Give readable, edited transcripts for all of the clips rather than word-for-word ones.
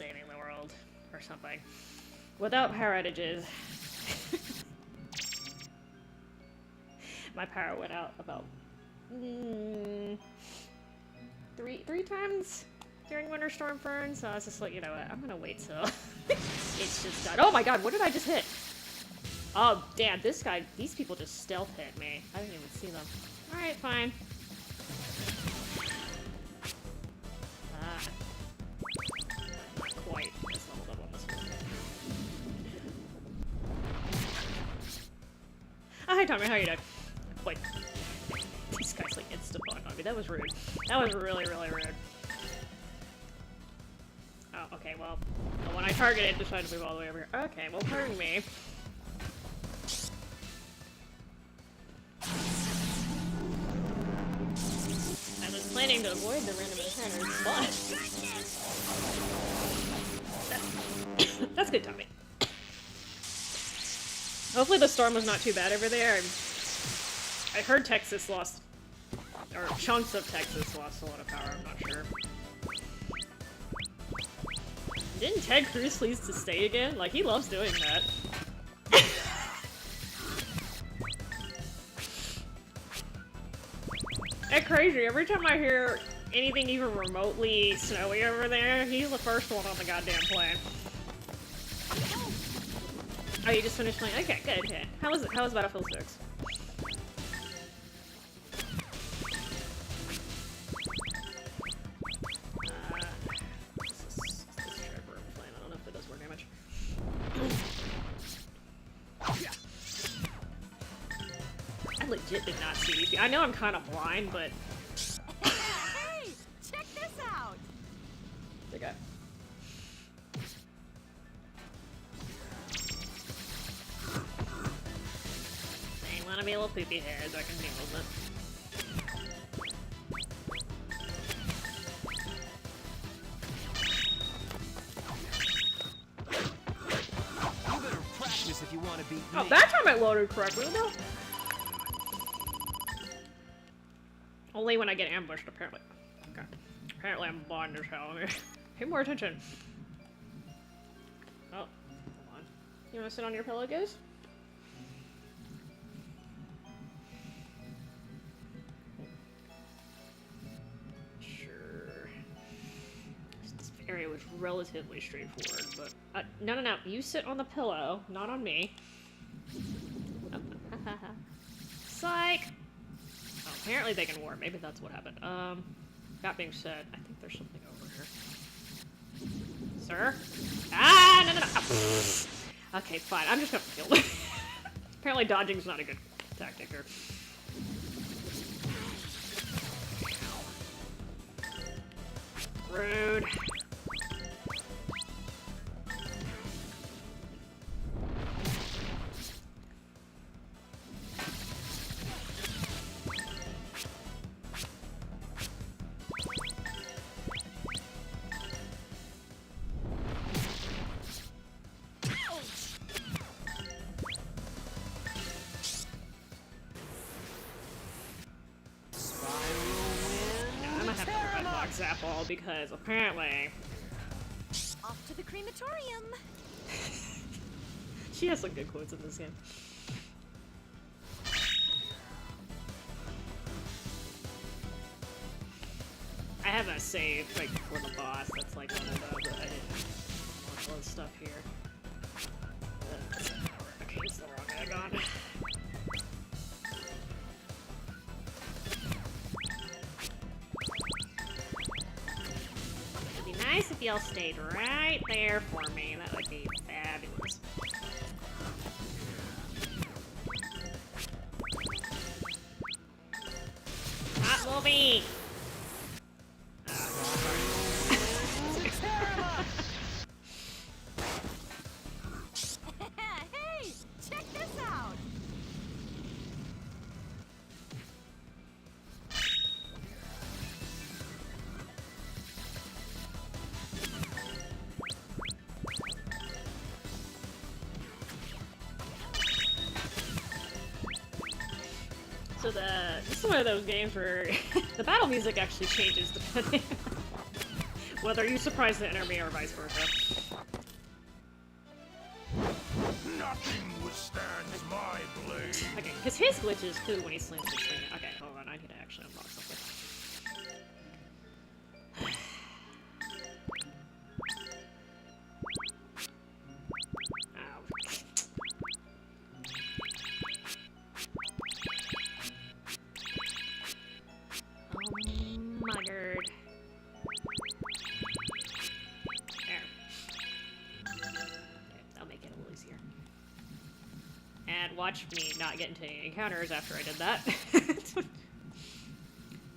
saving the world. Or something. Without power outages. My power went out about... three times during Winter Storm Fern, so I was just like, you know what, I'm gonna wait till it's just done. Oh my god, what did I just hit? Oh, damn, these people just stealth hit me. I didn't even see them. Alright, fine. Not quite as leveled up on this one. Oh, hi Tommy, how are you doing? Wait. These guys like insta-spawned on me. That was rude. That was really, really rude. Oh, okay, well, when I targeted, it decided to move all the way over here. Okay, well, pardon me. I was planning to avoid the random encounters, but... That's good, Tommy. Hopefully the storm was not too bad over there. I heard Texas lost... or chunks of Texas lost a lot of power, I'm not sure. Didn't Ted Cruz please to stay again? Like, he loves doing that. It's crazy. Every time I hear anything even remotely snowy over there, he's the first one on the goddamn plane. Oh, you just finished playing? Okay, good, good. How was it? How was Battlefield 6? Legit did not see these. I know I'm kind of blind, but hey, check this out. Okay. They want to be a little poopy hairs. I can deal with it. You better practice if you want to beat me. Oh, that time I loaded correctly. No. Only when I get ambushed, apparently. Okay. Apparently I'm blind as hell. Pay more attention. Oh, hold on. You wanna sit on your pillow, guys? Sure. This area was relatively straightforward, but... no. You sit on the pillow, not on me. Psych! Oh, apparently they can warp. Maybe that's what happened. That being said, I think there's something over here. Sir? Ah, no. Oh. Okay, fine. I'm just gonna kill him. Apparently dodging's not a good tactic here. Rude. Zapple because apparently off to the crematorium. She has some good quotes in this game. I have a save like for the boss that's like one of the, but I didn't want all this stuff here. Okay, it's the wrong egg on. Nice if y'all stayed right there for me. That would be fabulous. Not moving! Hey, check this out. So this is one of those games where the battle music actually changes depending Whether you surprise the enemy or vice versa. Nothing withstands my blade. Okay, because his glitches too when he slams his thing. Okay, hold on, I need to actually unlock something. Ow. Oh my god. There. Okay, that'll make it a little easier. And watch me not get into any encounters after I did that.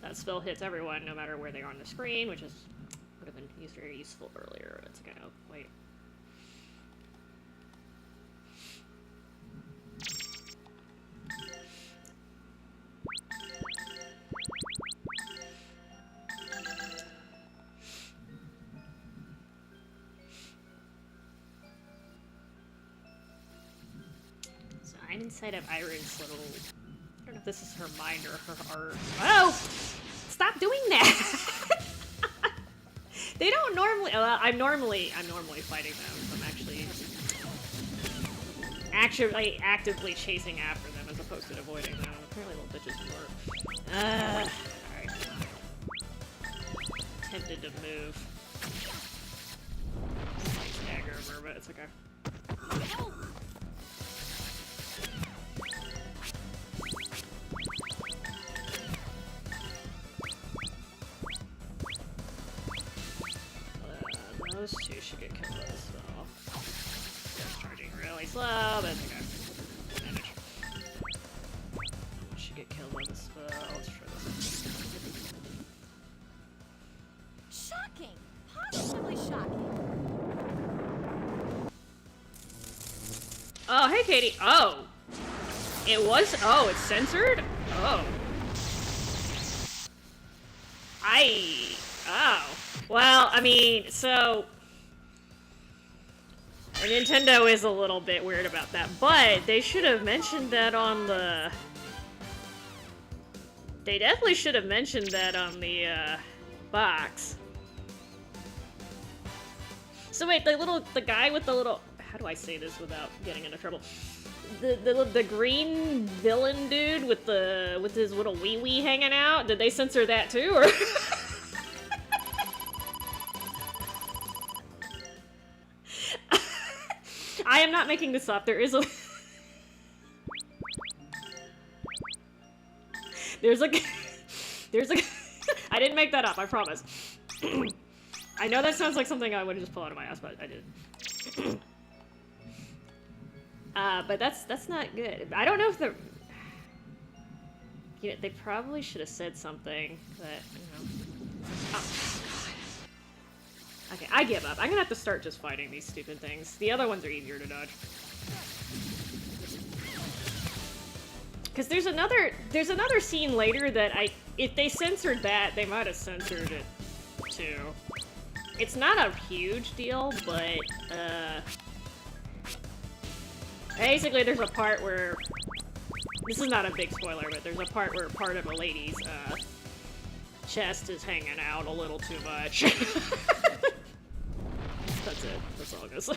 That spell hits everyone, no matter where they are on the screen, which would have been very useful earlier. It's okay, oh, wait. So I'm inside of Iron's little... I don't know if this is her mind or her heart. Oh! Stop doing that! They don't normally... I'm normally fighting them. I'm actually actively chasing after them as opposed to avoiding them. Apparently little bitches work. Alright. Tempted to move. Stagger over, but it's okay. Those two should get killed by the spell. They're charging really slow, but it's okay. Manage. Should get killed by the spell. Let's try this. Shocking! Positively shocking! Oh, hey, Katie. Oh. It was. Oh, it's censored? Oh. Oh. Well, I mean, so... Nintendo is a little bit weird about that, but they should have mentioned that on the... They definitely should have mentioned that on the, box. So wait, the guy with the little... How do I say this without getting into trouble? The green villain dude with his little wee-wee hanging out, did they censor that too, or...? I am not making this up. There is a... There's a... I didn't make that up, I promise. I know that sounds like something I would just pull out of my ass, but I didn't. But that's not good. I don't know if the... You know, they probably should have said something that, you know... Oh. Okay, I give up. I'm gonna have to start just fighting these stupid things. The other ones are easier to dodge. Because there's another scene later that if they censored that, they might have censored it too. It's not a huge deal, but basically there's a part where, this is not a big spoiler, but there's a part where part of a lady's chest is hanging out a little too much. That's it. That's all I'm gonna say.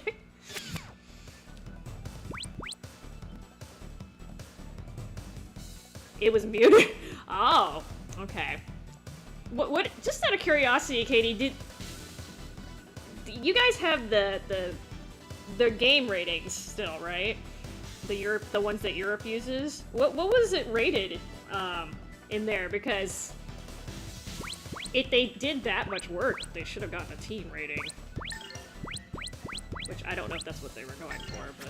It was muted? Oh, okay. What, just out of curiosity, Katie, did you guys have the game ratings still, right? The ones that Europe uses? What was it rated, in there? Because if they did that much work, they should have gotten a teen rating. Which I don't know if that's what they were going for, but...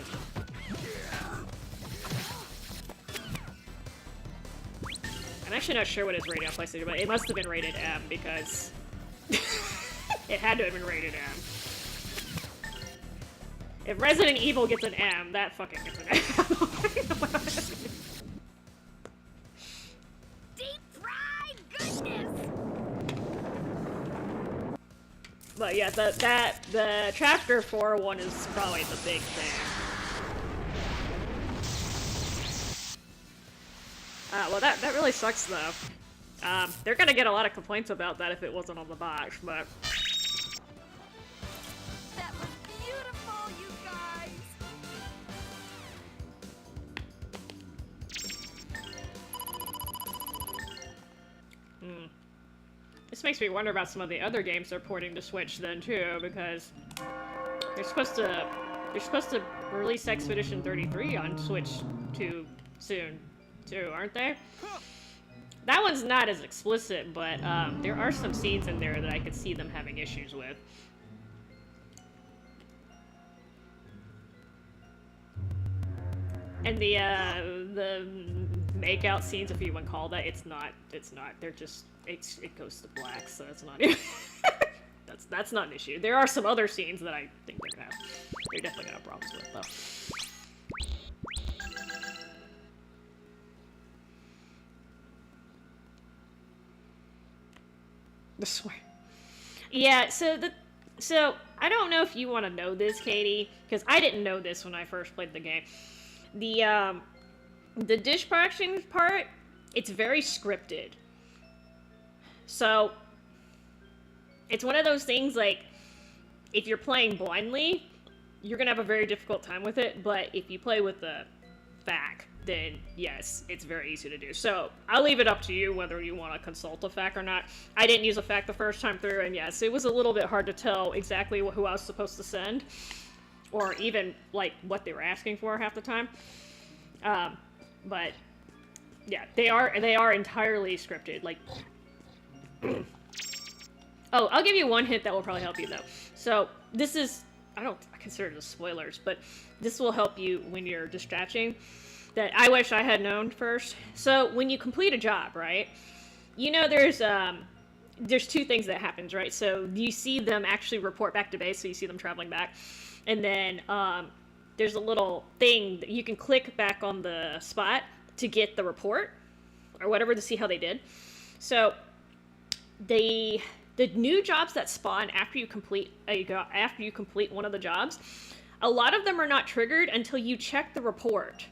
I'm actually not sure what it's rated on PlayStation, but it must have been rated M, because... it had to have been rated M. If Resident Evil gets an M, that fucking gets an M. Deep fried goodness! But yeah, the Chapter 4 one is probably the big thing. Well, that really sucks, though. They're gonna get a lot of complaints about that if it wasn't on the box, but... makes me wonder about some of the other games they're porting to Switch then too, because they're supposed to release Expedition 33 on Switch soon too, aren't they? That one's not as explicit, but there are some scenes in there that I could see them having issues with. And the make-out scenes, if you want to call that, it's not. They're just it goes to black, so it's not. that's not an issue. There are some other scenes that I think they're definitely gonna have problems with though. The swear. Yeah, so I don't know if you want to know this, Katie, because I didn't know this when I first played the game. The dishwashing part, it's very scripted. So it's one of those things, like, if you're playing blindly, you're gonna have a very difficult time with it, but if you play with the FAQ, then yes, it's very easy to do. So I'll leave it up to you whether you want to consult a FAQ or not. I didn't use a FAQ the first time through, and yes, it was a little bit hard to tell exactly who I was supposed to send, or even like what they were asking for half the time. But yeah, they are entirely scripted. Like, oh, I'll give you one hint that will probably help you though. So this is, I consider it as spoilers, but this will help you when you're dispatching. That I wish I had known first. So when you complete a job, right? You know, there's two things that happens, right? So you see them actually report back to base, so you see them traveling back, and then there's a little thing that you can click back on the spot to get the report or whatever to see how they did. So the new jobs that spawn after you complete one of the jobs, a lot of them are not triggered until you check the report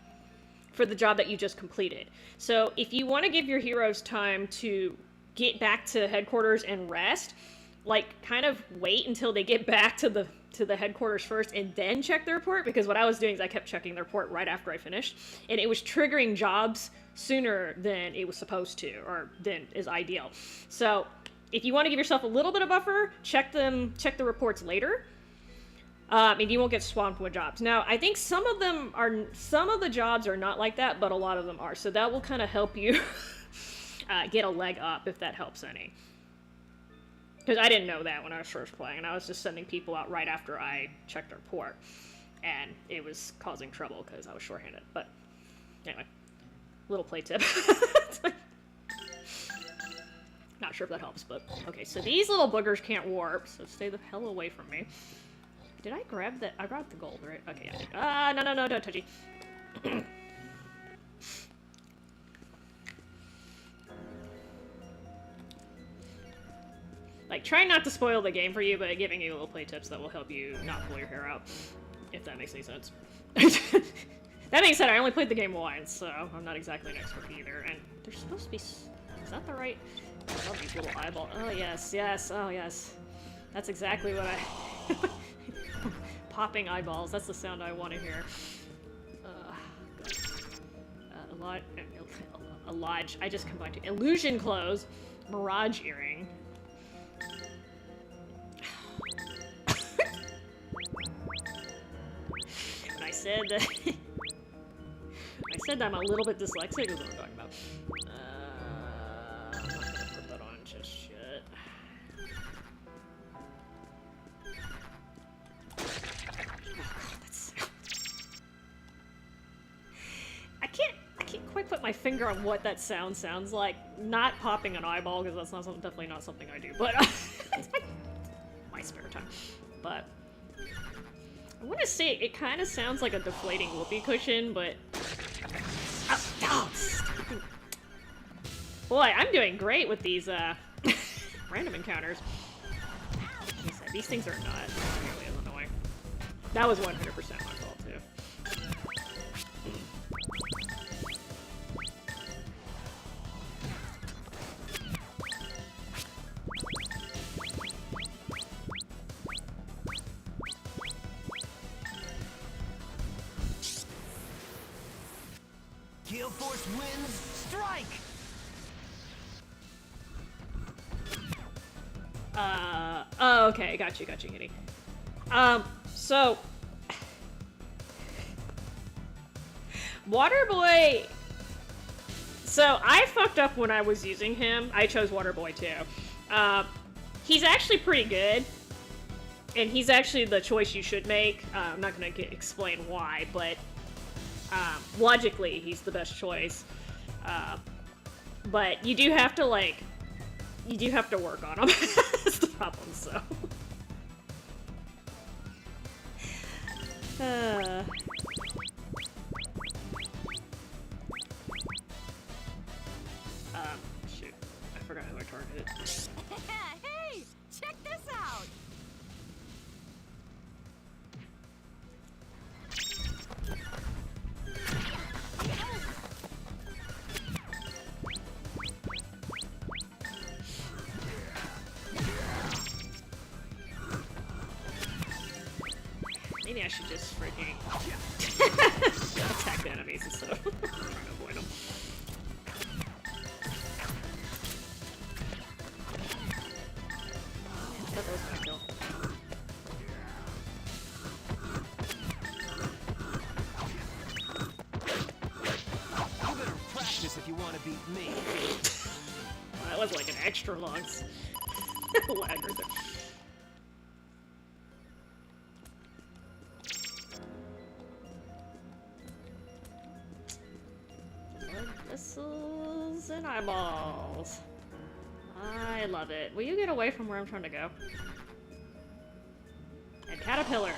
for the job that you just completed. So if you want to give your heroes time to get back to headquarters and rest, like, kind of wait until they get back to the headquarters first and then check the report, because what I was doing is I kept checking the report right after I finished, and it was triggering jobs sooner than it was supposed to, or than is ideal. So if you want to give yourself a little bit of buffer, check the reports later. And you won't get swamped with jobs. Now, I think some of the jobs are not like that, but a lot of them are. So that will kind of help you get a leg up, if that helps any. Because I didn't know that when I was first playing, and I was just sending people out right after I checked the report. And it was causing trouble because I was shorthanded. But anyway, little play tip. Not sure if that helps, but okay. So these little boogers can't warp, so stay the hell away from me. Did I grab that? I grabbed the gold, right? Okay, I did. No, don't touchy. Like, trying not to spoil the game for you, but giving you little play tips that will help you not pull your hair out, if that makes any sense. That being said, I only played the game once, so I'm not exactly an expert either, and there's supposed to be... Is that the right... I love these little eyeballs. Oh, yes, oh, yes. That's exactly what I... Popping eyeballs, that's the sound I want to hear. A lodge, I just combined two. Illusion clothes, mirage earring. And I said that I'm a little bit dyslexic, is what I'm talking about. I'm not gonna put that on just yet. I can't quite put my finger on what that sounds like. Not popping an eyeball, because that's not definitely not something I do, but it's my spare time. But I want to say it kind of sounds like a deflating whoopee cushion, but boy, I'm doing great with these random encounters. These things are not nearly as annoying. That was 100% my fault too. Gale Force wins. Strike! Oh, okay, got you, Kitty. So... Waterboy... So, I fucked up when I was using him. I chose Waterboy, too. He's actually pretty good. And he's actually the choice you should make. I'm not gonna explain why, but... logically, he's the best choice. But you do have to, like... You do have to work on him. That's the problem, so... Shoot. I forgot who I targeted. Hey, check this out. Maybe I should just freaking attack the enemies instead of trying to avoid them. That was my kill. You better practice if you want to beat me. That was like an extra long lag right there. Missiles and eyeballs. I love it. Will you get away from where I'm trying to go? And caterpillars.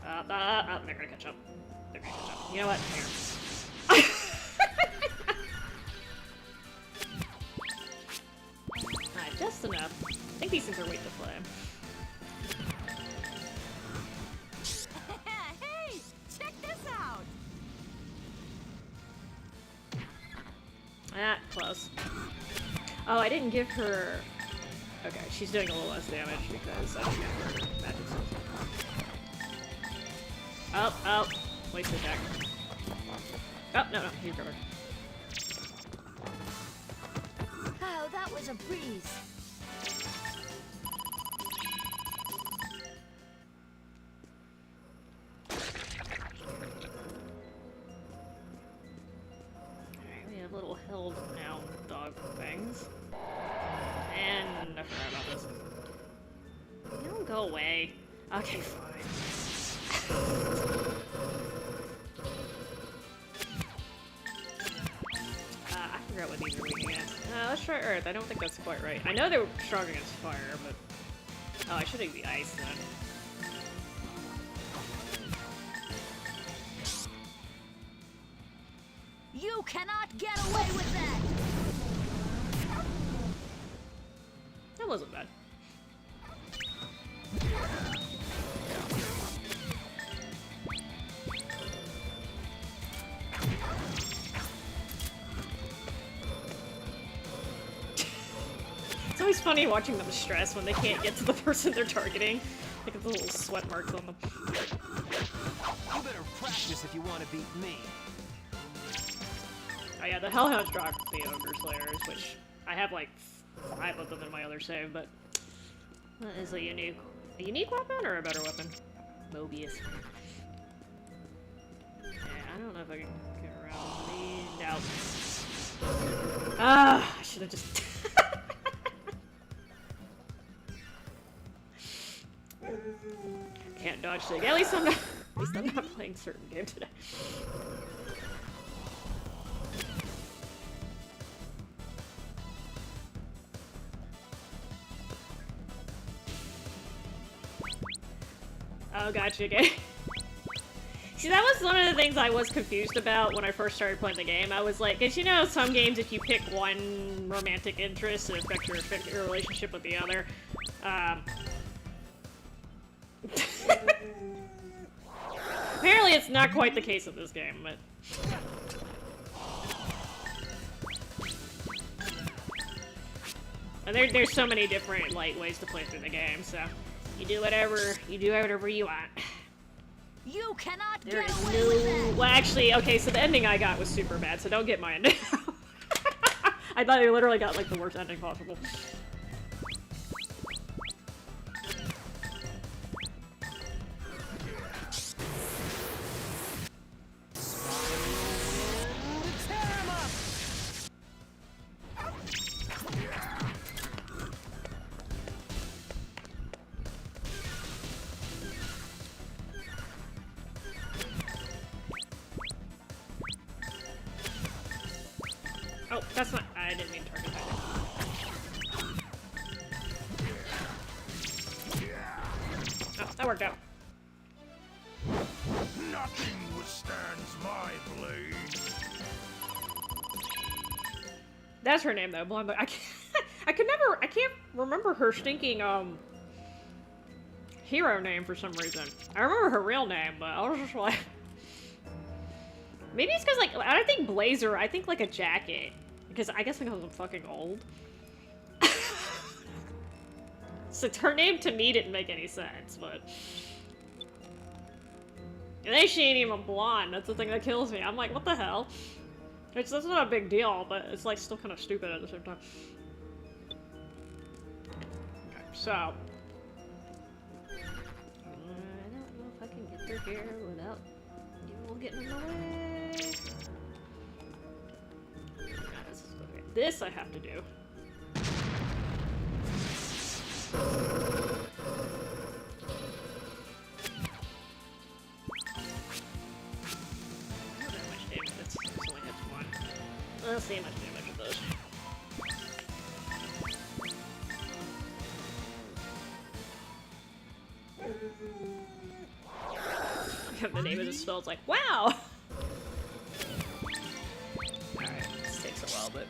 They're gonna catch up. They're gonna catch up. You know what? Here. Alright, just enough. I think these things are waiting to play. Hey, check this out. Ah, close. Oh, I didn't give her... Okay, she's doing a little less damage because I didn't give her magic stuff. Oh, wasted attack. Oh, no, you covered. Oh, that was a breeze. Alright, we have little held now dog things. And I forgot about this. You don't go away. Okay, fine. I forgot what these are weak against. Let's try Earth. I don't think that's quite right. I know they're strong against fire, but... Oh, I should have the ice then. You cannot get away with that. That wasn't bad. It's always funny watching them stress when they can't get to the person they're targeting. Like the little sweat marks on them. You better practice if you want to beat me. Oh yeah, the Hellhounds drop the Ogre Slayers, which I have like 5 of them in my other save, but that is a unique weapon or a better weapon? Mobius. Yeah, I don't know if I can get around these. No. Ah, I should have just... Can't dodge thing. At least I'm not playing certain game today. Oh, gotcha, okay. See, that was one of the things I was confused about when I first started playing the game. I was like, because you know, some games, if you pick one romantic interest, it affects your relationship with the other. Apparently, it's not quite the case in this game, but... And there's so many different, like, ways to play through the game, so... You do whatever you want. You cannot There get is away with that. well, actually, okay, so the ending I got was super bad, so don't get my ending. I thought I literally got, like, the worst ending possible. That's not. I didn't mean target titan. Oh, that worked out. Nothing withstands my blade. That's her name though, Blonde. I can't. I can't remember her stinking hero name for some reason. I remember her real name, but I was just like, maybe it's because like I don't think blazer. I think like a jacket, because I guess because I'm fucking old. So her name to me didn't make any sense, but. And then she ain't even blonde. That's the thing that kills me. I'm like, what the hell? That's not a big deal, but it's like still kind of stupid at the same time. Okay, so I don't know if I can get through here without you all getting in the way. Okay, this I have to do. Let's see how much damage it does. The name of the spell is like, wow! Alright, this takes a while, but...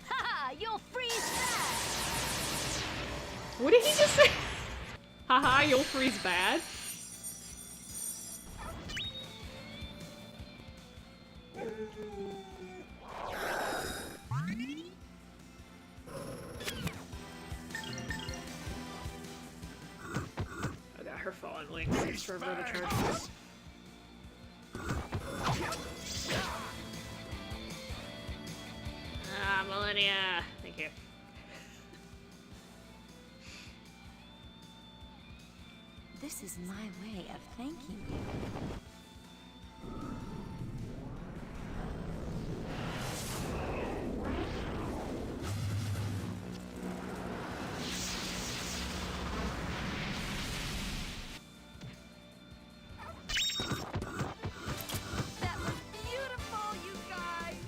Haha, you'll freeze fast! What did he just say? Haha, you'll freeze bad? I got her fallen wings. Thanks for another charge. Ah, Millennia. Thank you. This is my way of thanking you. That was beautiful, you guys!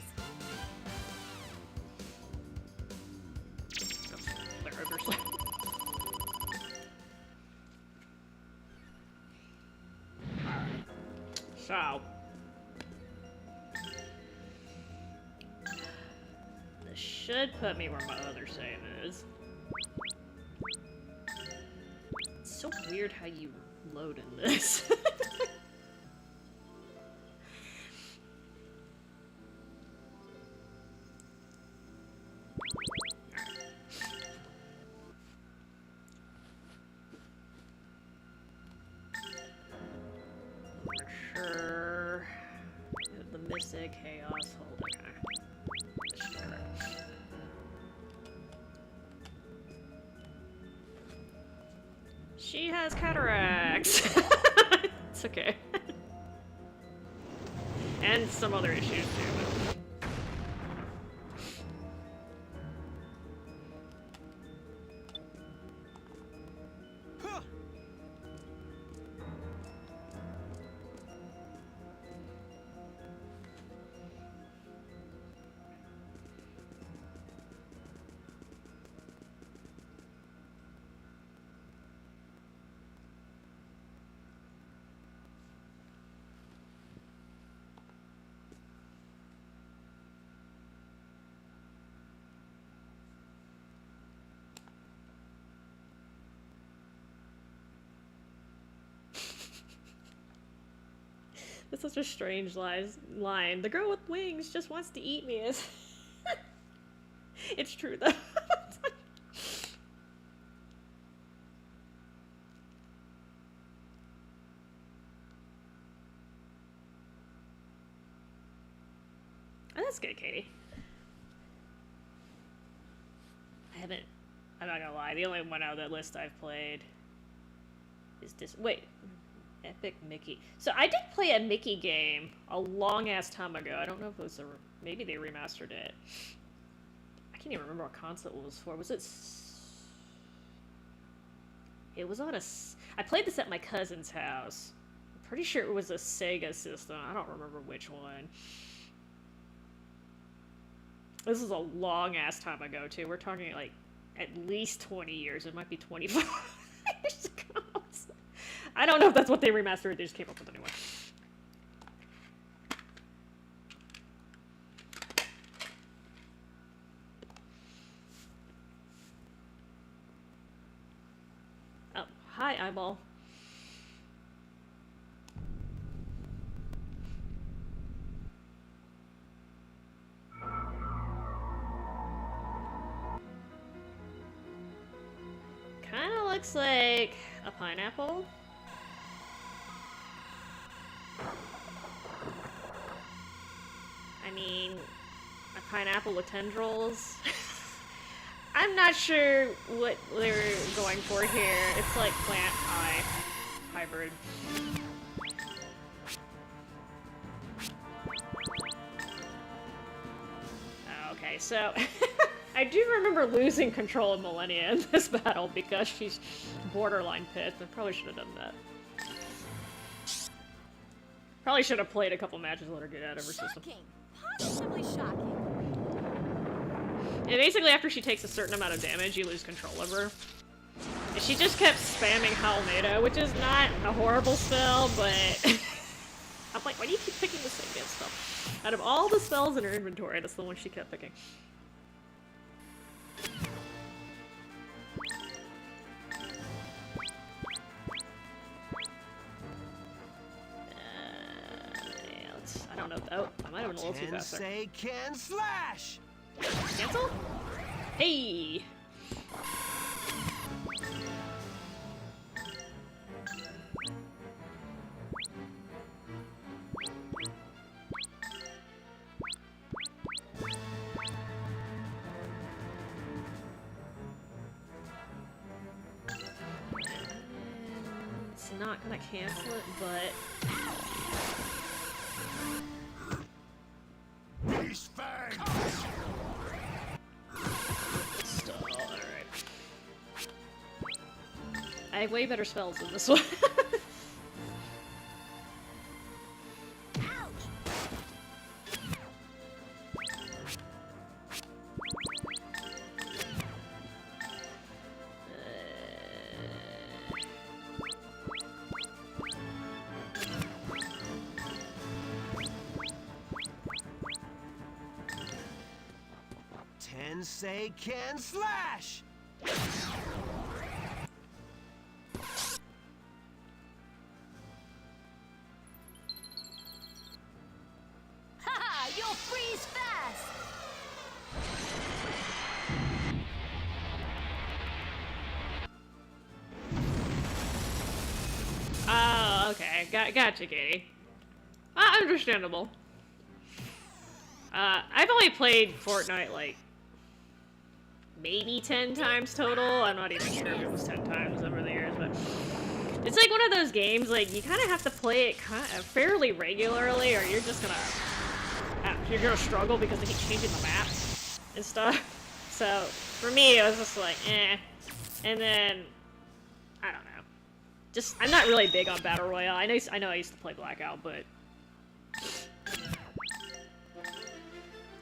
They're overslept. So, this should put me where my other save is. It's so weird how you load in this. Sure. The Mystic Chaos Hold. Okay. This should work. She has cataracts. It's okay. And some other issues too. Huh. That's such a strange line. The girl with wings just wants to eat me. It's true though. Oh, that's good, Katie. I'm not gonna lie, the only one out of that list I've played is this. Wait. Epic Mickey. So I did play a Mickey game a long ass time ago. I don't know if it was maybe they remastered it. I can't even remember what console it was for. Was it? It was on I played this at my cousin's house. I'm pretty sure it was a Sega system. I don't remember which one. This is a long ass time ago too. We're talking like at least 20 years. It might be 25 years ago. I don't know if that's what they remastered. They just came up with anyway. Oh, hi, eyeball. Kinda looks like a pineapple. I mean, a pineapple with tendrils. I'm not sure what they're going for here. It's like plant-eye hybrid. Okay, so I do remember losing control of Millennia in this battle because she's borderline pissed. I probably should have done that. Probably should have played a couple matches, let her get out of her system. Shocking! Positively shocking. And basically, after she takes a certain amount of damage, you lose control of her. And she just kept spamming Halnado, which is not a horrible spell, but I'm like, why do you keep picking the same damn spell? Out of all the spells in her inventory, that's the one she kept picking. I don't know. Oh, I might have been a little too fast there. Tensei can slash. Cancel? Hey! It's not gonna cancel it, but... These fangs! Still, alright. I have way better spells than this one. Tensei can slash. Haha! You'll freeze fast! Oh, okay. Gotcha, Katie. Understandable. I've only played Fortnite, like, maybe 10 times total. I'm not even sure if it was 10 times over the years, but... It's like one of those games, like, you kind of have to play it fairly regularly, or you're just gonna... You're gonna struggle because they keep changing the maps and stuff. So, for me, it was just like, eh. And then... I don't know. Just, I'm not really big on Battle Royale. I know I used to play Blackout, but...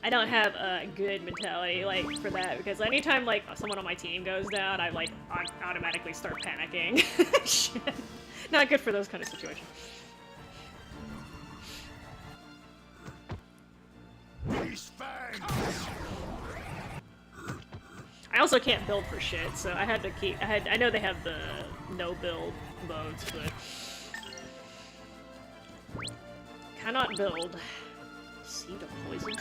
I don't have a good mentality, like, for that, because anytime, like, someone on my team goes down, I, like, automatically start panicking. Shit. Not good for those kind of situations. These fangs! I also can't build for shit, so I had to keep, I know they have the no build modes, but... Cannot build. Seed of poison?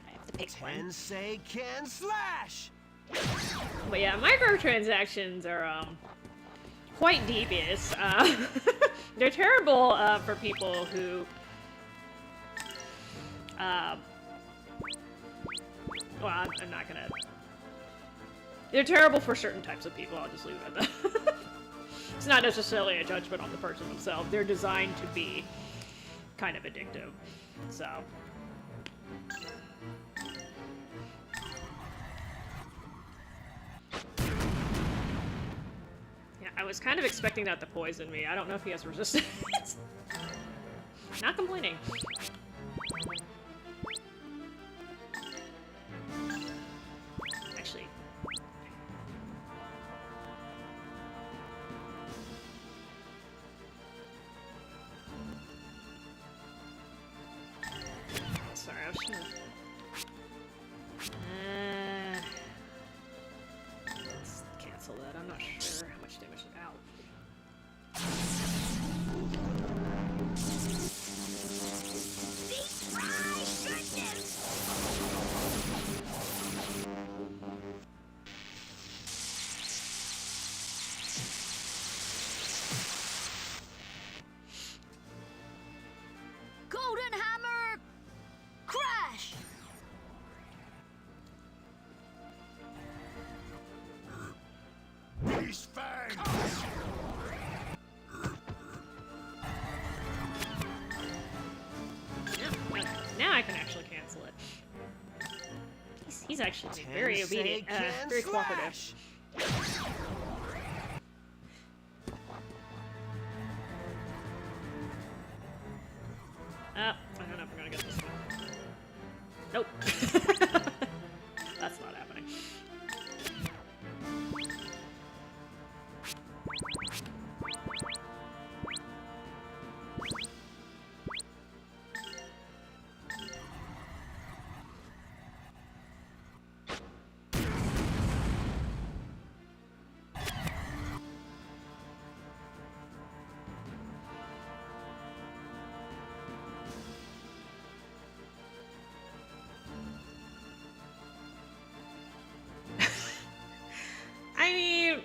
I have to pick one. Tensei can slash. But yeah, microtransactions are, quite devious. They're terrible, for people who, well, I'm not gonna... They're terrible for certain types of people, I'll just leave it at that. It's not necessarily a judgment on the person themselves. They're designed to be kind of addictive, so... Yeah, I was kind of expecting that to poison me. I don't know if he has resistance. Not complaining. sure. Let's cancel that. I'm not sure how much damage. Ow. Golden Hammer Crash! Beast Fang! Now I can actually cancel it. He's actually being very obedient, very cooperative. I don't know if I'm gonna get this one. Nope. That's not happening. I mean,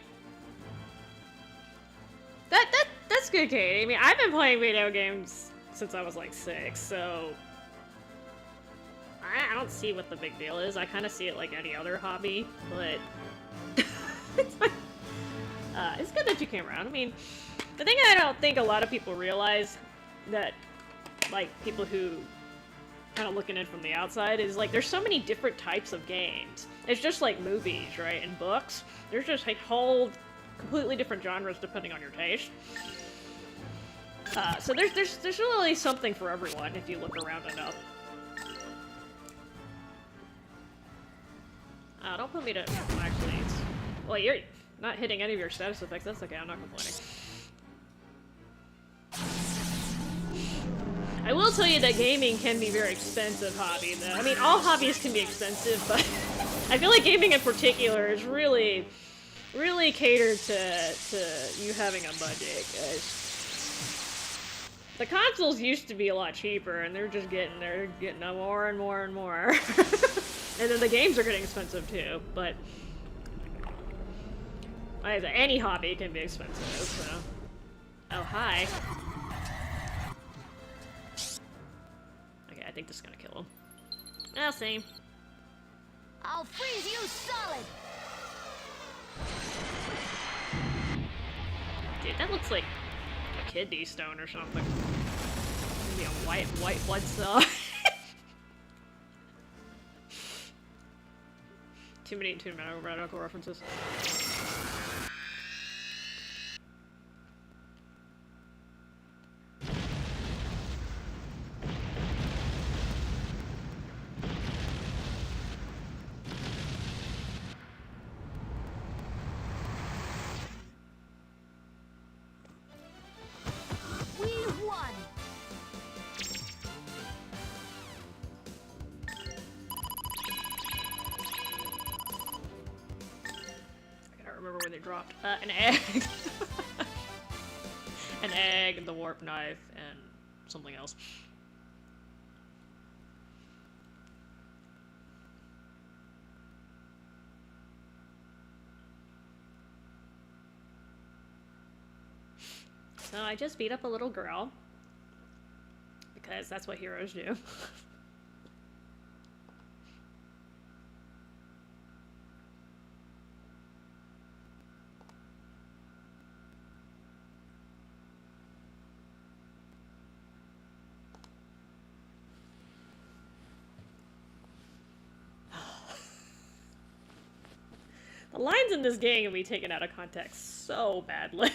that's good, Katie. I mean, I've been playing video games since I was like 6, so I don't see what the big deal is. I kind of see it like any other hobby, but it's good that you came around. I mean, the thing I don't think a lot of people realize that, like, people who kind of looking in from the outside is like there's so many different types of games. It's just like movies, right? And books. There's just like whole completely different genres depending on your taste. So there's really something for everyone if you look around enough. Don't put me to actually. Well, you're not hitting any of your status effects. That's okay. I'm not complaining. I will tell you that gaming can be a very expensive hobby, though. I mean, all hobbies can be expensive, but I feel like gaming in particular is really catered to you having a budget. 'Cause the consoles used to be a lot cheaper, and they're getting more and more and more. And then the games are getting expensive too, but like I said, any hobby can be expensive, so. Oh, hi. I think this is gonna kill him. Ah, same. I'll freeze you solid! Dude, that looks like a kidney stone or something. Maybe a white blood cell. Too many radical references. Remember where they dropped an egg. An egg, the warp knife, and something else. So I just beat up a little girl because that's what heroes do. The lines in this game can be taken out of context so badly.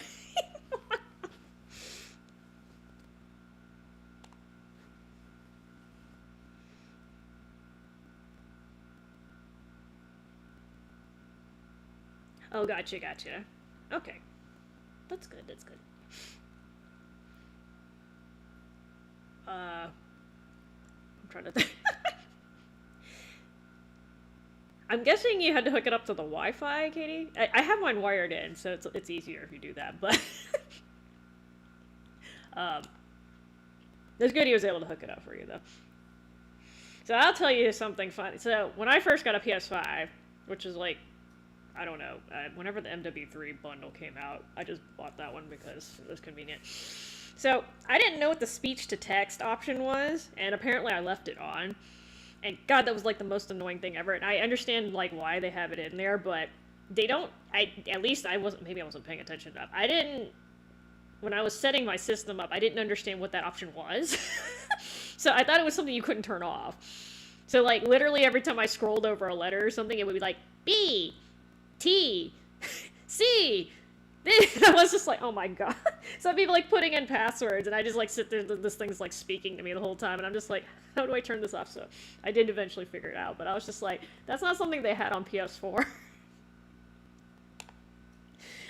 Oh, gotcha. Okay. That's good. I'm trying to think. I'm guessing you had to hook it up to the Wi-Fi, Katie? I have mine wired in, so it's easier if you do that, but... it's good he was able to hook it up for you, though. So I'll tell you something funny. So when I first got a PS5, which is like, I don't know, whenever the MW3 bundle came out, I just bought that one because it was convenient. So I didn't know what the speech-to-text option was, and apparently I left it on. And God, that was like the most annoying thing ever. And I understand like why they have it in there, but they don't. At least I wasn't. Maybe I wasn't paying attention enough. I didn't. When I was setting my system up, I didn't understand what that option was. So I thought it was something you couldn't turn off. So like literally every time I scrolled over a letter or something, it would be like B, T, C. I was just like, oh my god. So I'd be like putting in passwords, and I just like sit there, this thing's like speaking to me the whole time, and I'm just like, how do I turn this off? So I did eventually figure it out, but I was just like, that's not something they had on PS4.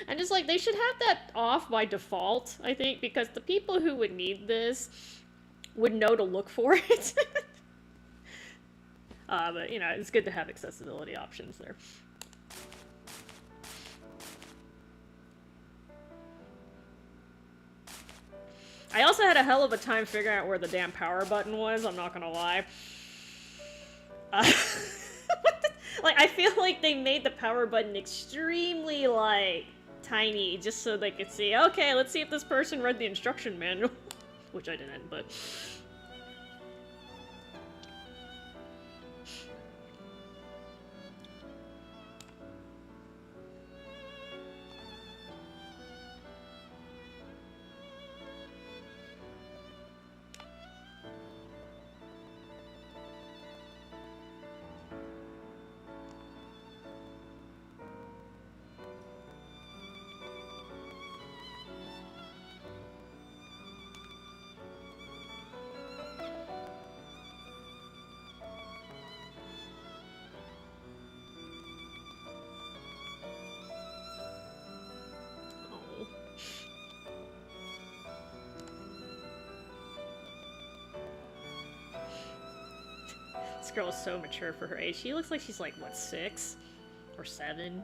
And just like, they should have that off by default, I think, because the people who would need this would know to look for it. But, you know, it's good to have accessibility options there. I also had a hell of a time figuring out where the damn power button was, I'm not gonna lie. Like, I feel like they made the power button extremely, like, tiny, just so they could see, okay, let's see if this person read the instruction manual. Which I didn't, but... This girl is so mature for her age. She looks like she's like, what, 6? Or 7?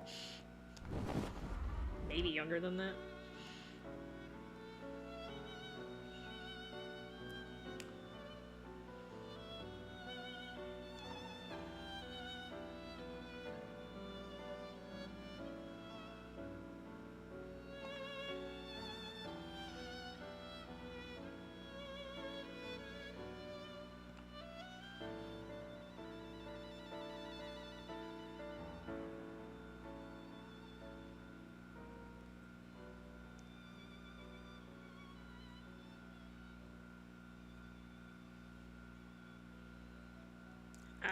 Maybe younger than that.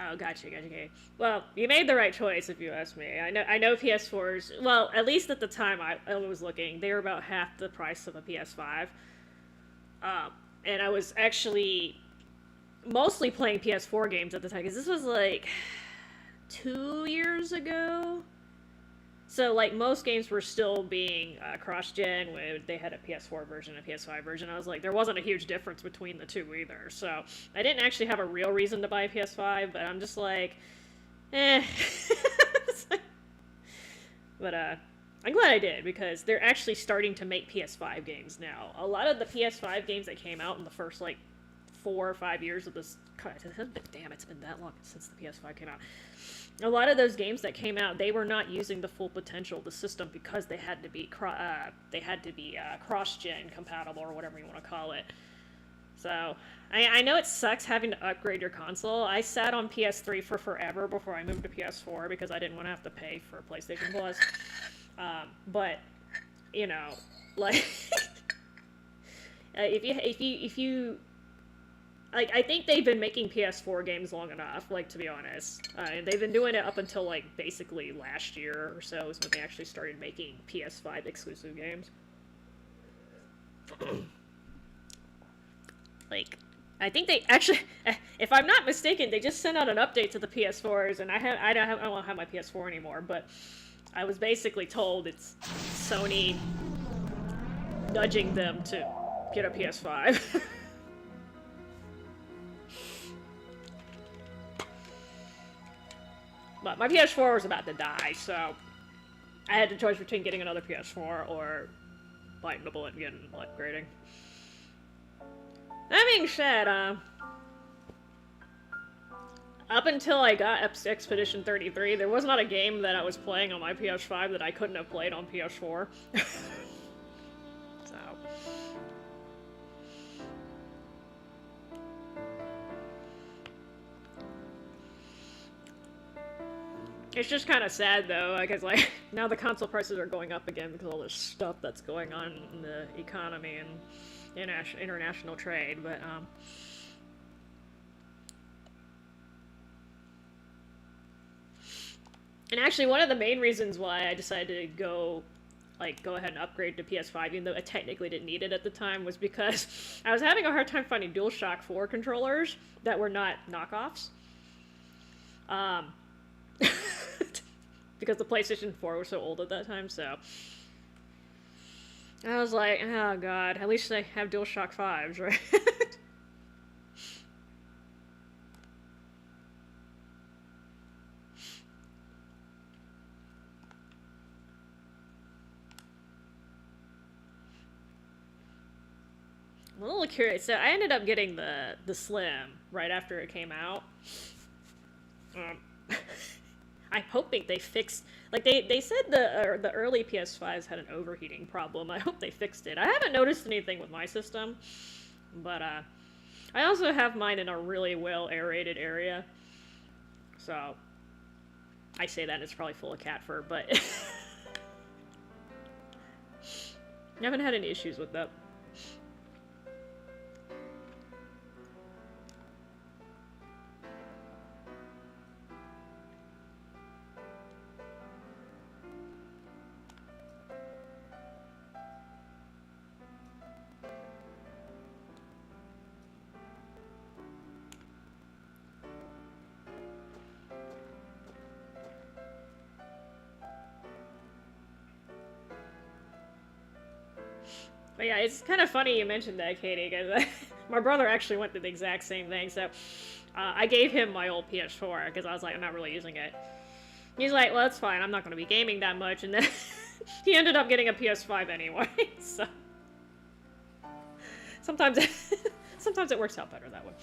Oh, gotcha. Okay. Well, you made the right choice, if you ask me. I know PS4s. Well, at least at the time I was looking, they were about half the price of a PS5. And I was actually mostly playing PS4 games at the time, because this was like 2 years ago. So, like, most games were still being cross-gen when they had a PS4 version and a PS5 version. I was like, there wasn't a huge difference between the two either. So, I didn't actually have a real reason to buy a PS5, but I'm just like, eh. But, I'm glad I did, because they're actually starting to make PS5 games now. A lot of the PS5 games that came out in the first, like, 4 or 5 years of this... Damn, it's been that long since the PS5 came out. A lot of those games that came out, they were not using the full potential of the system because they had to be cross-gen compatible, or whatever you want to call it. So, I know it sucks having to upgrade your console. I sat on PS3 for forever before I moved to PS4 because I didn't want to have to pay for PlayStation Plus. But, you know, like, if you like, I think they've been making PS4 games long enough, like, to be honest. And they've been doing it up until, like, basically last year or so is when they actually started making PS5 exclusive games. Like, I think they actually, if I'm not mistaken, they just sent out an update to the PS4s, and I don't have my PS4 anymore, but I was basically told it's Sony nudging them to get a PS5. But my PS4 was about to die, so I had the choice between getting another PS4 or biting the bullet and getting upgrading. That being said, up until I got Expedition 33, there was not a game that I was playing on my PS5 that I couldn't have played on PS4. So. It's just kind of sad though, because like now the console prices are going up again because of all this stuff that's going on in the economy and international trade. But and actually, one of the main reasons why I decided to go ahead and upgrade to PS5, even though I technically didn't need it at the time, was because I was having a hard time finding DualShock 4 controllers that were not knockoffs. Because the PlayStation 4 was so old at that time, so I was like, oh god, at least I have DualShock 5s, right? I'm a little curious. So I ended up getting the Slim right after it came out. I'm hoping they fixed, like they said the early PS5s had an overheating problem. I hope they fixed it. I haven't noticed anything with my system, but I also have mine in a really well aerated area. So I say that and it's probably full of cat fur, but I haven't had any issues with that. But yeah, it's kind of funny you mentioned that, Katie, because my brother actually went through the exact same thing. So I gave him my old PS4 because I was like, I'm not really using it. He's like, well, that's fine. I'm not going to be gaming that much. And then he ended up getting a PS5 anyway. So sometimes it works out better that way.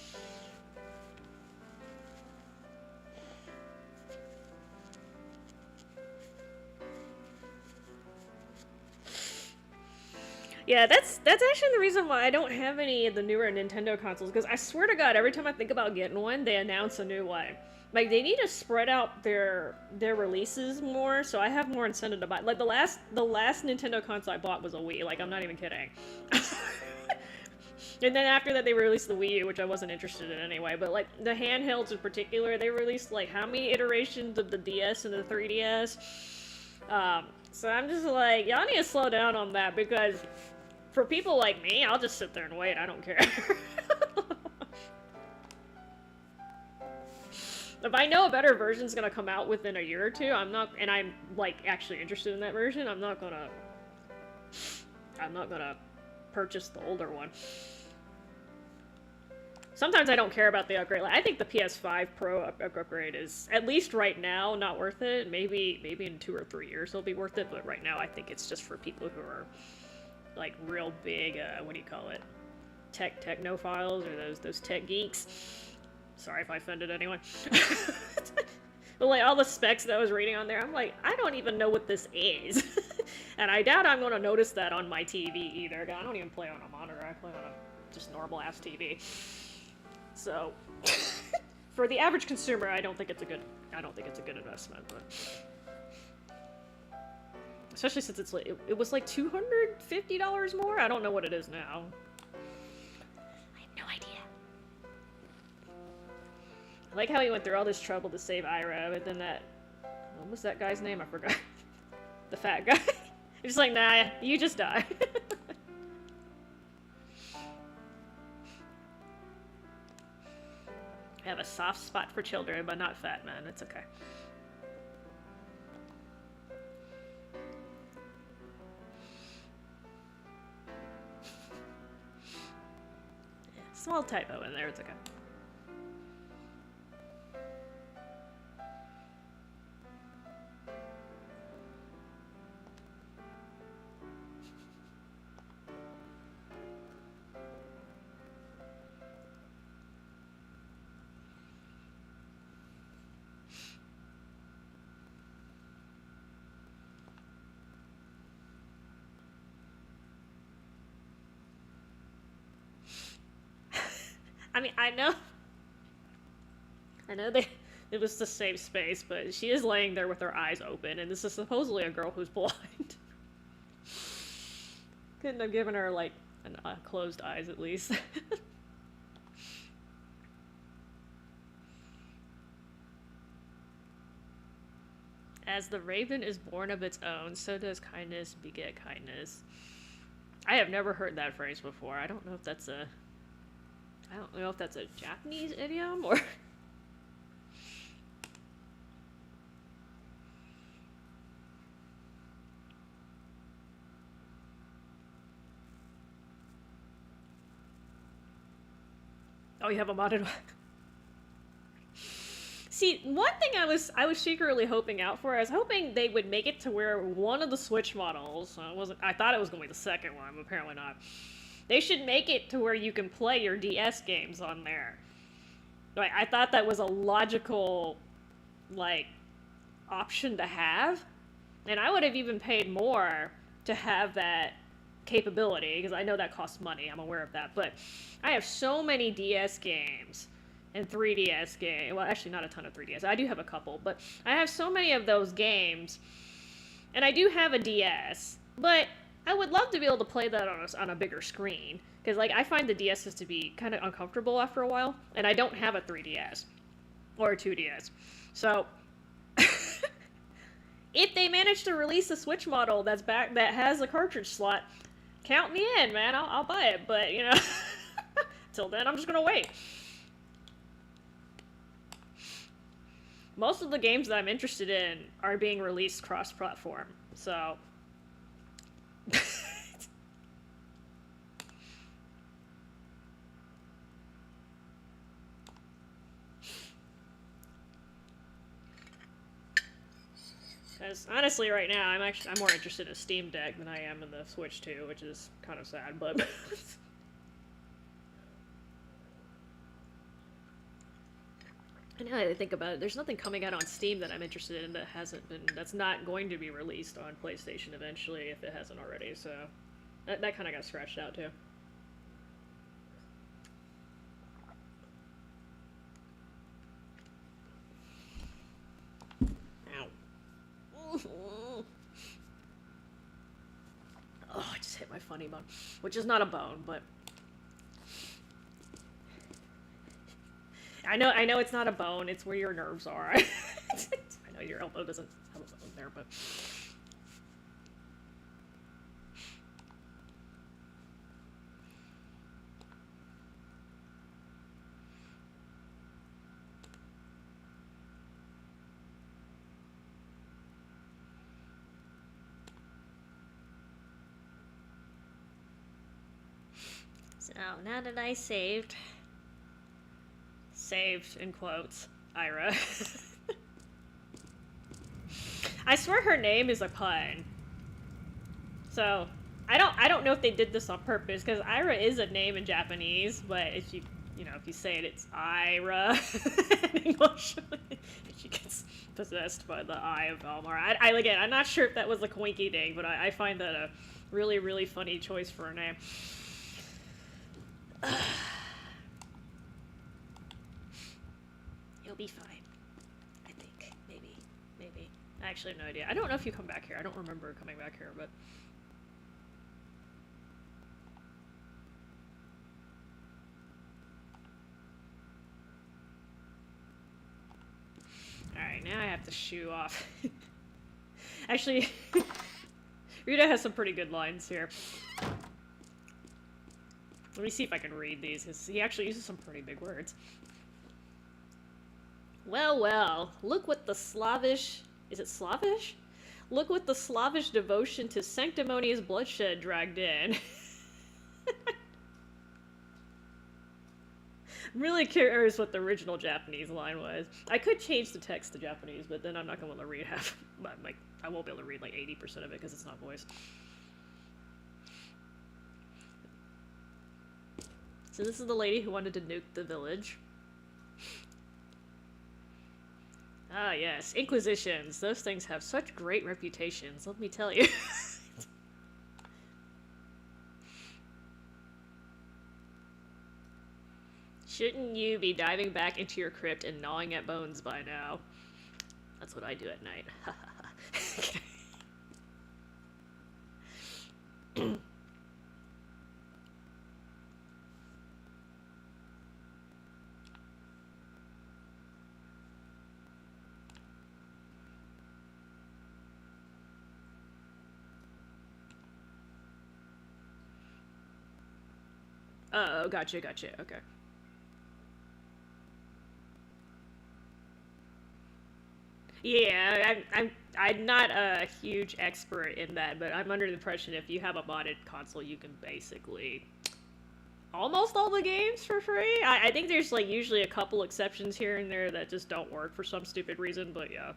Yeah, that's actually the reason why I don't have any of the newer Nintendo consoles, because I swear to God, every time I think about getting one, they announce a new one. Like, they need to spread out their releases more, so I have more incentive to buy. Like, the last Nintendo console I bought was a Wii, like, I'm not even kidding. And then after that, they released the Wii U, which I wasn't interested in anyway, but, like, the handhelds in particular, they released, like, how many iterations of the DS and the 3DS? So I'm just like, y'all need to slow down on that, because for people like me, I'll just sit there and wait. I don't care. If I know a better version's gonna come out within a year or two, I'm like actually interested in that version, I'm not gonna purchase the older one. Sometimes I don't care about the upgrade. Like, I think the PS5 Pro upgrade is, at least right now, not worth it. Maybe in 2 or 3 years it'll be worth it, but right now I think it's just for people who are like real big, what do you call it? Technophiles, or those tech geeks. Sorry if I offended anyone. But like all the specs that I was reading on there, I'm like, I don't even know what this is. And I doubt I'm gonna notice that on my TV either. I don't even play on a monitor, I play on a just normal ass TV. So for the average consumer, I don't think it's a good investment, but especially since it's like, it was like $250 more? I don't know what it is now. I have no idea. I like how he went through all this trouble to save Ira, but then what was that guy's name? I forgot. The fat guy. He's just like, nah, you just die. I have a soft spot for children, but not fat men. It's okay. Small typo in there, it's okay. I mean, I know it was the safe space, but she is laying there with her eyes open, and this is supposedly a girl who's blind. Couldn't have given her, like, closed eyes at least. As the raven is born of its own, so does kindness beget kindness. I have never heard that phrase before. I don't know if that's a Japanese idiom or Oh, you have a modded one. See, one thing I was secretly hoping out for, I was hoping they would make it to where one of the Switch models, I thought it was going to be the second one, but apparently not. They should make it to where you can play your DS games on there. Like, I thought that was a logical, like, option to have. And I would have even paid more to have that capability, because I know that costs money, I'm aware of that. But I have so many DS games and 3DS games. Well, actually, not a ton of 3DS. I do have a couple, but I have so many of those games. And I do have a DS, but I would love to be able to play that on a bigger screen. Because, like, I find the DSs to be kind of uncomfortable after a while, and I don't have a 3DS or a 2DS. So, if they manage to release a Switch model that has a cartridge slot, count me in, man. I'll buy it. But, you know, till then, I'm just gonna wait. Most of the games that I'm interested in are being released cross-platform, so... Because, honestly, right now, I'm more interested in Steam Deck than I am in the Switch 2, which is kind of sad, but... And now that I think about it, there's nothing coming out on Steam that I'm interested in that's not going to be released on PlayStation eventually, if it hasn't already, so... That kind of got scratched out, too. Ow. Oh, I just hit my funny bone. Which is not a bone, but... I know it's not a bone, it's where your nerves are. I know your elbow doesn't have a bone there, but... So, now that I saved in quotes, Ira. I swear her name is a pun. So, I don't know if they did this on purpose, because Ira is a name in Japanese, but if you say it, it's Ira in English. She gets possessed by the Eye of Valmar. Again, I'm not sure if that was a coinky thing, but I find that a really, really funny choice for a name. You'll be fine. I think. Maybe. I actually have no idea. I don't know if you come back here. I don't remember coming back here, but... Alright, now I have to shoo off. Actually, Rita has some pretty good lines here. Let me see if I can read these, because he actually uses some pretty big words. Well, well, look what the Slavish... Is it Slavish? Look what the Slavish devotion to sanctimonious bloodshed dragged in. I'm really curious what the original Japanese line was. I could change the text to Japanese, but then I'm not going to be able to read half... I won't be able to read, 80% of it, because it's not voice. So this is the lady who wanted to nuke the village. Ah, yes. Inquisitions. Those things have such great reputations, let me tell you. Shouldn't you be diving back into your crypt and gnawing at bones by now? That's what I do at night. Oh, gotcha, okay. Yeah, I'm not a huge expert in that, but I'm under the impression if you have a modded console, you can basically almost all the games for free. I think there's like usually a couple exceptions here and there that just don't work for some stupid reason, but yeah.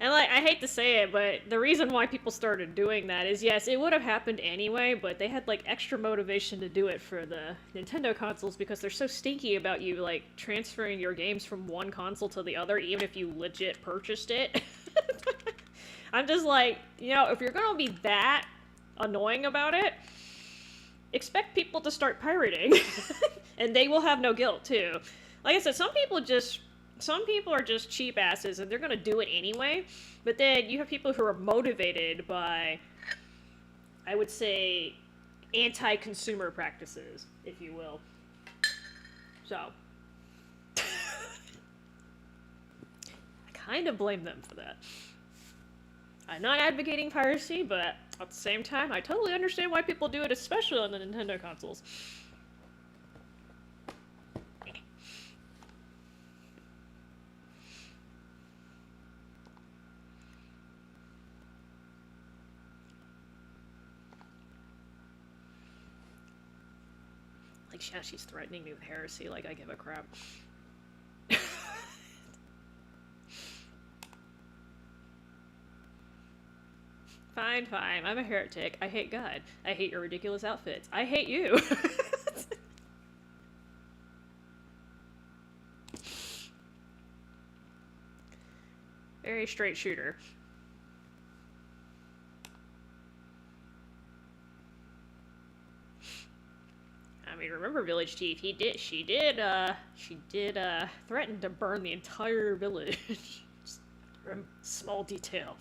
And like, I hate to say it, but the reason why people started doing that is, yes, it would have happened anyway, but they had like extra motivation to do it for the Nintendo consoles because they're so stinky about you like transferring your games from one console to the other, even if you legit purchased it. I'm just like, you know, if you're gonna be that annoying about it, expect people to start pirating. And they will have no guilt too. Like I said, some people are just cheap asses and they're gonna do it anyway, but then you have people who are motivated by, I would say, anti-consumer practices, if you will. So, I kind of blame them for that. I'm not advocating piracy, but at the same time, I totally understand why people do it, especially on the Nintendo consoles. Like, yeah, she's threatening me with heresy, like I give a crap. Fine, fine. I'm a heretic. I hate God. I hate your ridiculous outfits. I hate you. Very straight shooter. I mean, remember Village Chief? She did threaten to burn the entire village. Just a small detail.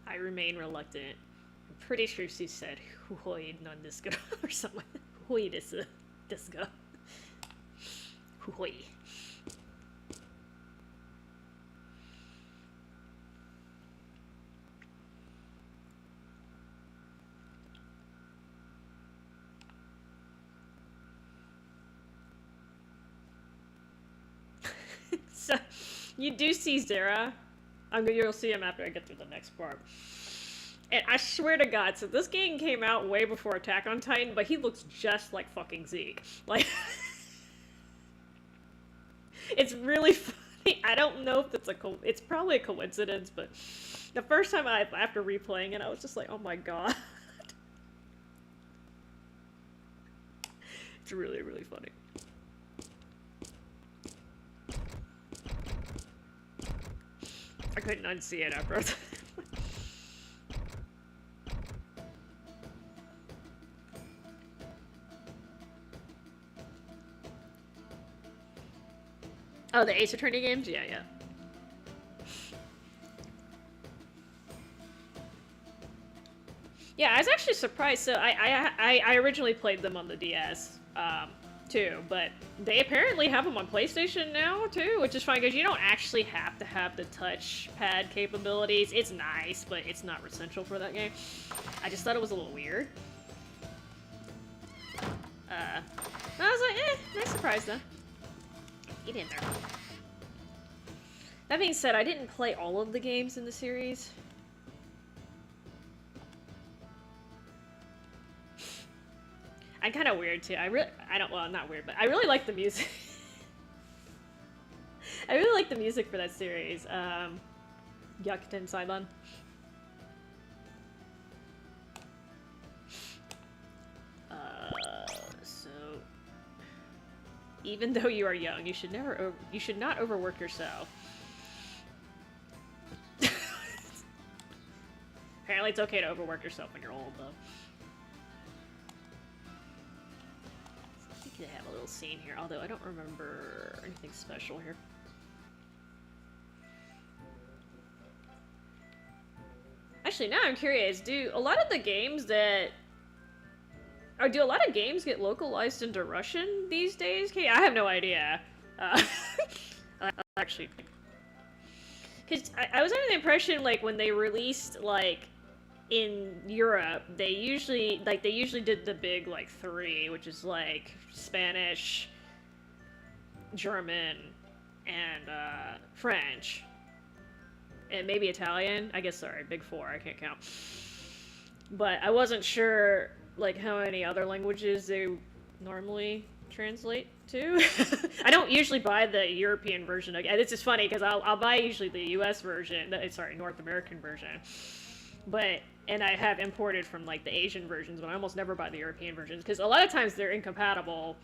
I remain reluctant. I'm pretty sure she said "Huhoi non disco" or something. Huhoi desu. Disco. Huhoi. So, you do see Zera. You'll see him after I get through the next part. And I swear to God, so this game came out way before Attack on Titan, but he looks just like fucking Zeke. Like, it's really funny. I don't know if it's probably a coincidence, but the first time after replaying it, I was just like, oh my God. It's really, really funny. I couldn't unsee it after. Oh, the Ace Attorney games? Yeah, yeah. Yeah, I was actually surprised. So I originally played them on the DS, too, but they apparently have them on PlayStation now, too, which is fine, because you don't actually have to have the touchpad capabilities. It's nice, but it's not essential for that game. I just thought it was a little weird. I was like, nice surprise, though. Get in there. That being said, I didn't play all of the games in the series. I'm kind of weird too. Well, not weird, but I really like the music. I really like the music for that series. Gyakuten Saiban. even though you are young. You should you should not overwork yourself. Apparently it's okay to overwork yourself when you're old, though. I think they have a little scene here, although I don't remember anything special here. Actually, now I'm curious, do a lot of the games get localized into Russian these days? Okay, I have no idea. Actually, because I was under the impression, like, when they released, like, in Europe, they usually did the big, like, 3, which is, like, Spanish, German, and, French. And maybe Italian? I guess, sorry, big 4, I can't count. But I wasn't sure, like, how many other languages they normally translate to. I don't usually buy the European version. It's just funny, because I'll buy usually the US version, sorry, North American version. And I have imported from, like, the Asian versions, but I almost never buy the European versions, because a lot of times they're incompatible,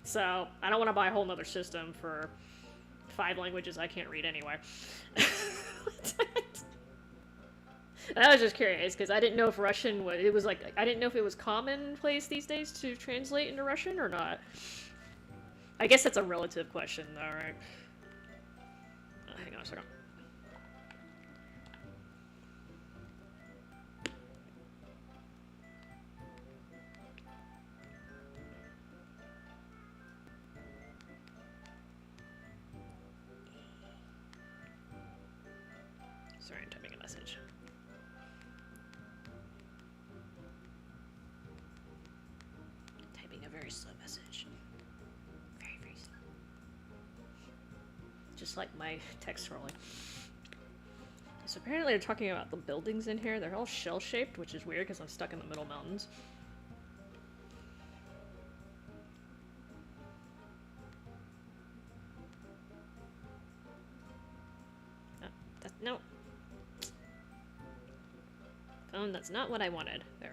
so I don't want to buy a whole nother system for 5 languages I can't read anyway. I was just curious, because I didn't know if Russian was, I didn't know if it was commonplace these days to translate into Russian or not. I guess that's a relative question, though, right? Hang on a second. Sorry, I'm typing a message. Typing a very slow message. Very, very slow. Just like my text scrolling. So apparently they're talking about the buildings in here. They're all shell-shaped, which is weird because I'm stuck in the middle mountains. No. Phone, that's not what I wanted. There.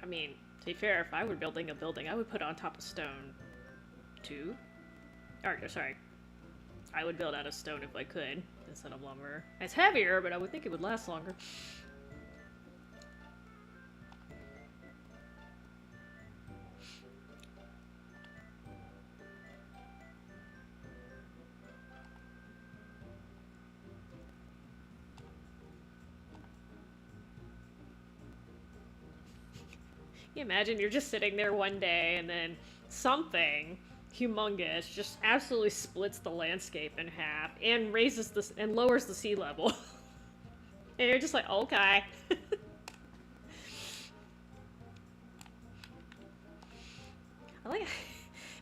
I mean, to be fair, if I were building a building, I would put it on top of stone, too. Or, sorry. I would build out of stone if I could, instead of lumber. It's heavier, but I would think it would last longer. Can you imagine you're just sitting there one day and then something humongous just absolutely splits the landscape in half and raises this and lowers the sea level. And you're just like, okay. I like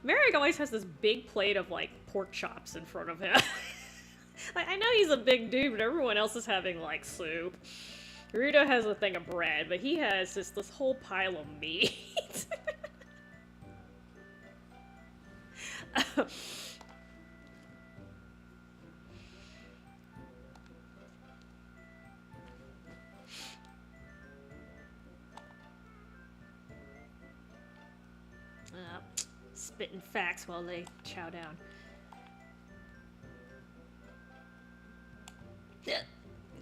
Merrick always has this big plate of like pork chops in front of him. Like, I know he's a big dude, but everyone else is having like soup. Rudo has a thing of bread, but he has just this whole pile of meat. Spitting facts while they chow down.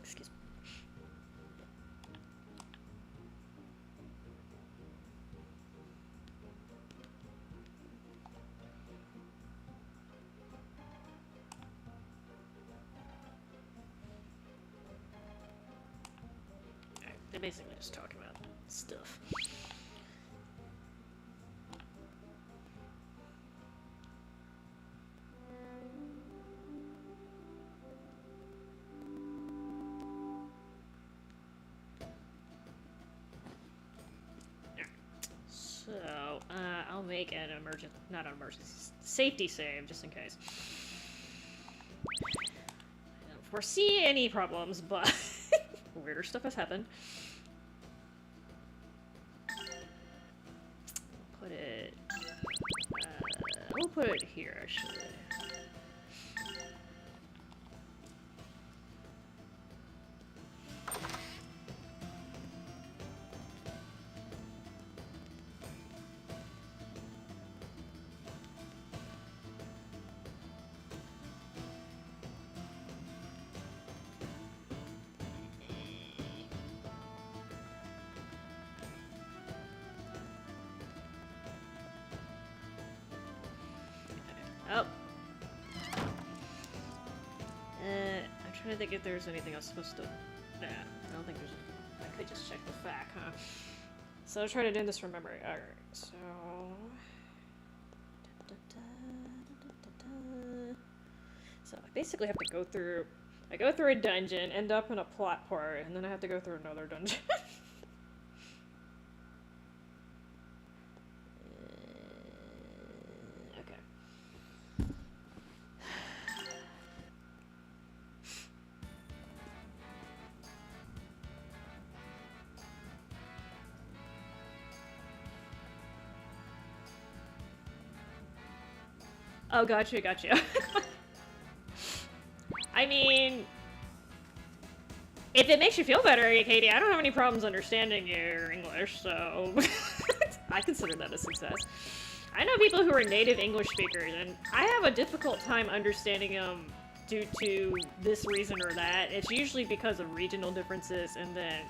Excuse me. Alright, they're basically just talking about stuff. So, I'll make an not an emergency, safety save, just in case. I don't foresee any problems, but weirder stuff has happened. Put it put it here, actually. Oh. I'm trying to think if there's anything else supposed to... Nah, I don't think there's... I could just check the fact, huh? So I'll try to do this from memory. Alright, so... So I basically have to go through... I go through a dungeon, end up in a plot part, and then I have to go through another dungeon. Oh, gotcha, gotcha. I mean, if it makes you feel better, Katie, I don't have any problems understanding your English, so I consider that a success. I know people who are native English speakers, and I have a difficult time understanding them due to this reason or that. It's usually because of regional differences, and then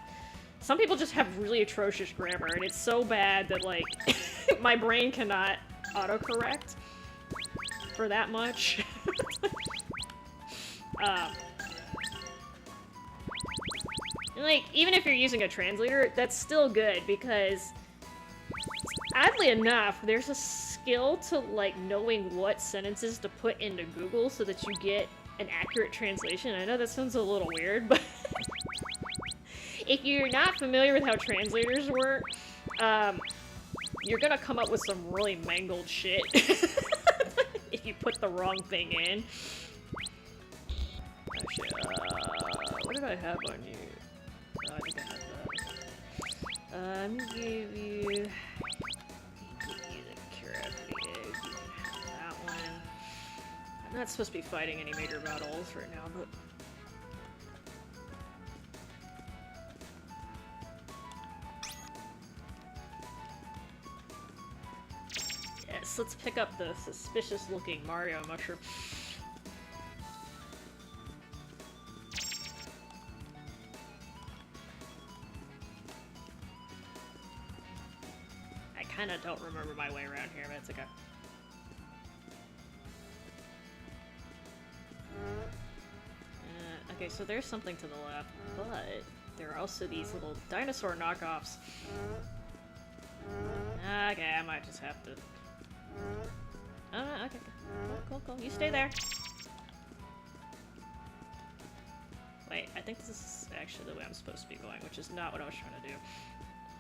some people just have really atrocious grammar, and it's so bad that, like, my brain cannot autocorrect for that much. And like, even if you're using a translator, that's still good because, oddly enough, there's a skill to like knowing what sentences to put into Google so that you get an accurate translation. I know that sounds a little weird, but if you're not familiar with how translators work, you're gonna come up with some really mangled shit if you put the wrong thing in. Oh shit, what did I have on you? Oh, I think I have that. I'm gonna give you the curiosity egg. You can have that one. I'm not supposed to be fighting any major battles right now, but... Yes, let's pick up the suspicious-looking Mario mushroom. I kinda don't remember my way around here, but it's okay. Okay, so there's something to the left, but there are also these little dinosaur knockoffs. Okay, I might just have to... okay. Cool. You stay there. Wait, I think this is actually the way I'm supposed to be going, which is not what I was trying to do.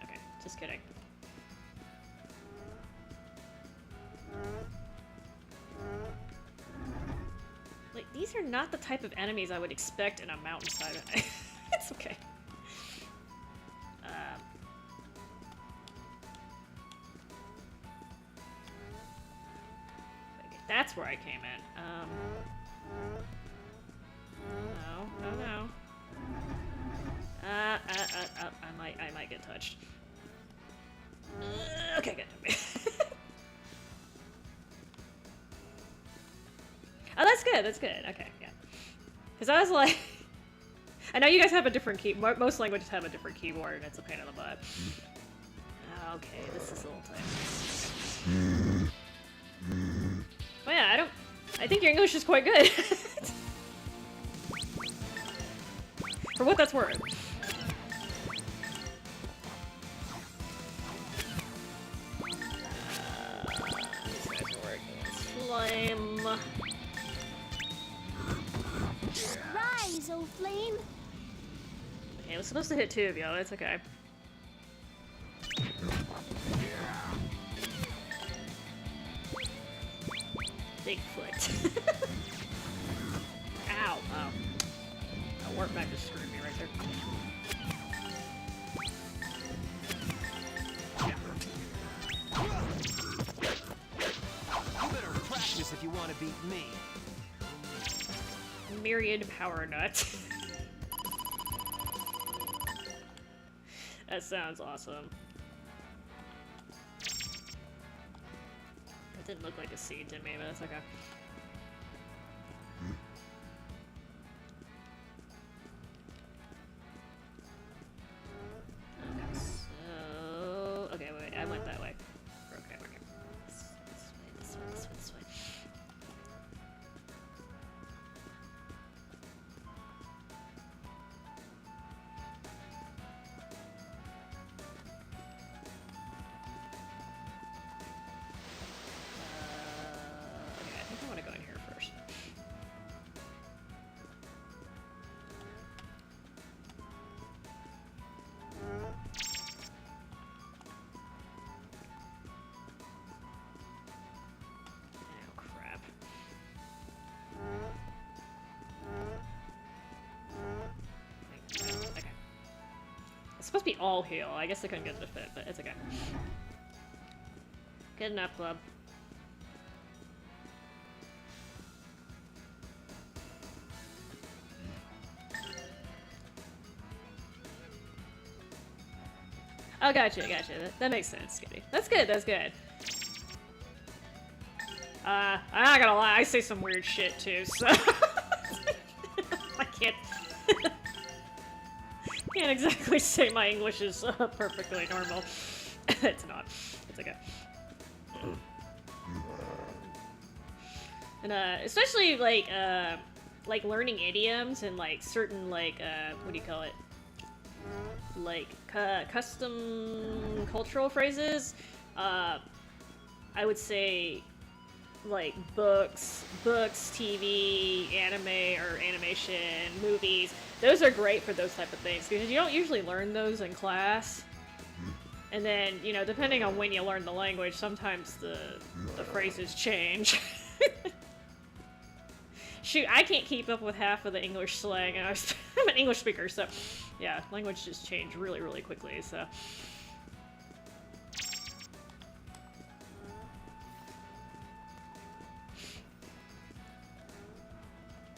Okay, just kidding. Like, these are not the type of enemies I would expect in a mountainside. It's okay. That's where I came in. No. I might get touched. Okay, good. Oh, that's good. Okay, yeah. Because I was like... I know you guys have a different key... Most languages have a different keyboard, and it's a pain in the butt. Okay, this is a little tight. Well, yeah, I think your English is quite good. For what that's worth. These guys are working as flame. Rise, O flame! Okay, I was supposed to hit two of y'all, it's okay. Bigfoot. Ow. Oh. That warp back just screwed me right there. You better practice want to beat me. Myriad power nut. That sounds awesome. That didn't look like a seed to me, but that's okay. Okay, so... Okay, wait, I went that way. Okay, okay. This way. Okay, I think I want to go in here first. Oh, crap. Okay. It's supposed to be all heal. I guess I couldn't get it to fit, but it's okay. Good enough, club. Oh, gotcha. That makes sense, Skitty. That's good, that's good. I'm not gonna lie, I say some weird shit too, so... I can't... can't exactly say my English is perfectly normal. It's not. It's okay. And, especially, like learning idioms and, like, certain, like, what do you call it? Like, custom cultural phrases, I would say, like, books, TV, anime, or animation, movies. Those are great for those type of things, because you don't usually learn those in class. And then, you know, depending on when you learn the language, sometimes the phrases change. Shoot, I can't keep up with half of the English slang, and I'm an English speaker, so yeah, language just changed really, really quickly, so.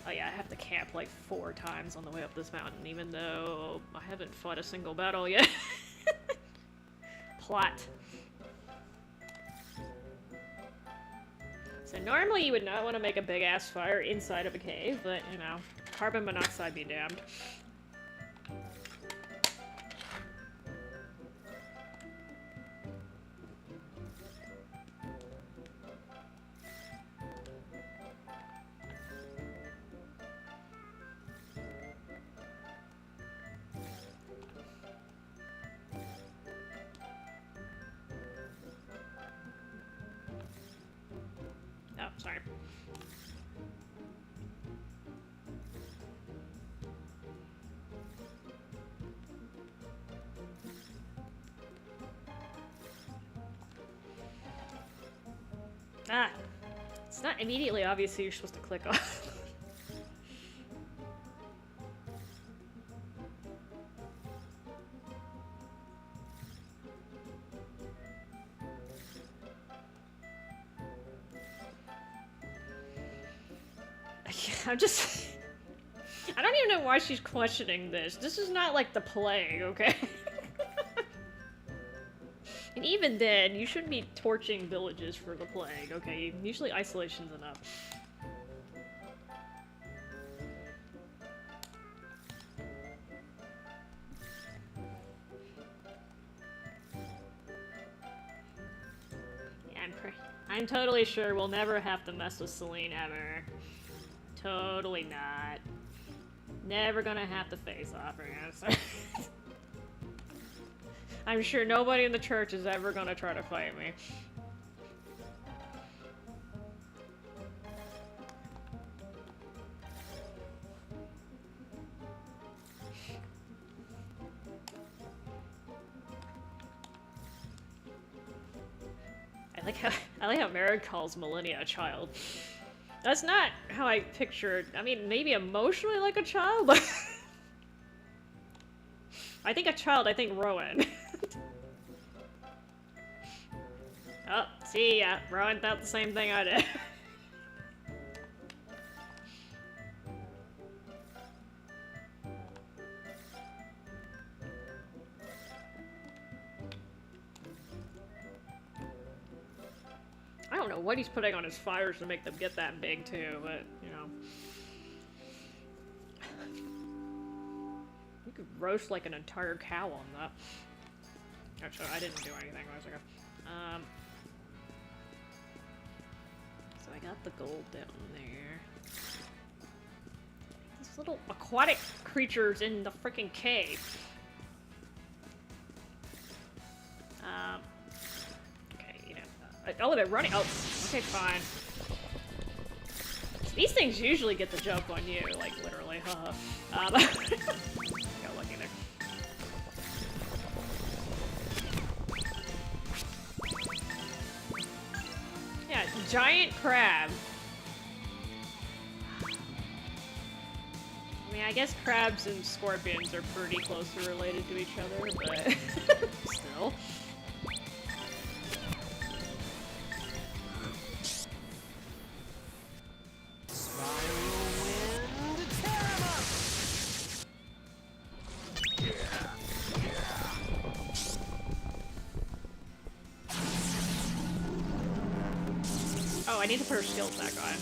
Oh yeah, I have to camp like 4 times on the way up this mountain, even though I haven't fought a single battle yet. Plot. So normally you would not want to make a big ass fire inside of a cave, but you know, carbon monoxide be damned. Oh, sorry. Ah, it's not immediately obvious who you're supposed to click on. I'm just... I don't even know why she's questioning this. This is not like the plague, okay? And even then, you shouldn't be torching villages for the plague, okay? Usually isolation's enough. Yeah, I'm totally sure we'll never have to mess with Celine ever. Totally not. Never gonna have to face off against her. I'm sure nobody in the church is ever gonna try to fight me. I like how Merrick calls Millennia a child. That's not how I pictured. I mean, maybe emotionally like a child, but I think a child. I think Rowan. Oh, see ya. Rowan thought the same thing I did. don't know what he's putting on his fires to make them get that big too, but you know. You could roast like an entire cow on that. Actually, I didn't do anything a second. So I got the gold down there. These little aquatic creatures in the freaking cave. Okay, you know. Oh, they're running. Oh, okay, fine. These things usually get the jump on you, like literally. Got lucky there. Yeah, giant crab. I mean, I guess crabs and scorpions are pretty closely related to each other, but still. Oh, I need to put her skills back on.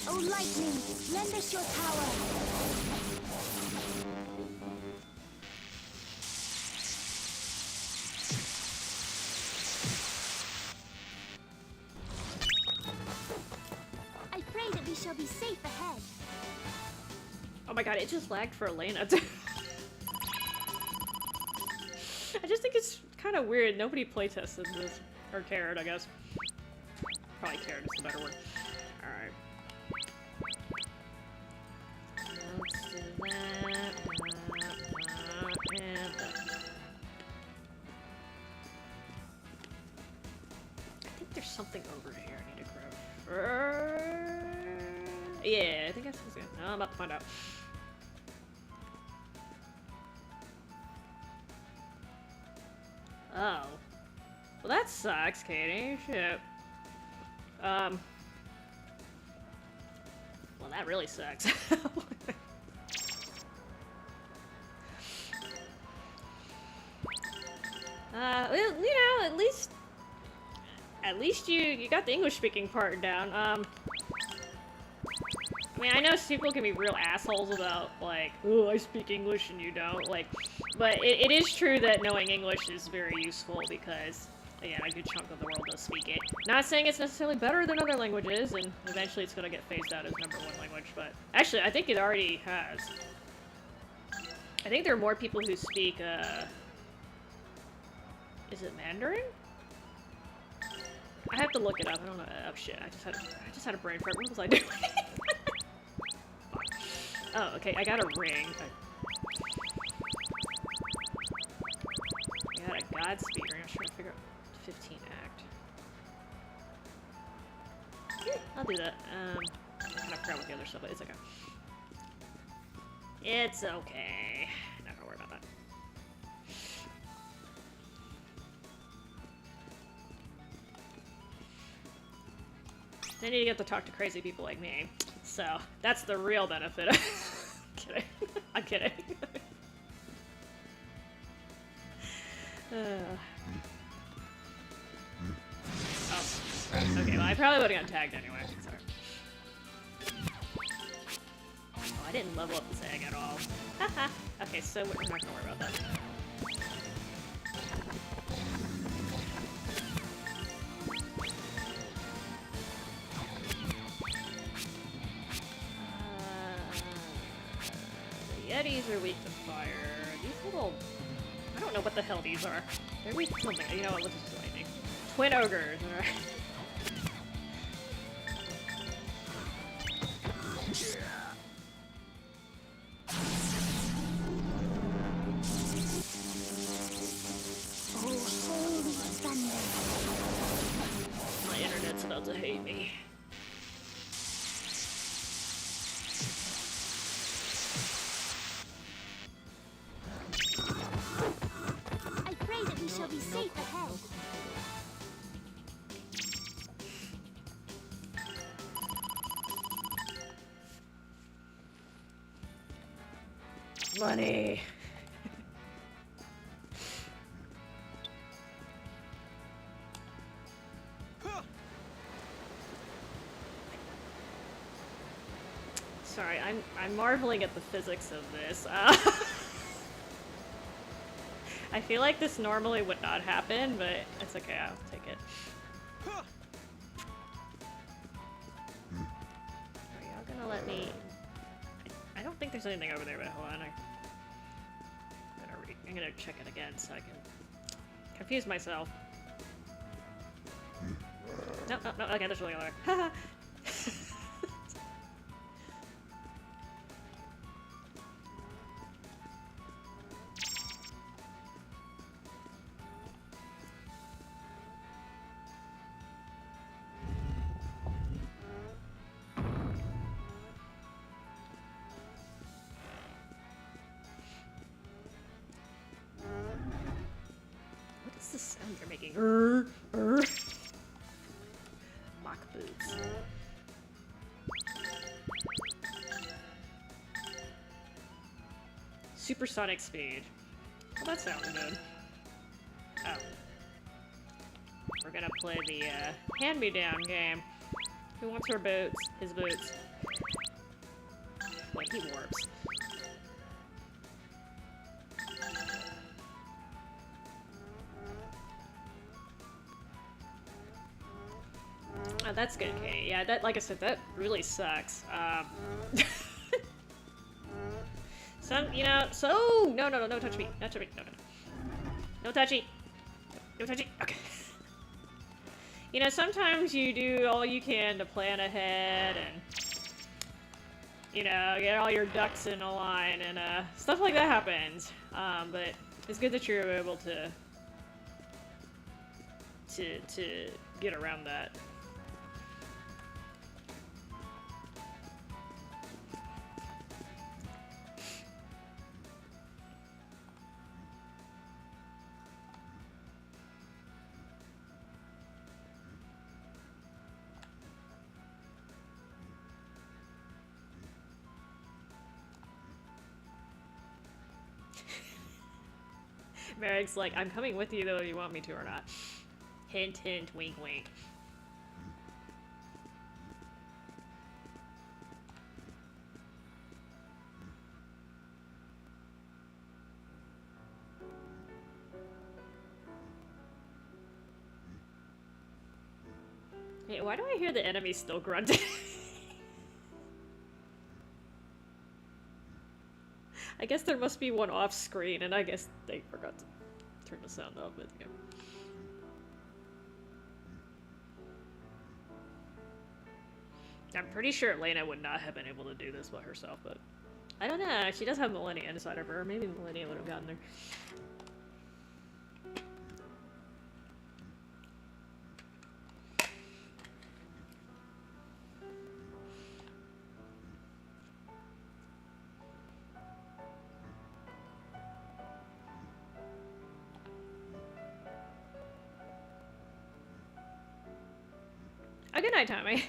Oh, lightning, lend us your power. I pray that we shall be safe ahead. Oh my god, it just lagged for Elena. I just think it's kind of weird. Nobody playtested this. Or cared, I guess. Probably cared is the better word. Alright. Let's do that. And that. I think there's something over here I need to grab. Yeah, I think that's good. No, I'm about to find out. Oh. Well, that sucks, Katie. Shit. Well, that really sucks. Well, you know, at least you got the English-speaking part down. I mean, I know people can be real assholes about, like, oh, I speak English and you don't, like, but it is true that knowing English is very useful because, again, a good chunk of the world does speak it. Not saying it's necessarily better than other languages, and eventually it's gonna get phased out as #1 language, but actually, I think it already has. I think there are more people who speak, is it Mandarin? I have to look it up. I don't know. Oh shit! I just had a brain fart. What was I doing? Oh, okay. I got a ring. I got a Godspeed ring. I'm trying to figure out 15 act. Yeah, I'll do that. I kind of forgot what the other stuff, but it's okay. It's okay. Not gonna worry about that. Then you get to talk to crazy people like me. So, that's the real benefit. Kidding. I'm kidding. Oh. Okay, well, I probably would have gotten tagged anyway. Sorry. Oh, I didn't level up this egg at all. Haha. Okay, so we're not gonna worry about that. Yetis are weak to fire. These little... I don't know what the hell these are. They're weak to something. You know what? Let's just do anything. Twin ogres. Alright. Oh, holy thunder. My internet's about to hate me. I pray that we shall be safe ahead. Money. Sorry, I'm marveling at the physics of this. I feel like this normally would not happen, but it's okay, I'll take it. Are y'all gonna let me... I don't think there's anything over there, but hold on. I'm gonna check it again so I can confuse myself. No, no, no, okay, there's really another. Haha! What is the sound you're making? Mock boots. Supersonic speed. Well, that sounds good. Oh. We're gonna play the, hand-me-down game. Who wants her boots? His boots. Like, he warps. Oh, that's good, Kate. Yeah, that, like I said, that really sucks. Some, you know, so... No, no, no, no touch me. Not touch me. No, no, no. No touchy. No touchy. Okay. You know, sometimes you do all you can to plan ahead and, you know, get all your ducks in a line and, stuff like that happens. But it's good that you're able to get around that. Merrick's like, I'm coming with you though if you want me to or not. Hint, hint, wink, wink. Hey, why do I hear the enemy still grunting? I guess there must be one off screen, and I guess they forgot to turn the sound up, but yeah. I'm pretty sure Elena would not have been able to do this by herself, but I don't know. She does have Millennia inside of her. Maybe Millennia would have gotten there. Oh, good night, Tommy.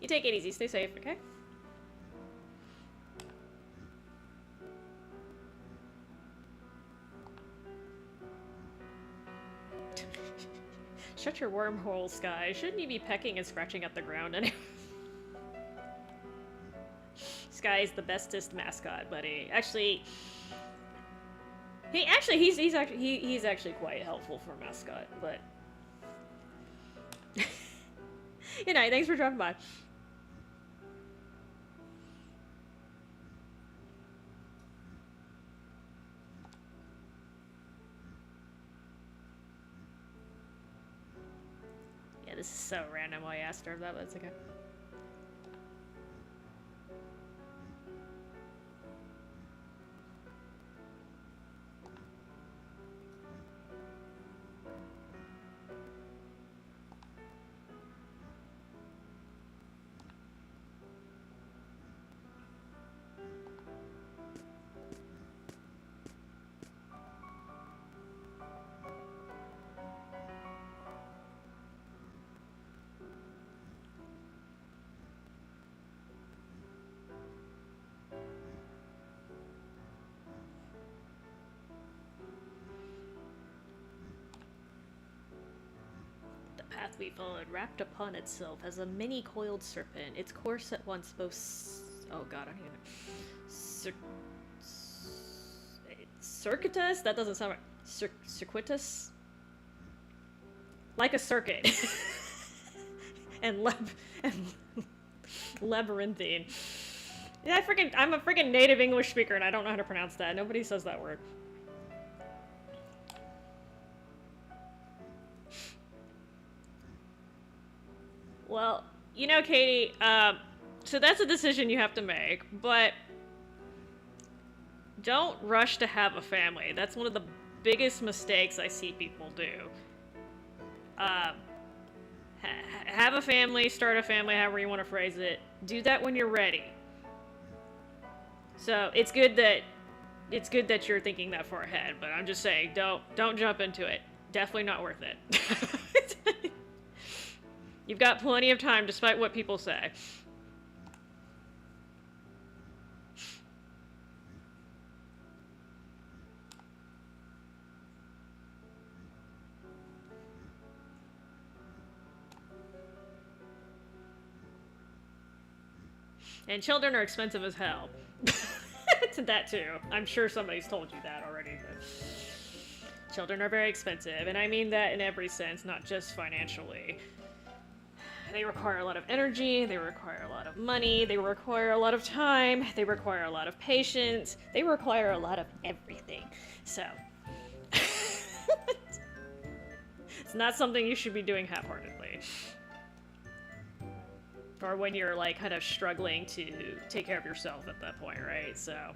You take it easy. Stay safe, okay? Shut your wormhole, Sky. Shouldn't you be pecking and scratching at the ground anyway? Sky is the bestest mascot, buddy. Actually, he's actually quite helpful for a mascot, but. Good night, thanks for dropping by. Yeah, this is so random why I asked her that, but it's okay. path we followed wrapped upon itself as a mini coiled serpent. Its course at once both oh god, I don't even circuitous? That doesn't sound right. Circuitous? Like a circuit. and labyrinthine. Yeah, I'm a freaking native English speaker and I don't know how to pronounce that. Nobody says that word. Well, you know, Katie, so that's a decision you have to make, but don't rush to have a family. That's one of the biggest mistakes I see people do. Have a family, start a family, however you want to phrase it. Do that when you're ready. So it's good that you're thinking that far ahead, but I'm just saying, don't jump into it. Definitely not worth it. You've got plenty of time, despite what people say. And children are expensive as hell. To that too. I'm sure somebody's told you that already, but children are very expensive, and I mean that in every sense, not just financially. They require a lot of energy, they require a lot of money, they require a lot of time, they require a lot of patience, they require a lot of everything. So, it's not something you should be doing half-heartedly. Or when you're, like, kind of struggling to take care of yourself at that point, right? So...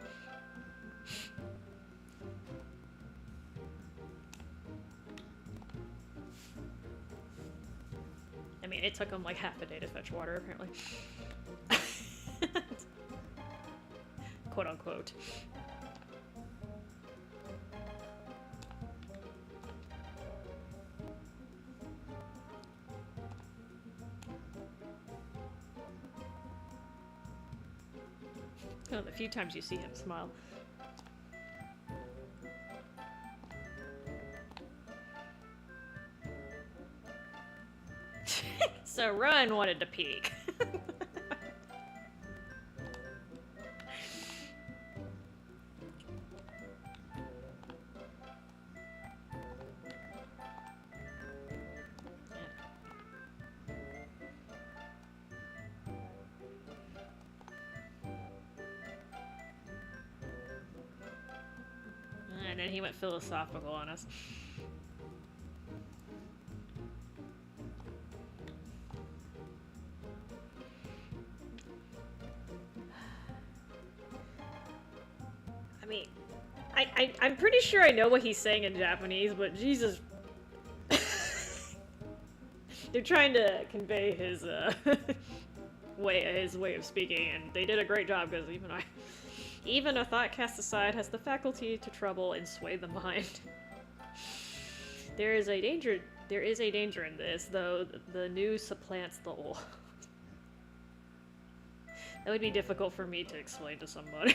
I mean, it took them like half a day to fetch water, apparently. Quote unquote. Oh, the few times you see him smile. So Run wanted to peek. And then he went philosophical on us. I mean, I'm pretty sure I know what he's saying in Japanese, but Jesus. They're trying to convey his way of speaking, and they did a great job, because even a thought cast aside has the faculty to trouble and sway the mind. There is a danger in this, though the new supplants the old. That would be difficult for me to explain to somebody.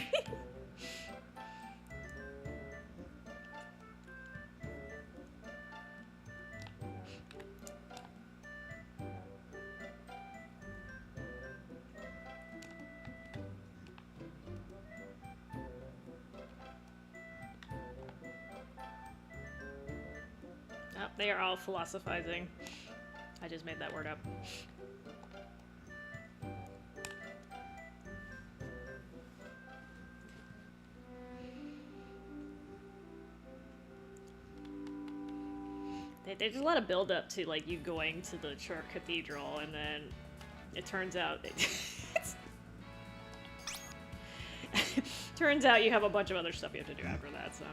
They are all philosophizing. I just made that word up. There's a lot of build up to like you going to the church cathedral, and then it turns out turns out you have a bunch of other stuff you have to do after that, so.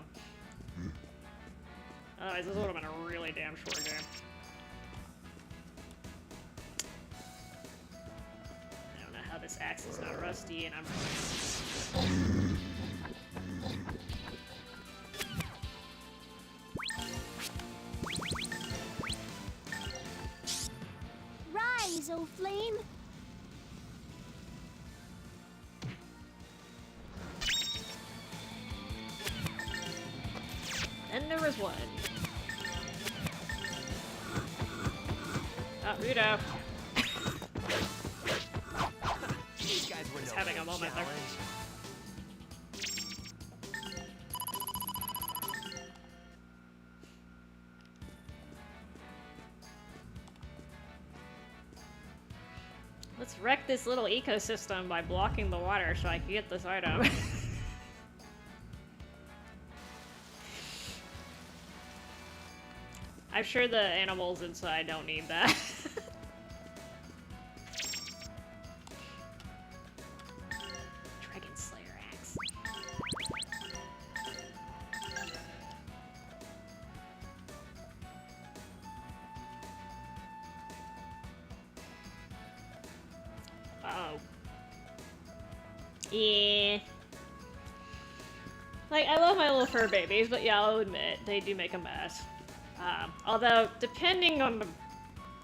Otherwise, this would have been a really damn short game. I don't know how this axe is not rusty, and I'm... Rise, O flame! And there was one. Oh, Rudo. These guys were Just no having a moment there. challenge. Let's wreck this little ecosystem by blocking the water so I can get this item. I'm sure the animals inside don't need that. Dragon Slayer axe. Uh-oh. Yeah. Like, I love my little fur babies, but yeah, I'll admit, they do make a mess. Although, depending on the...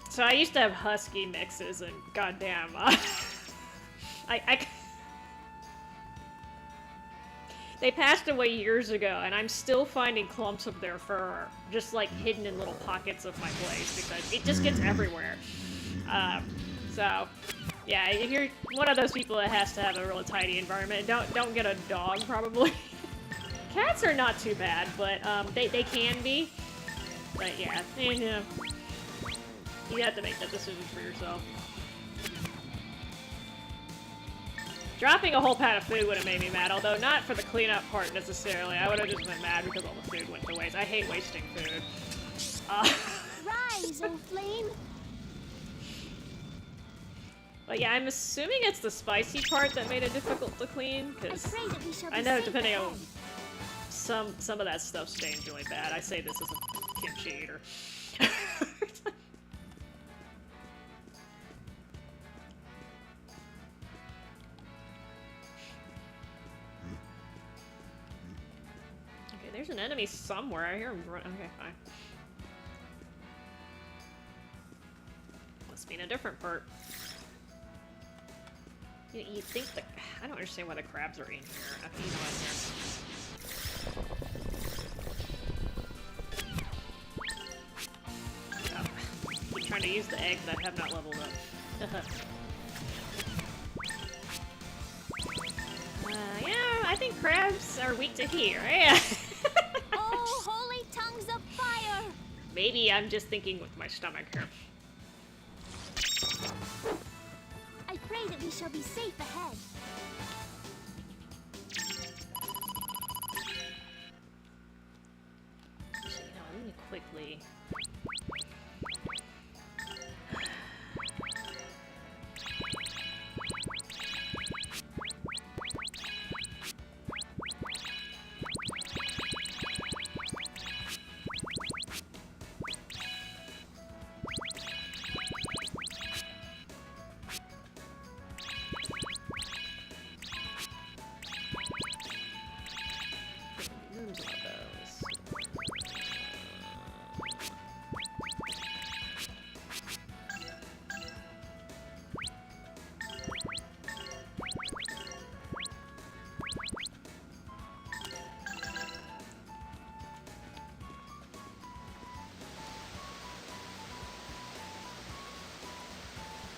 So I used to have husky mixes, and goddamn, They passed away years ago, and I'm still finding clumps of their fur, just like hidden in little pockets of my place, because it just gets everywhere. So, yeah, if you're one of those people that has to have a really tidy environment, don't get a dog, probably. Cats are not too bad, but they can be. But yeah, you have to make that decision for yourself. Dropping a whole pat of food would have made me mad, although not for the cleanup part necessarily. I would have just been mad because all the food went to waste. I hate wasting food. Rise, O flame! But yeah, I'm assuming it's the spicy part that made it difficult to clean, because I know depending on some of that stuff stains really bad. I say this as a kimchi eater. Okay, there's an enemy somewhere. I hear him run. Okay, fine. Must be in a different part. You think the... I don't understand why the crabs are in here. Okay, you know what, here. Oh, keep trying to use the eggs that have not leveled up. Yeah, I think crabs are weak to heat, right? Oh, holy tongues of fire! Maybe I'm just thinking with my stomach here. I pray that we shall be safe ahead. Actually, no, let me quickly...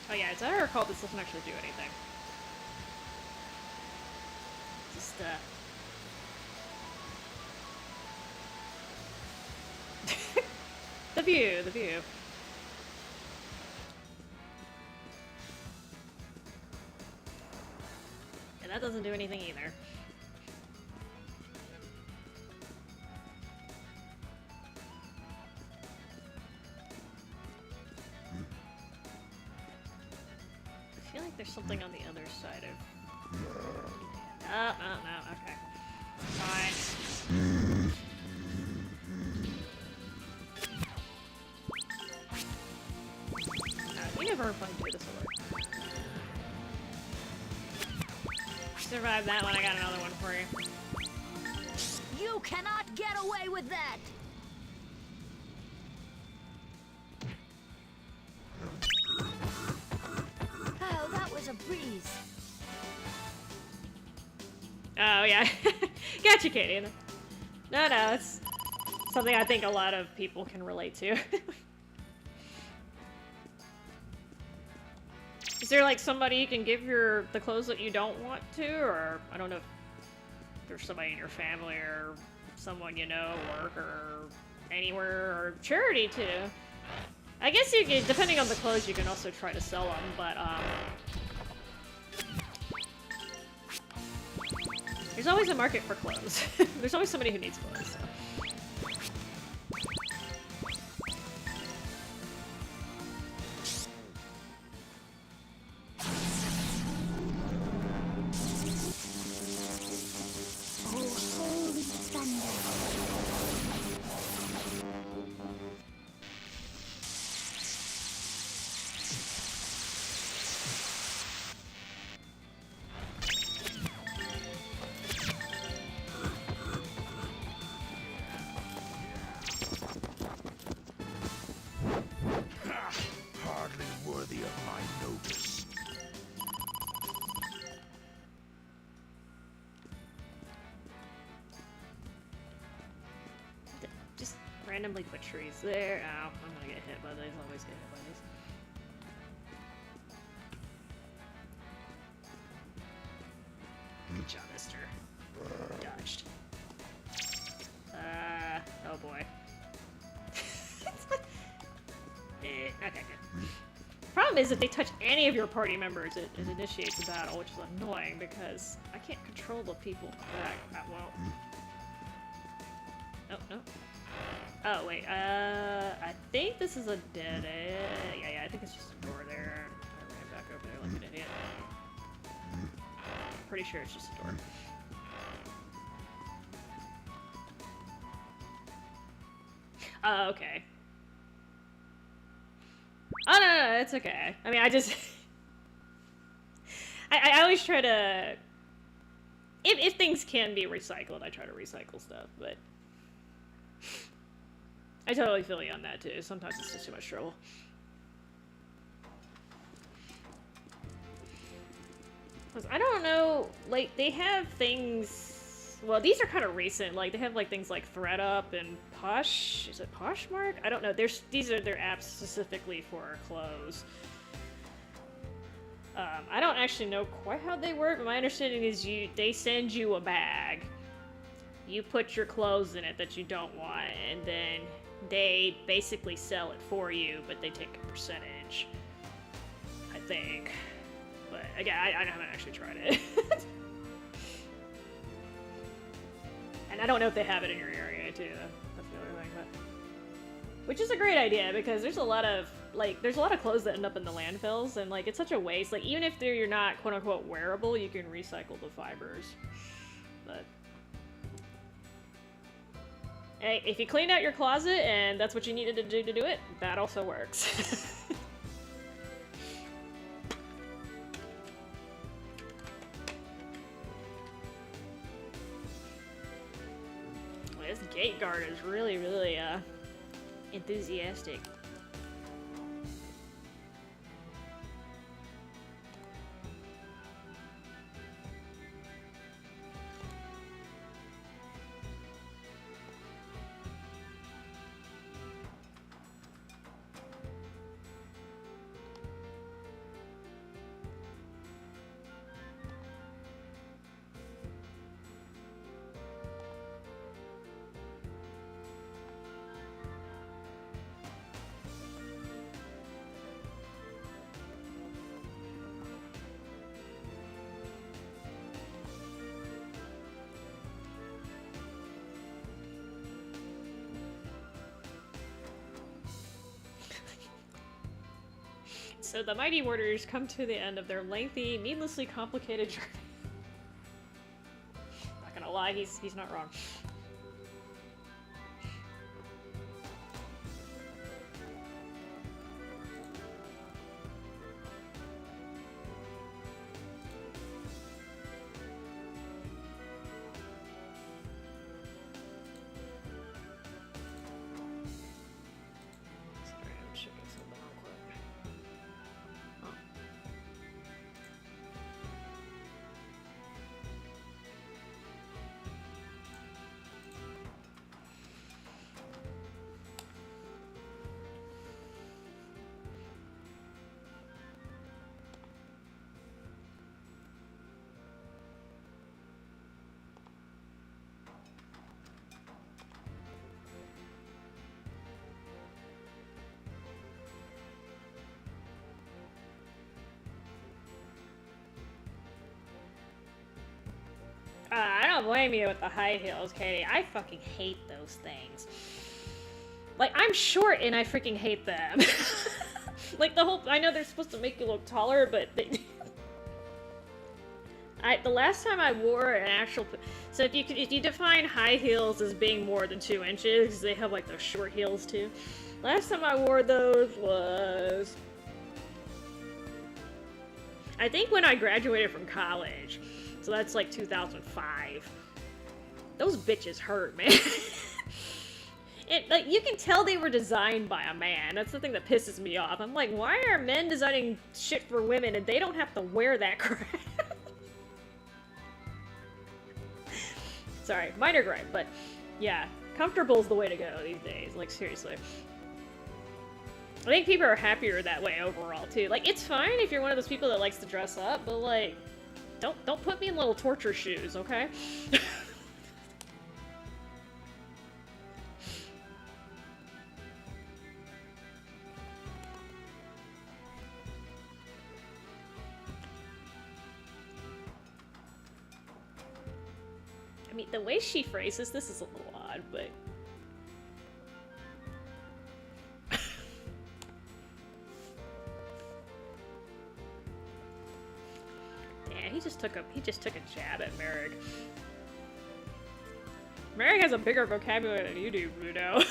Oh yeah, as I recall, this doesn't actually do anything. Just, the view, the view. And that doesn't do anything either. I feel like there's something on the other side of... Oh, no, okay. Fine. We never played through this already. Survived that one, I got another one for you. You cannot get away with that! Oh, that was a breeze. Oh, yeah. Gotcha, Katie. No, it's something I think a lot of people can relate to. Is there like somebody you can give the clothes that you don't want to, or I don't know if there's somebody in your family or someone you know, work or anywhere, or charity too. I guess you can, depending on the clothes, you can also try to sell them, but there's always a market for clothes. There's always somebody who needs clothes. So. Hardly worthy of my notice. Just randomly put trees there. Ow, I'm gonna get hit by these. Always get hit by these. Good job, mister. Dodged. Oh boy. Okay, good. Problem is, if they touch any of your party members, it initiates a battle, which is annoying because I can't control the people that well. Oh, no. Oh, wait, I think this is a dead end. Yeah, I think it's just a door there. I ran back over there like an idiot. Pretty sure it's just a door. Oh, okay. Oh, no, it's okay. I mean, I just... I always try to... If things can be recycled, I try to recycle stuff, but... I totally feel you on that, too. Sometimes it's just too much trouble. I don't know, like, they have things... Well, these are kind of recent. Like, they have, like, things like ThreadUp and Posh... Is it Poshmark? I don't know. These are their apps specifically for clothes. I don't actually know quite how they work, but my understanding is they send you a bag. You put your clothes in it that you don't want, and then they basically sell it for you, but they take a percentage. I think. But, again, I haven't actually tried it. And I don't know if they have it in your area, too. That's the other thing, but... Which is a great idea, because there's a lot of, like, clothes that end up in the landfills, and, like, it's such a waste. Like, even if you're not, quote-unquote, wearable, you can recycle the fibers. But... Hey, if you clean out your closet, and that's what you needed to do it, that also works. This gate guard is really, really, enthusiastic. So the Mighty Warders come to the end of their lengthy, needlessly complicated journey. Not gonna lie, he's not wrong. Sorry, I'm checking something real quick. Oh. don't blame you with the high heels, Katie. I fucking hate those things. Like, I'm short and I freaking hate them. Like, the whole... I know they're supposed to make you look taller, but they... the last time I wore an actual... So if you define high heels as being more than 2 inches, because they have, like, those short heels, too. Last time I wore those was... I think when I graduated from college. So that's like 2005. Those bitches hurt, man. Like, you can tell they were designed by a man. That's the thing that pisses me off. I'm like, why are men designing shit for women and they don't have to wear that crap? Sorry, minor gripe, but yeah, comfortable's the way to go these days. Like, seriously. I think people are happier that way overall, too. Like, it's fine if you're one of those people that likes to dress up, but, like, don't put me in little torture shoes, okay? I mean, the way she phrases this is a little odd, but... He just took a jab at Merrick. Merrick has a bigger vocabulary than you do, Bruno.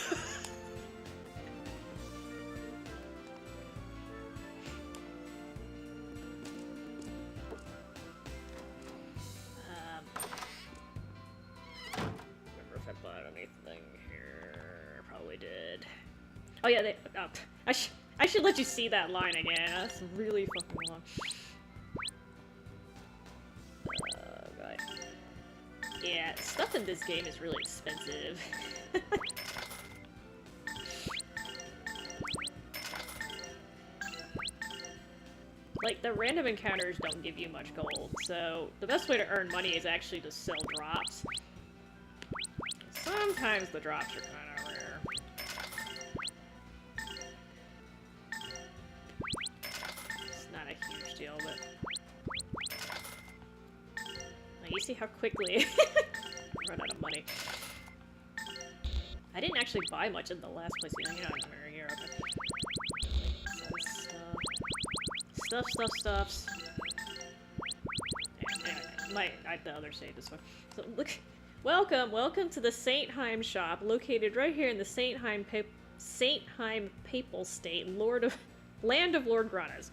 Remember if I bought anything here? Probably did. Oh yeah, I should let you see that line again. That's really fucking long. Yeah, stuff in this game is really expensive. Like, the random encounters don't give you much gold, so the best way to earn money is actually to sell drops. Sometimes the drops are kind of rare. It's not a huge deal, but... You see how quickly I run out of money. I didn't actually buy much in the last place. You know, here. Okay. Stuffs. Yeah, anyway, the other save this one. So look, welcome to the Saintheim shop, located right here in the Saintheim Papal State, land of Lord Granas.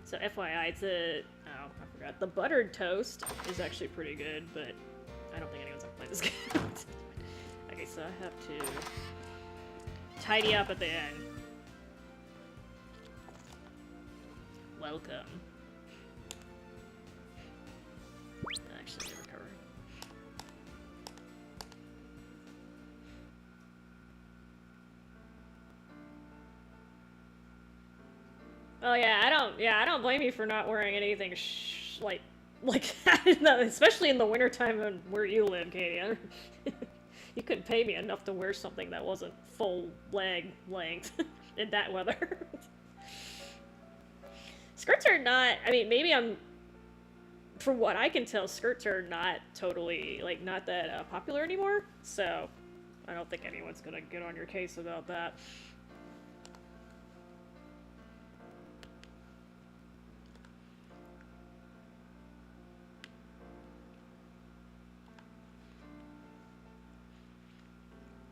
So FYI, it's I forgot. The buttered toast is actually pretty good, but I don't think anyone's gonna play this game. Okay, so I have to tidy up at the end. Welcome. Actually, recover. Oh yeah, I don't blame you for not wearing anything like especially in the wintertime and where you live, Katie. You couldn't pay me enough to wear something that wasn't full leg length in that weather. Skirts are not, I mean, maybe from what I can tell, skirts are not totally, like, not that popular anymore, so I don't think anyone's gonna get on your case about that.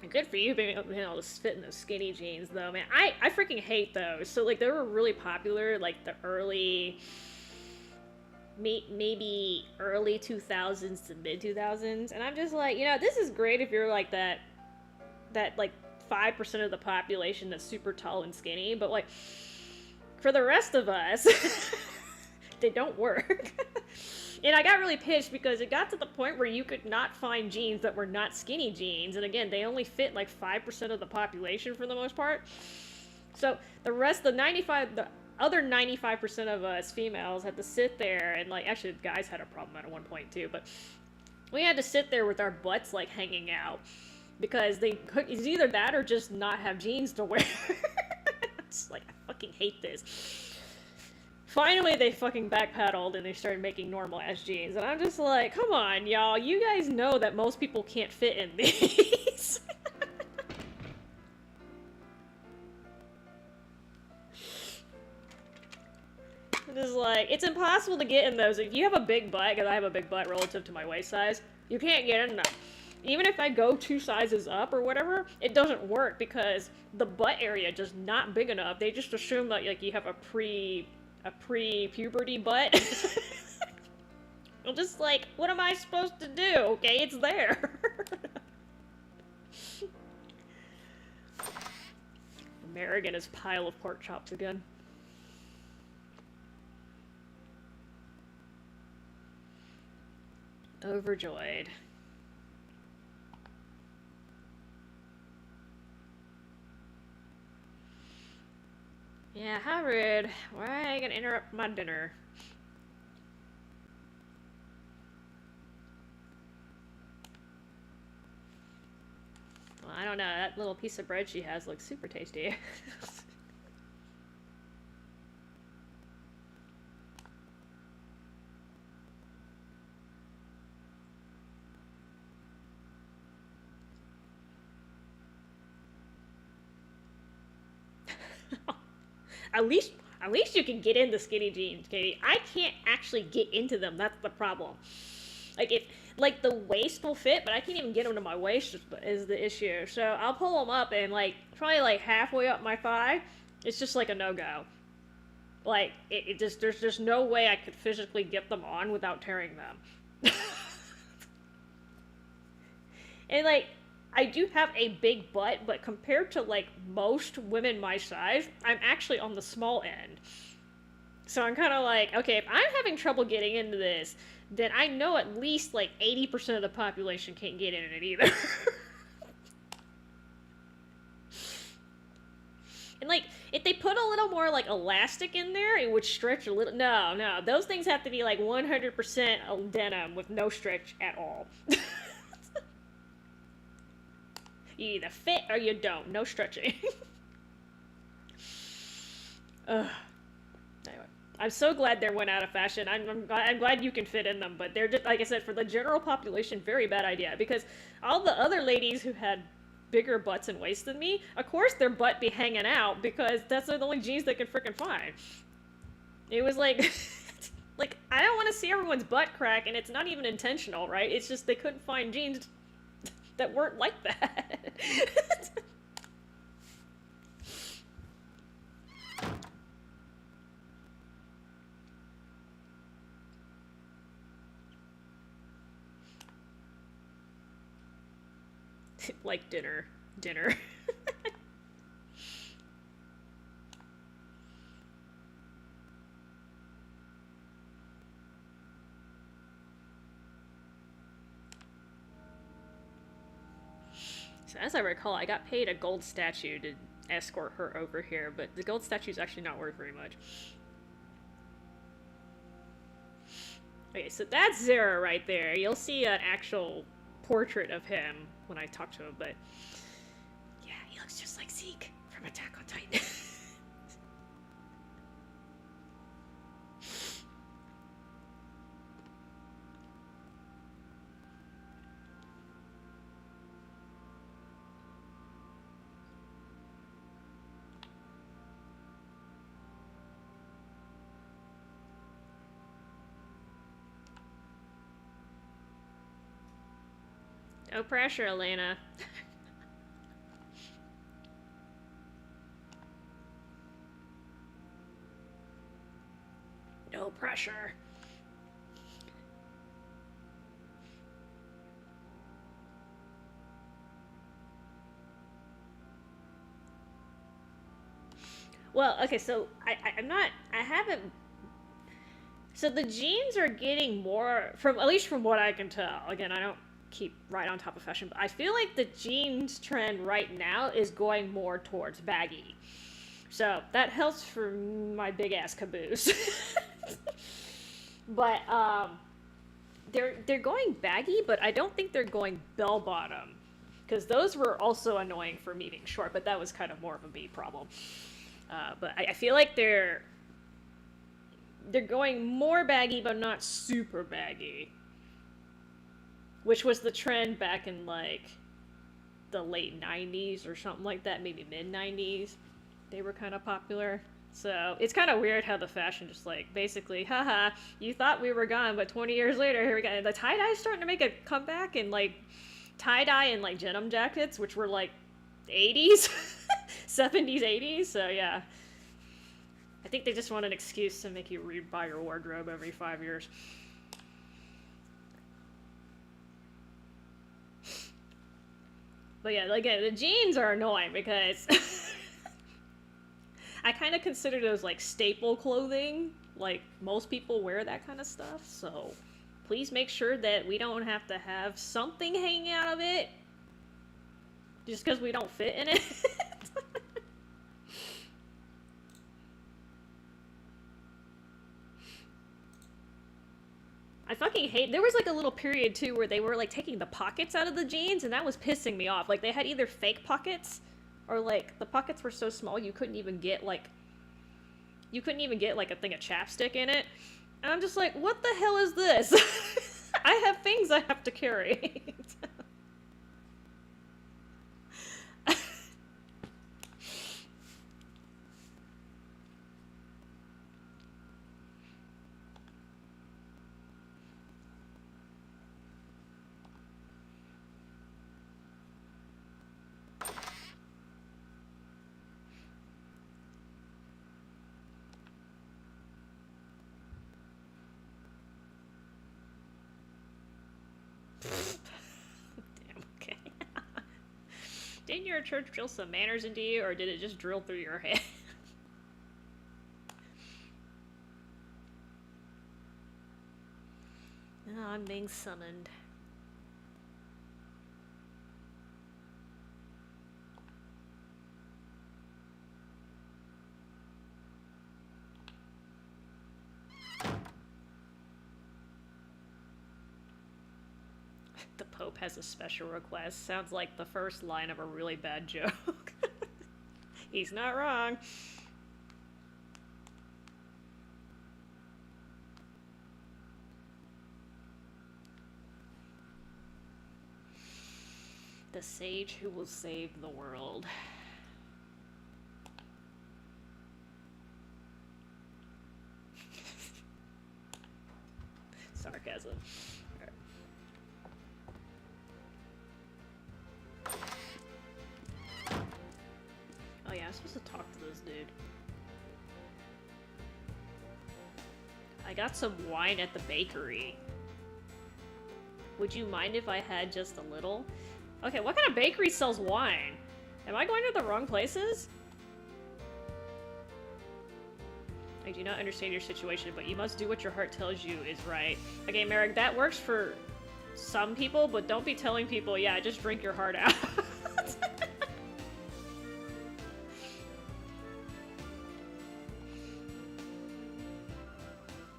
Good for you being able to fit in those skinny jeans, though, man. I freaking hate those. So, like, they were really popular, like, the early... maybe early 2000s to mid-2000s. And I'm just like, you know, this is great if you're, like, that like, 5% of the population that's super tall and skinny. But, like, for the rest of us, they don't work. And I got really pissed because it got to the point where you could not find jeans that were not skinny jeans. And again, they only fit like 5% of the population for the most part. So the other 95% of us females had to sit there and, like, actually guys had a problem at one point too, but we had to sit there with our butts like hanging out because it's either that or just not have jeans to wear. It's like, I fucking hate this. Finally, they fucking backpedaled and they started making normal ass jeans. And I'm just like, come on, y'all. You guys know that most people can't fit in these. It is like, it's impossible to get in those. If you have a big butt, because I have a big butt relative to my waist size, you can't get in them. Even if I go 2 sizes up or whatever, it doesn't work because the butt area just not big enough. They just assume that like you have a pre-puberty butt. I'm just like, what am I supposed to do? Okay, it's there. American is pile of pork chops again. Overjoyed. Yeah, how rude. Why are you gonna interrupt my dinner? Well, I don't know. That little piece of bread she has looks super tasty. At least you can get in the skinny jeans, Katie. I can't actually get into them. That's the problem. Like the waist will fit, but I can't even get them to my waist is the issue. So I'll pull them up and like probably like halfway up my thigh, it's just like a no-go. Like there's just no way I could physically get them on without tearing them. And like, I do have a big butt, but compared to like most women my size, I'm actually on the small end. So I'm kind of like, okay, if I'm having trouble getting into this, then I know at least like 80% of the population can't get in it either. And like, if they put a little more like elastic in there, it would stretch a little. No, those things have to be like 100% denim with no stretch at all. You either fit or you don't. No stretching. Ugh. Anyway, I'm so glad they went out of fashion. I'm glad you can fit in them, but they're just, like I said, for the general population, very bad idea. Because all the other ladies who had bigger butts and waists than me, of course their butt be hanging out because that's the only jeans they could freaking find. It was like, like, I don't want to see everyone's butt crack, and it's not even intentional, right? It's just they couldn't find jeans that weren't like that. Like dinner. So as I recall, I got paid a gold statue to escort her over here, but the gold statue is actually not worth very much. Okay, so that's Zera right there. You'll see an actual portrait of him when I talk to him, but yeah, he looks just like Zeke from Attack on Titan. No pressure, Elena. No pressure. Well, okay, so I haven't. So the jeans are getting more, at least from what I can tell. Again, I don't keep right on top of fashion, but I feel like the jeans trend right now is going more towards baggy. So that helps for my big ass caboose. But they're going baggy, but I don't think they're going bell bottom, because those were also annoying for me being short, but that was kind of more of a me problem. But I feel like they're they're going more baggy, but not super baggy. Which was the trend back in, like, the late 90s or something like that, maybe mid-90s. They were kind of popular. So, it's kind of weird how the fashion just, like, basically, haha, you thought we were gone, but 20 years later, here we go. The tie-dye's starting to make a comeback, and, like, tie-dye and, like, denim jackets, which were, like, 80s? 70s, 80s, so yeah. I think they just want an excuse to make you rebuy your wardrobe every 5 years. But yeah, like, the jeans are annoying because I kind of consider those, like, staple clothing. Like, most people wear that kind of stuff, so please make sure that we don't have to have something hanging out of it just because we don't fit in it. I fucking hate. There was like a little period too where they were like taking the pockets out of the jeans, and that was pissing me off. Like they had either fake pockets, or like the pockets were so small you couldn't even get like a thing of chapstick in it. And I'm just like, what the hell is this? I have things I have to carry. Damn, okay. Didn't your church drill some manners into you, or did it just drill through your head? No, I'm being summoned. The Pope has a special request. Sounds like the first line of a really bad joke. He's not wrong. The sage who will save the world. Sarcasm. Oh yeah, I'm supposed to talk to this dude. I got some wine at the bakery. Would you mind if I had just a little? Okay, what kind of bakery sells wine? Am I going to the wrong places? I do not understand your situation, but you must do what your heart tells you is right. Okay, Merrick, that works for some people, but don't be telling people, yeah, just drink your heart out.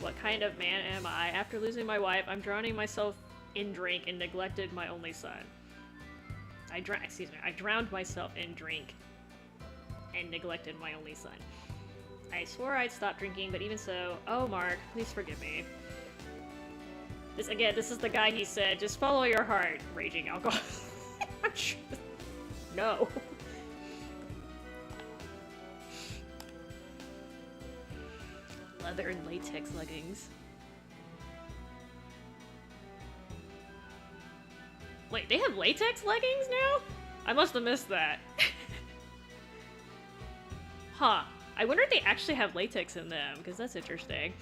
What kind of man am I? After losing my wife, I'm drowning myself in drink and neglected my only son. I drowned myself in drink and neglected my only son. I swore I'd stop drinking, but even so, oh Mark, please forgive me. This is the guy he said, just follow your heart, raging alcohol. No. Leather and latex leggings. Wait, they have latex leggings now? I must have missed that. Huh. I wonder if they actually have latex in them, because that's interesting.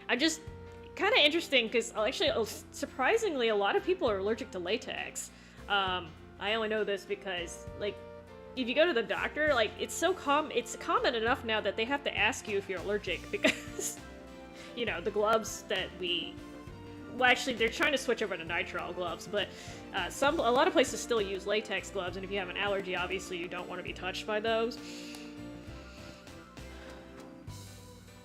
I'm just kind of interesting, because actually, surprisingly, a lot of people are allergic to latex. I only know this because, like, if you go to the doctor, like, it's common enough now that they have to ask you if you're allergic, because, you know, the gloves that well, actually, they're trying to switch over to nitrile gloves, but a lot of places still use latex gloves, and if you have an allergy, obviously you don't want to be touched by those.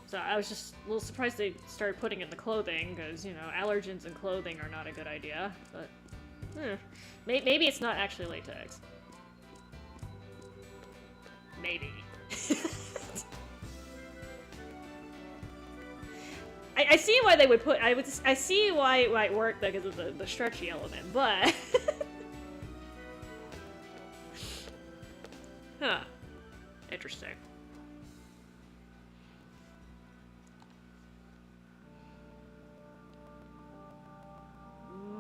So I was just a little surprised they started putting in the clothing, because, you know, allergens in clothing are not a good idea, but maybe it's not actually latex. Maybe. I see why they would put. I see why it might work because of the stretchy element, but. Huh. Interesting.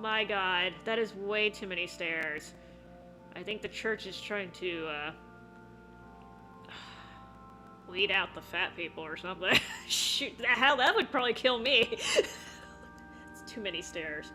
My god, that is way too many stairs. I think the church is trying to, weed out the fat people or something. Shoot, hell, that would probably kill me. It's too many stairs.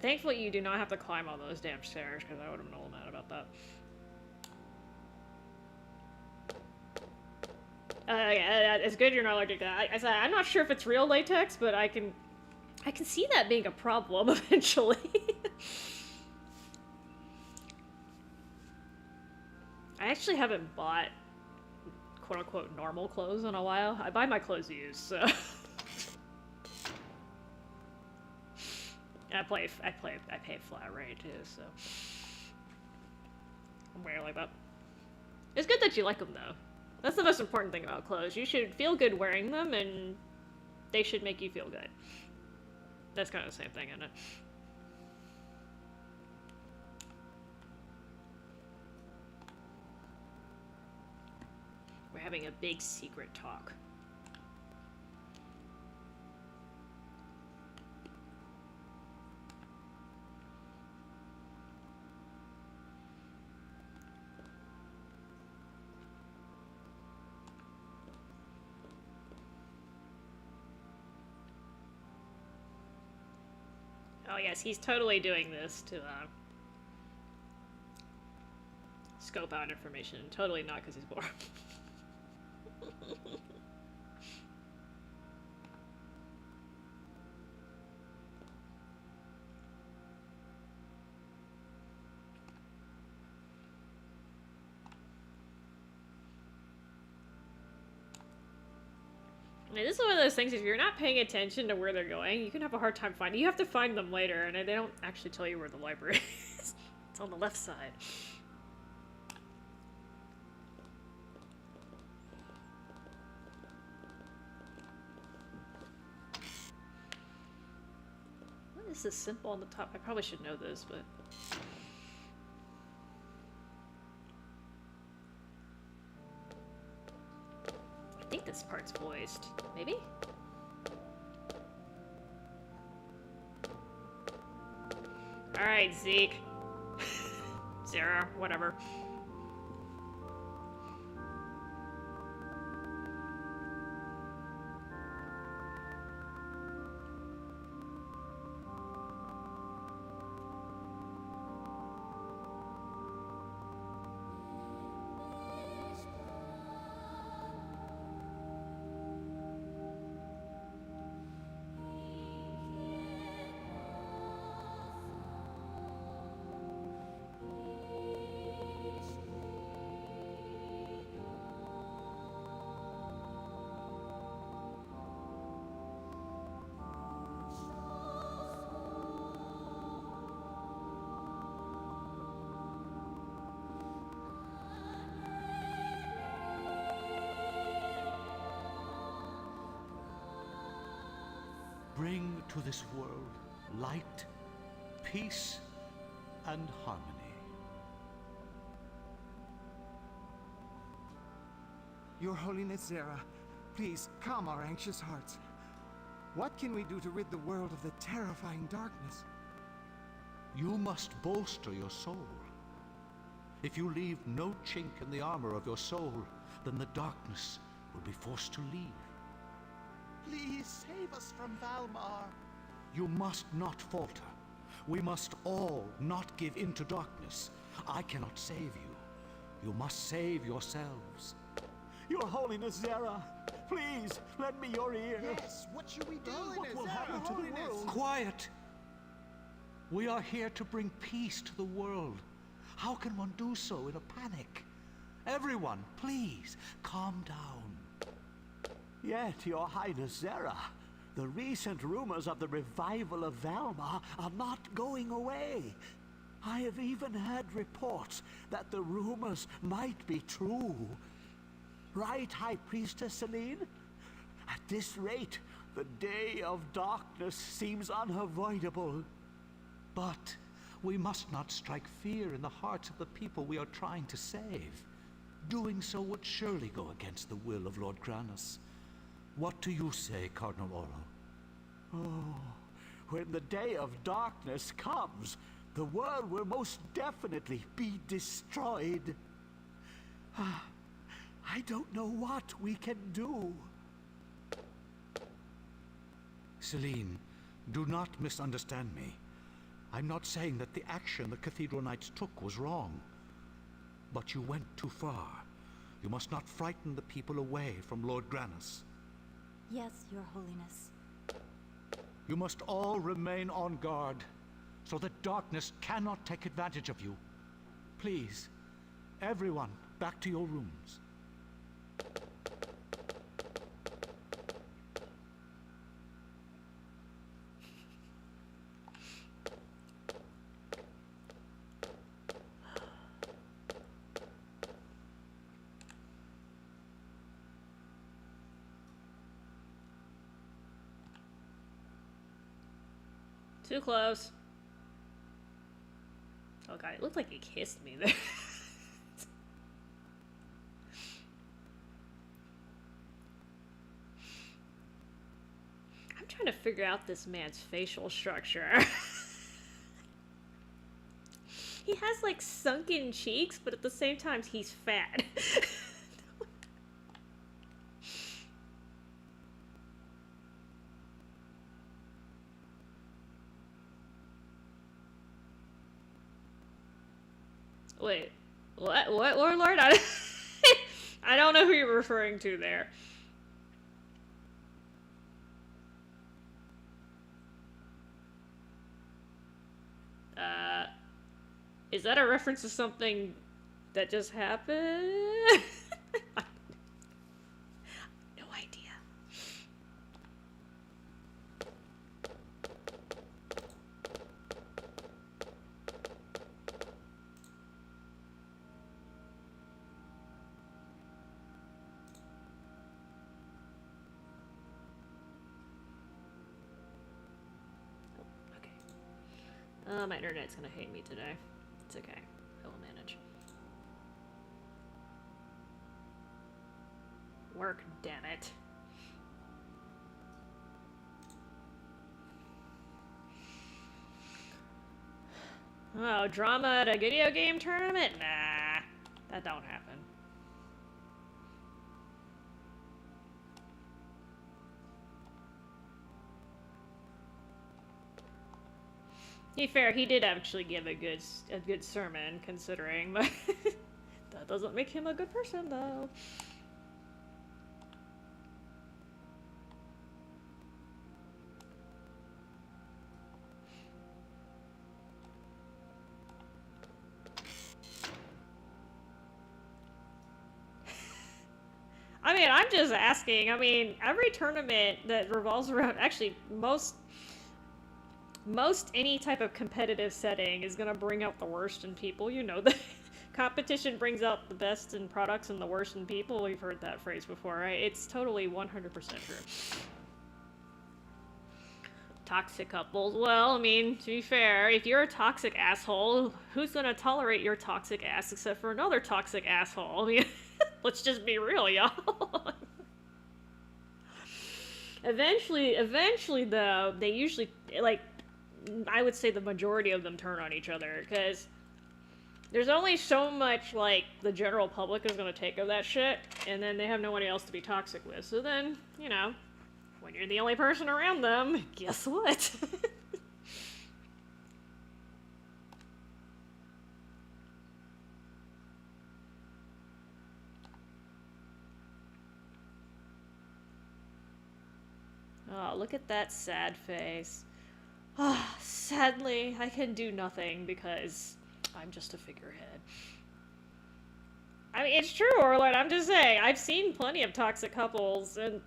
Thankfully, you do not have to climb all those damn stairs, because I would have been a little mad about that. Yeah, it's good you're not allergic to that. I said, I'm not sure if it's real latex, but I can see that being a problem eventually. I actually haven't bought quote-unquote normal clothes in a while. I buy my clothes used, so... I pay flat rate too, so I'm wearing like that. It's good that you like them though. That's the most important thing about clothes. You should feel good wearing them, and they should make you feel good. That's kind of the same thing, isn't it? We're having a big secret talk. Oh yes, he's totally doing this to scope out information. Totally not because he's bored. I mean, this is one of those things, if you're not paying attention to where they're going, you can have a hard time finding. You have to find them later, and they don't actually tell you where the library is. It's on the left side. What is this symbol on the top? I probably should know this, but... I think this part's voiced. Maybe? Alright, Zeke. Sarah, whatever. Bring to this world light, peace, and harmony. Your Holiness Zera, please calm our anxious hearts. What can we do to rid the world of the terrifying darkness? You must bolster your soul. If you leave no chink in the armor of your soul, then the darkness will be forced to leave. Please save us from Valmar. You must not falter. We must all not give in to darkness. I cannot save you. You must save yourselves. Your Holiness Zera, please lend me your ear. Yes, what should we do? What will happen to the world? Quiet! We are here to bring peace to the world. How can one do so in a panic? Everyone, please, calm down. Yet, Your Highness Zera, the recent rumors of the revival of Valma are not going away. I have even heard reports that the rumors might be true. Right, High Priestess Celine? At this rate, the day of darkness seems unavoidable. But we must not strike fear in the hearts of the people we are trying to save. Doing so would surely go against the will of Lord Granus. What do you say, Cardinal Oro? Oh, when the day of darkness comes, the world will most definitely be destroyed. I don't know what we can do. Celine, do not misunderstand me. I'm not saying that the action the Cathedral Knights took was wrong. But you went too far. You must not frighten the people away from Lord Granus. Yes, Your Holiness. You must all remain on guard, so that darkness cannot take advantage of you. Please, everyone, back to your rooms. Too close. Oh god, it looked like he kissed me there. I'm trying to figure out this man's facial structure. He has like sunken cheeks, but at the same time he's fat. Wait, what? What, Lord? I don't know who you're referring to there. Is that a reference to something that just happened? No idea. My internet's gonna hate me today. It's okay. I will manage. Work, damn it. Oh, drama at a video game tournament? Nah, that don't happen. To be fair, he did actually give a good sermon, considering, but that doesn't make him a good person, though. I mean, I'm just asking. I mean, every tournament that revolves around, actually, most any type of competitive setting is gonna bring out the worst in people. You know, the competition brings out the best in products and the worst in people. We've heard that phrase before, right? It's totally 100% true. Toxic couples. Well, I mean, to be fair, if you're a toxic asshole, who's gonna tolerate your toxic ass except for another toxic asshole? I mean, let's just be real, y'all. Eventually, though, they usually, like, I would say the majority of them turn on each other, because there's only so much, like, the general public is going to take of that shit, and then they have nobody else to be toxic with. So then, you know, when you're the only person around them, guess what? Oh, look at that sad face. Ah, sadly, I can do nothing because I'm just a figurehead. I mean, it's true, Orlin. I'm just saying. I've seen plenty of toxic couples, and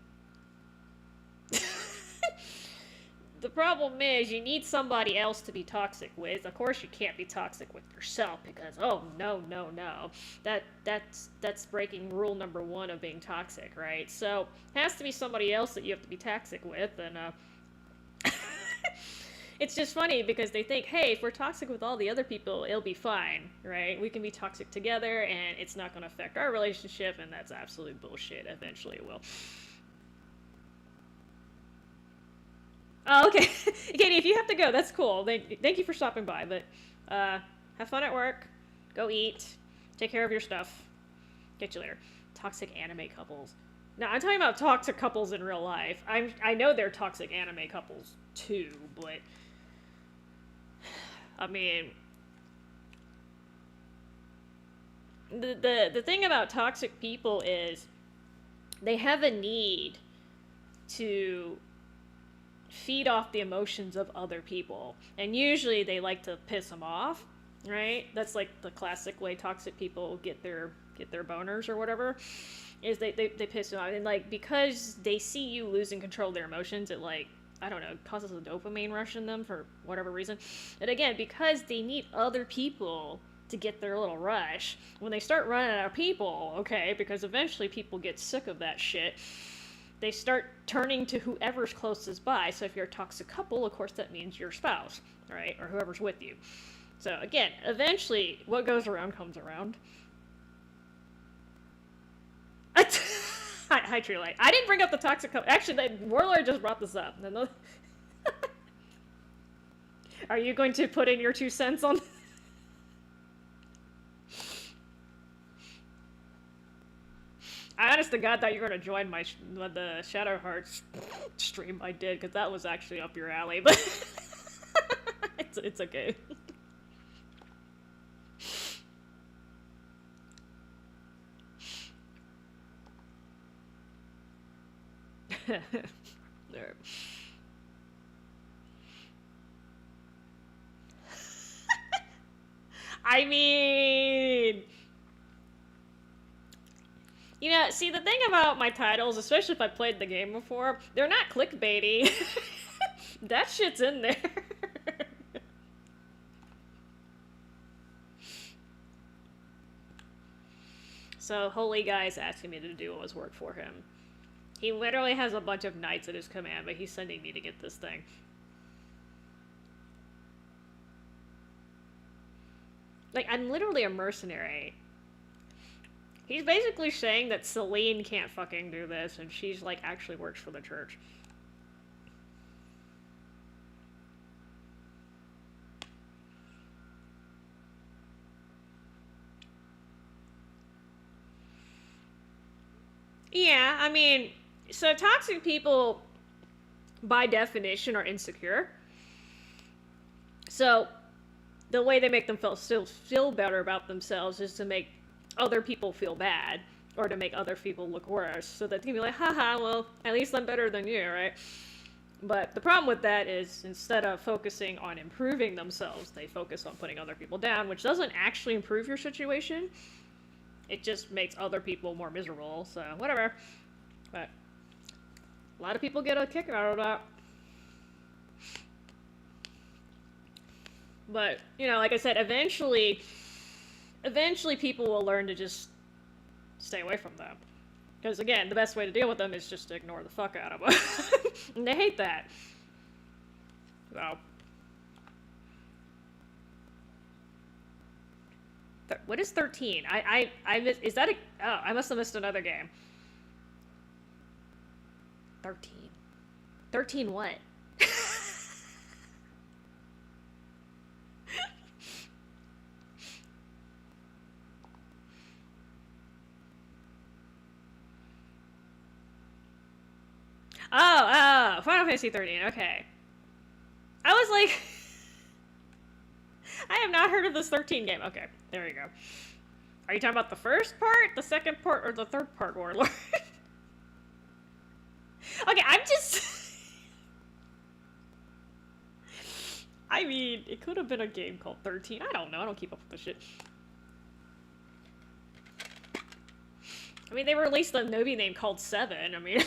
the problem is you need somebody else to be toxic with. Of course, you can't be toxic with yourself because, oh, no, no, no. That's breaking rule number 1 of being toxic, right? So, it has to be somebody else that you have to be toxic with, and, it's just funny because they think, hey, if we're toxic with all the other people, it'll be fine, right? We can be toxic together and it's not going to affect our relationship, and that's absolute bullshit. Eventually it will. Oh, okay. Katie, if you have to go, that's cool. Thank you for stopping by, but have fun at work. Go eat. Take care of your stuff. Catch you later. Toxic anime couples. Now, I'm talking about toxic couples in real life. I know they're toxic anime couples too, but I mean, the thing about toxic people is they have a need to feed off the emotions of other people, and usually they like to piss them off, right? That's like the classic way toxic people get their boners or whatever, is they piss them off, and like because they see you losing control of their emotions, it like, I don't know, causes a dopamine rush in them for whatever reason. And again, because they need other people to get their little rush, when they start running out of people, okay, because eventually people get sick of that shit, they start turning to whoever's closest by. So if you're a toxic couple, of course that means your spouse, right, or whoever's with you. So again, eventually, what goes around comes around. Hi, Treelight. I didn't bring up the toxic couple. Actually, Warlord just brought this up. Are you going to put in your 2 cents on? I honest to God thought you were going to join the Shadow Hearts stream. I did, because that was actually up your alley, but it's okay. There. I mean, you know, see, the thing about my titles, especially if I played the game before, they're not clickbaity. That shit's in there. So, Holy Guy's asking me to do all his work for him. He literally has a bunch of knights at his command, but he's sending me to get this thing. Like, I'm literally a mercenary. He's basically saying that Celine can't fucking do this, and she's, like, actually works for the church. Yeah, I mean, so toxic people, by definition, are insecure. So, the way they make them still feel better about themselves is to make other people feel bad, or to make other people look worse, so that they can be like, haha, well, at least I'm better than you, right? But the problem with that is, instead of focusing on improving themselves, they focus on putting other people down, which doesn't actually improve your situation. It just makes other people more miserable, so whatever. But a lot of people get a kick out of that. But, you know, like I said, eventually people will learn to just stay away from them. Because, again, the best way to deal with them is just to ignore the fuck out of them. And they hate that. So. What is 13? I missed, is that a, oh, I must have missed another game. 13. 13 what? Oh, Final Fantasy 13, okay. I was like, I have not heard of this 13 game. Okay, there you go. Are you talking about the first part, the second part, or the third part, Warlord? I mean, it could have been a game called 13. I don't know. I don't keep up with the shit. I mean, they released a movie named called 7. I mean...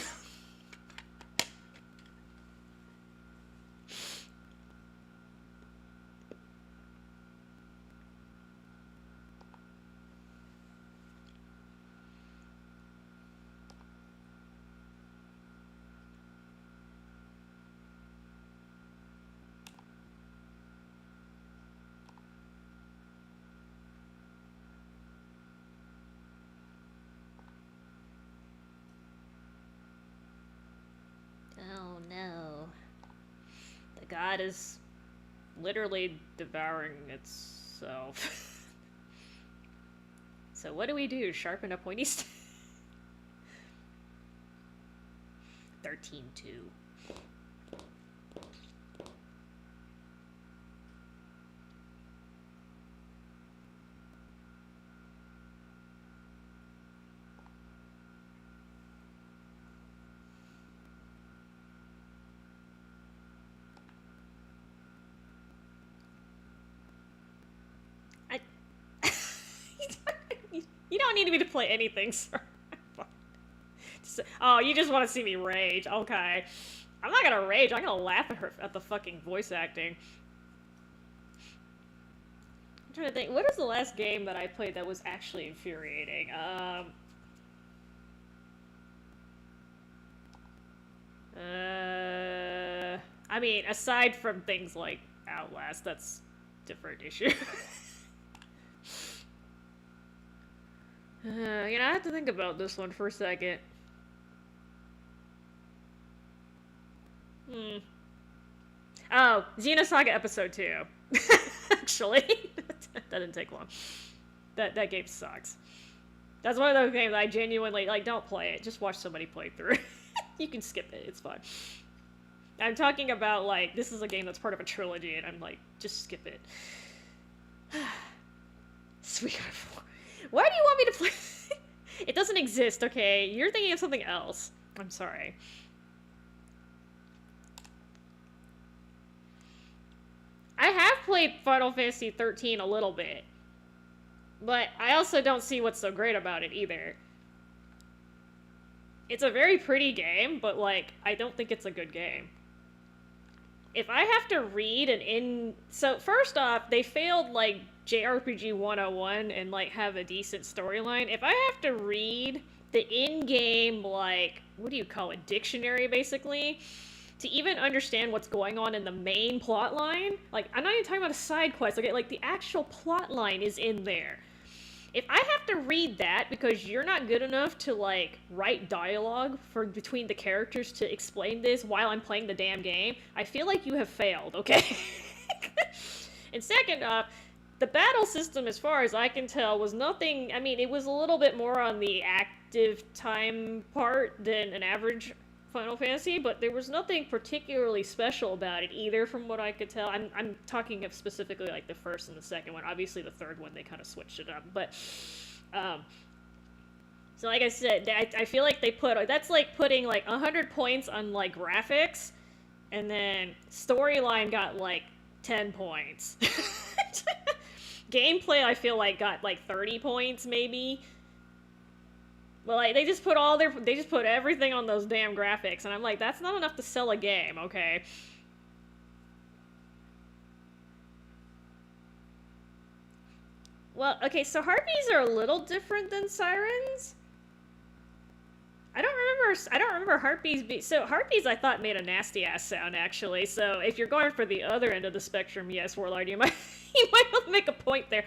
Oh no. The god is literally devouring itself. So what do we do? Sharpen a pointy stick? 13-2. You don't need me to play anything, sir. Oh, you just want to see me rage. Okay. I'm not gonna rage. I'm gonna laugh at the fucking voice acting. I'm trying to think. What is the last game that I played that was actually infuriating? I mean, aside from things like Outlast, that's a different issue. I have to think about this one for a second. Oh, Xenosaga Episode 2. Actually. That didn't take long. That game sucks. That's one of those games I genuinely, like, don't play it. Just watch somebody play through it. You can skip it. It's fine. I'm talking about, like, this is a game that's part of a trilogy, and I'm like, just skip it. Sweetheart 4. Why do you want me to play? It doesn't exist, okay? You're thinking of something else. I'm sorry. I have played Final Fantasy 13 a little bit. But I also don't see what's so great about it either. It's a very pretty game, but, like, I don't think it's a good game. If I have to read So, first off, they failed, like, JRPG 101 and, like, have a decent storyline. If I have to read the in-game, like, what do you call it, dictionary, basically, to even understand what's going on in the main plot line, like, I'm not even talking about a side quest, okay, like, the actual plot line is in there. If I have to read that because you're not good enough to, like, write dialogue between the characters to explain this while I'm playing the damn game, I feel like you have failed, okay? And second off, the battle system, as far as I can tell, was nothing... I mean, it was a little bit more on the active time part than an average Final Fantasy, but there was nothing particularly special about it either, from what I could tell. I'm talking of specifically, like, the first and the second one. Obviously, the third one, they kind of switched it up, but... So, like I said, I feel like they put... That's like putting, like, 100 points on, like, graphics, and then storyline got, like, 10 points. Gameplay, I feel like, got, like, 30 points, maybe. But, like, they just put everything on those damn graphics, and I'm like, that's not enough to sell a game, okay? Well, okay, so harpies are a little different than sirens. I don't remember harpies so harpies I thought made a nasty ass sound, actually. So if you're going for the other end of the spectrum, yes, Warlord, you might make a point there.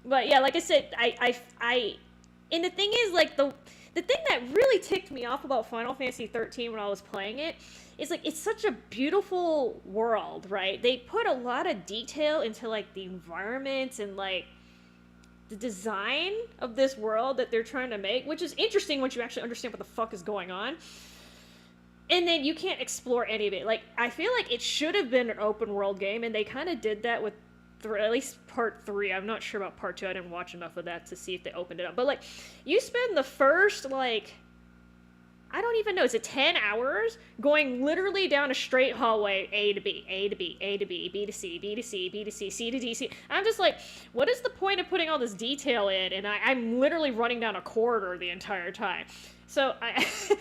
But yeah, like I said, and the thing is, like, the thing that really ticked me off about Final Fantasy 13 when I was playing it is, like, it's such a beautiful world, right? They put a lot of detail into, like, the environment and, like, the design of this world that they're trying to make, which is interesting once you actually understand what the fuck is going on. And then you can't explore any of it. Like, I feel like it should have been an open world game, and they kind of did that with at least part 3. I'm not sure about part 2. I didn't watch enough of that to see if they opened it up. But, like, you spend the first, like, I don't even know. Is it 10 hours going literally down a straight hallway, A to B, A to B, A to B, B to C, B to C, B to C, C to D, C. I'm just like, what is the point of putting all this detail in? And I'm literally running down a corridor the entire time. So,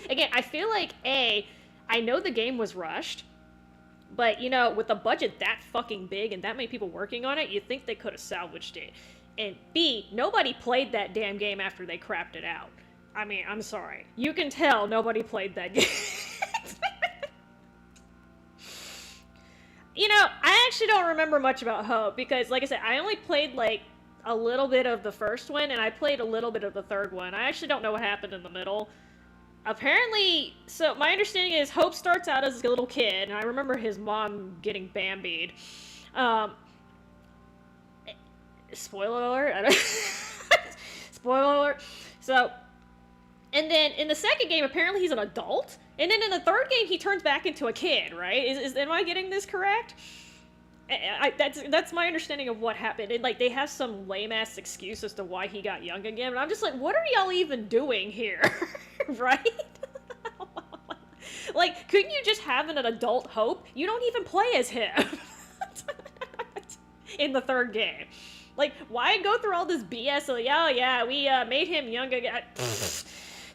again, I feel like, A, I know the game was rushed, but, you know, with a budget that fucking big and that many people working on it, you'd think they could have salvaged it. And B, nobody played that damn game after they crapped it out. I mean, I'm sorry. You can tell nobody played that game. You know, I actually don't remember much about Hope because, like I said, I only played, like, a little bit of the first one, and I played a little bit of the third one. I actually don't know what happened in the middle. Apparently, so my understanding is Hope starts out as a little kid, and I remember his mom getting Bambied. Spoiler alert? Spoiler alert. So... And then in the second game, apparently he's an adult. And then in the third game, he turns back into a kid, right? Am I getting this correct? That's my understanding of what happened. And, like, they have some lame-ass excuse as to why he got young again. But I'm just like, what are y'all even doing here? Right? Like, couldn't you just have an adult Hope? You don't even play as him. In the third game. Like, why go through all this BS? Like, oh, yeah, we made him young again.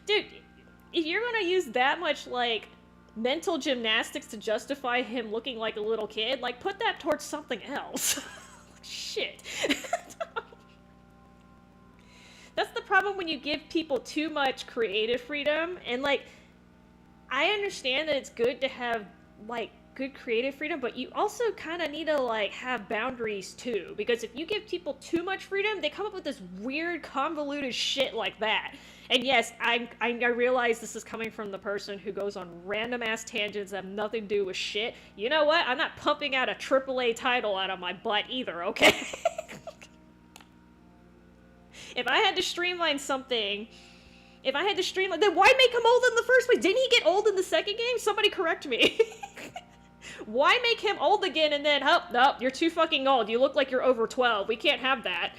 Dude, if you're gonna use that much, like, mental gymnastics to justify him looking like a little kid, like, put that towards something else. Shit. That's the problem when you give people too much creative freedom, and, like, I understand that it's good to have, like, good creative freedom, but you also kind of need to, like, have boundaries, too, because if you give people too much freedom, they come up with this weird, convoluted shit like that. And yes, I realize this is coming from the person who goes on random-ass tangents that have nothing to do with shit. You know what? I'm not pumping out a AAA title out of my butt either, okay? If I had to streamline something... If I had to streamline... Then why make him old in the first place? Didn't he get old in the second game? Somebody correct me. Why make him old again and then... Oh, no, you're too fucking old. You look like you're over 12. We can't have that.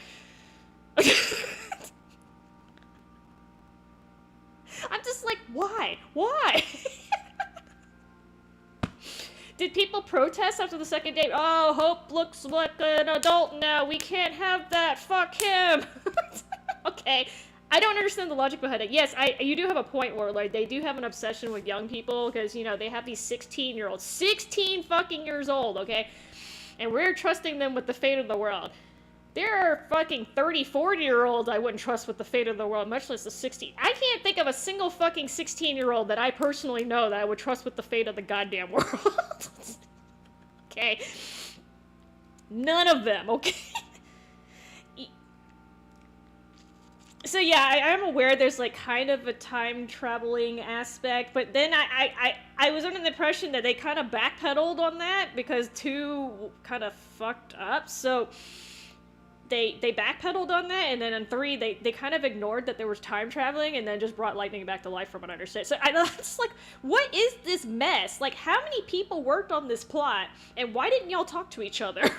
I'm just like, why? Why? Did people protest after the second day? Oh, Hope looks like an adult now. We can't have that. Fuck him. Okay. I don't understand the logic behind it. Yes, you do have a point where, like, they do have an obsession with young people because, you know, they have these 16-year-olds. 16 fucking years old, okay? And we're trusting them with the fate of the world. There are fucking 30, 40-year-olds I wouldn't trust with the fate of the world, much less a 16. I can't think of a single fucking 16-year-old that I personally know that I would trust with the fate of the goddamn world. Okay? None of them, okay? So yeah, I am aware there's, like, kind of a time-traveling aspect, but then I was under the impression that they kind of backpedaled on that because 2 kind of fucked up, so... They backpedaled on that, and then in 3, they kind of ignored that there was time traveling, and then just brought Lightning back to life from what I understand. So I'm just like, what is this mess? Like, how many people worked on this plot, and why didn't y'all talk to each other?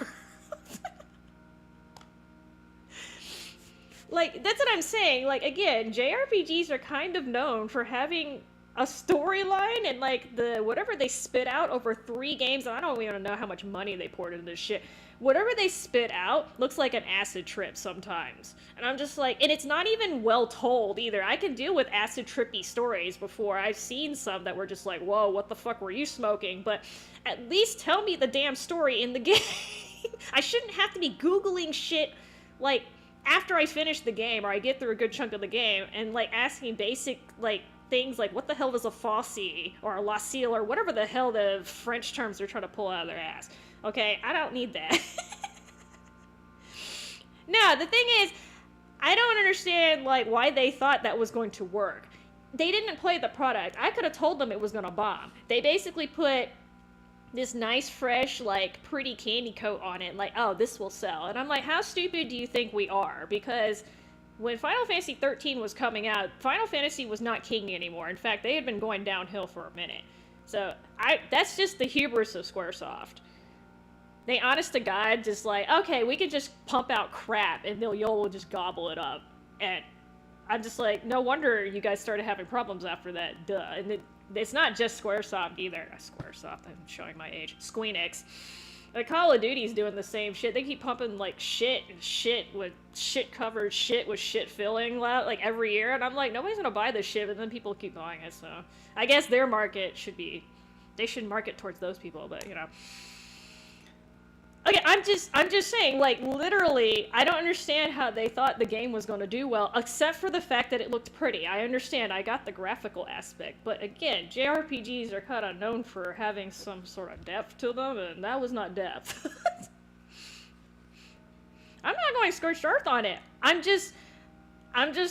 Like, that's what I'm saying. Like, again, JRPGs are kind of known for having a storyline, and, like, whatever they spit out over 3 games, and I don't even know how much money they poured into this shit. Whatever they spit out looks like an acid trip sometimes. And I'm just like, and it's not even well told either. I can deal with acid trippy stories before. I've seen some that were just like, whoa, what the fuck were you smoking? But at least tell me the damn story in the game. I shouldn't have to be Googling shit, like, after I finish the game, or I get through a good chunk of the game, and, like, asking basic, like, things like, what the hell is a faucet, or a lacile, or whatever the hell the French terms they're trying to pull out of their ass. Okay, I don't need that. No, the thing is, I don't understand, like, why they thought that was going to work. They didn't play the product. I could have told them it was going to bomb. They basically put this nice, fresh, like, pretty candy coat on it, like, oh, this will sell. And I'm like, how stupid do you think we are? Because when Final Fantasy 13 was coming out, Final Fantasy was not king anymore. In fact, they had been going downhill for a minute. So, that's just the hubris of Squaresoft. They, honest to God, just like, okay, we can just pump out crap and you'll just gobble it up. And I'm just like, no wonder you guys started having problems after that. Duh. And it's not just Squaresoft either. Squaresoft, I'm showing my age. Squeenix. Like, Call of Duty's doing the same shit. They keep pumping, like, shit with shit covered shit with shit filling, like, every year. And I'm like, nobody's gonna buy this shit, but then people keep buying it, so. I guess their market should be, they should market towards those people, but, you know. Okay, I'm just saying, like, literally, I don't understand how they thought the game was going to do well, except for the fact that it looked pretty. I understand, I got the graphical aspect, but again, JRPGs are kind of known for having some sort of depth to them, and that was not depth. I'm not going Scorched Earth on it. I'm just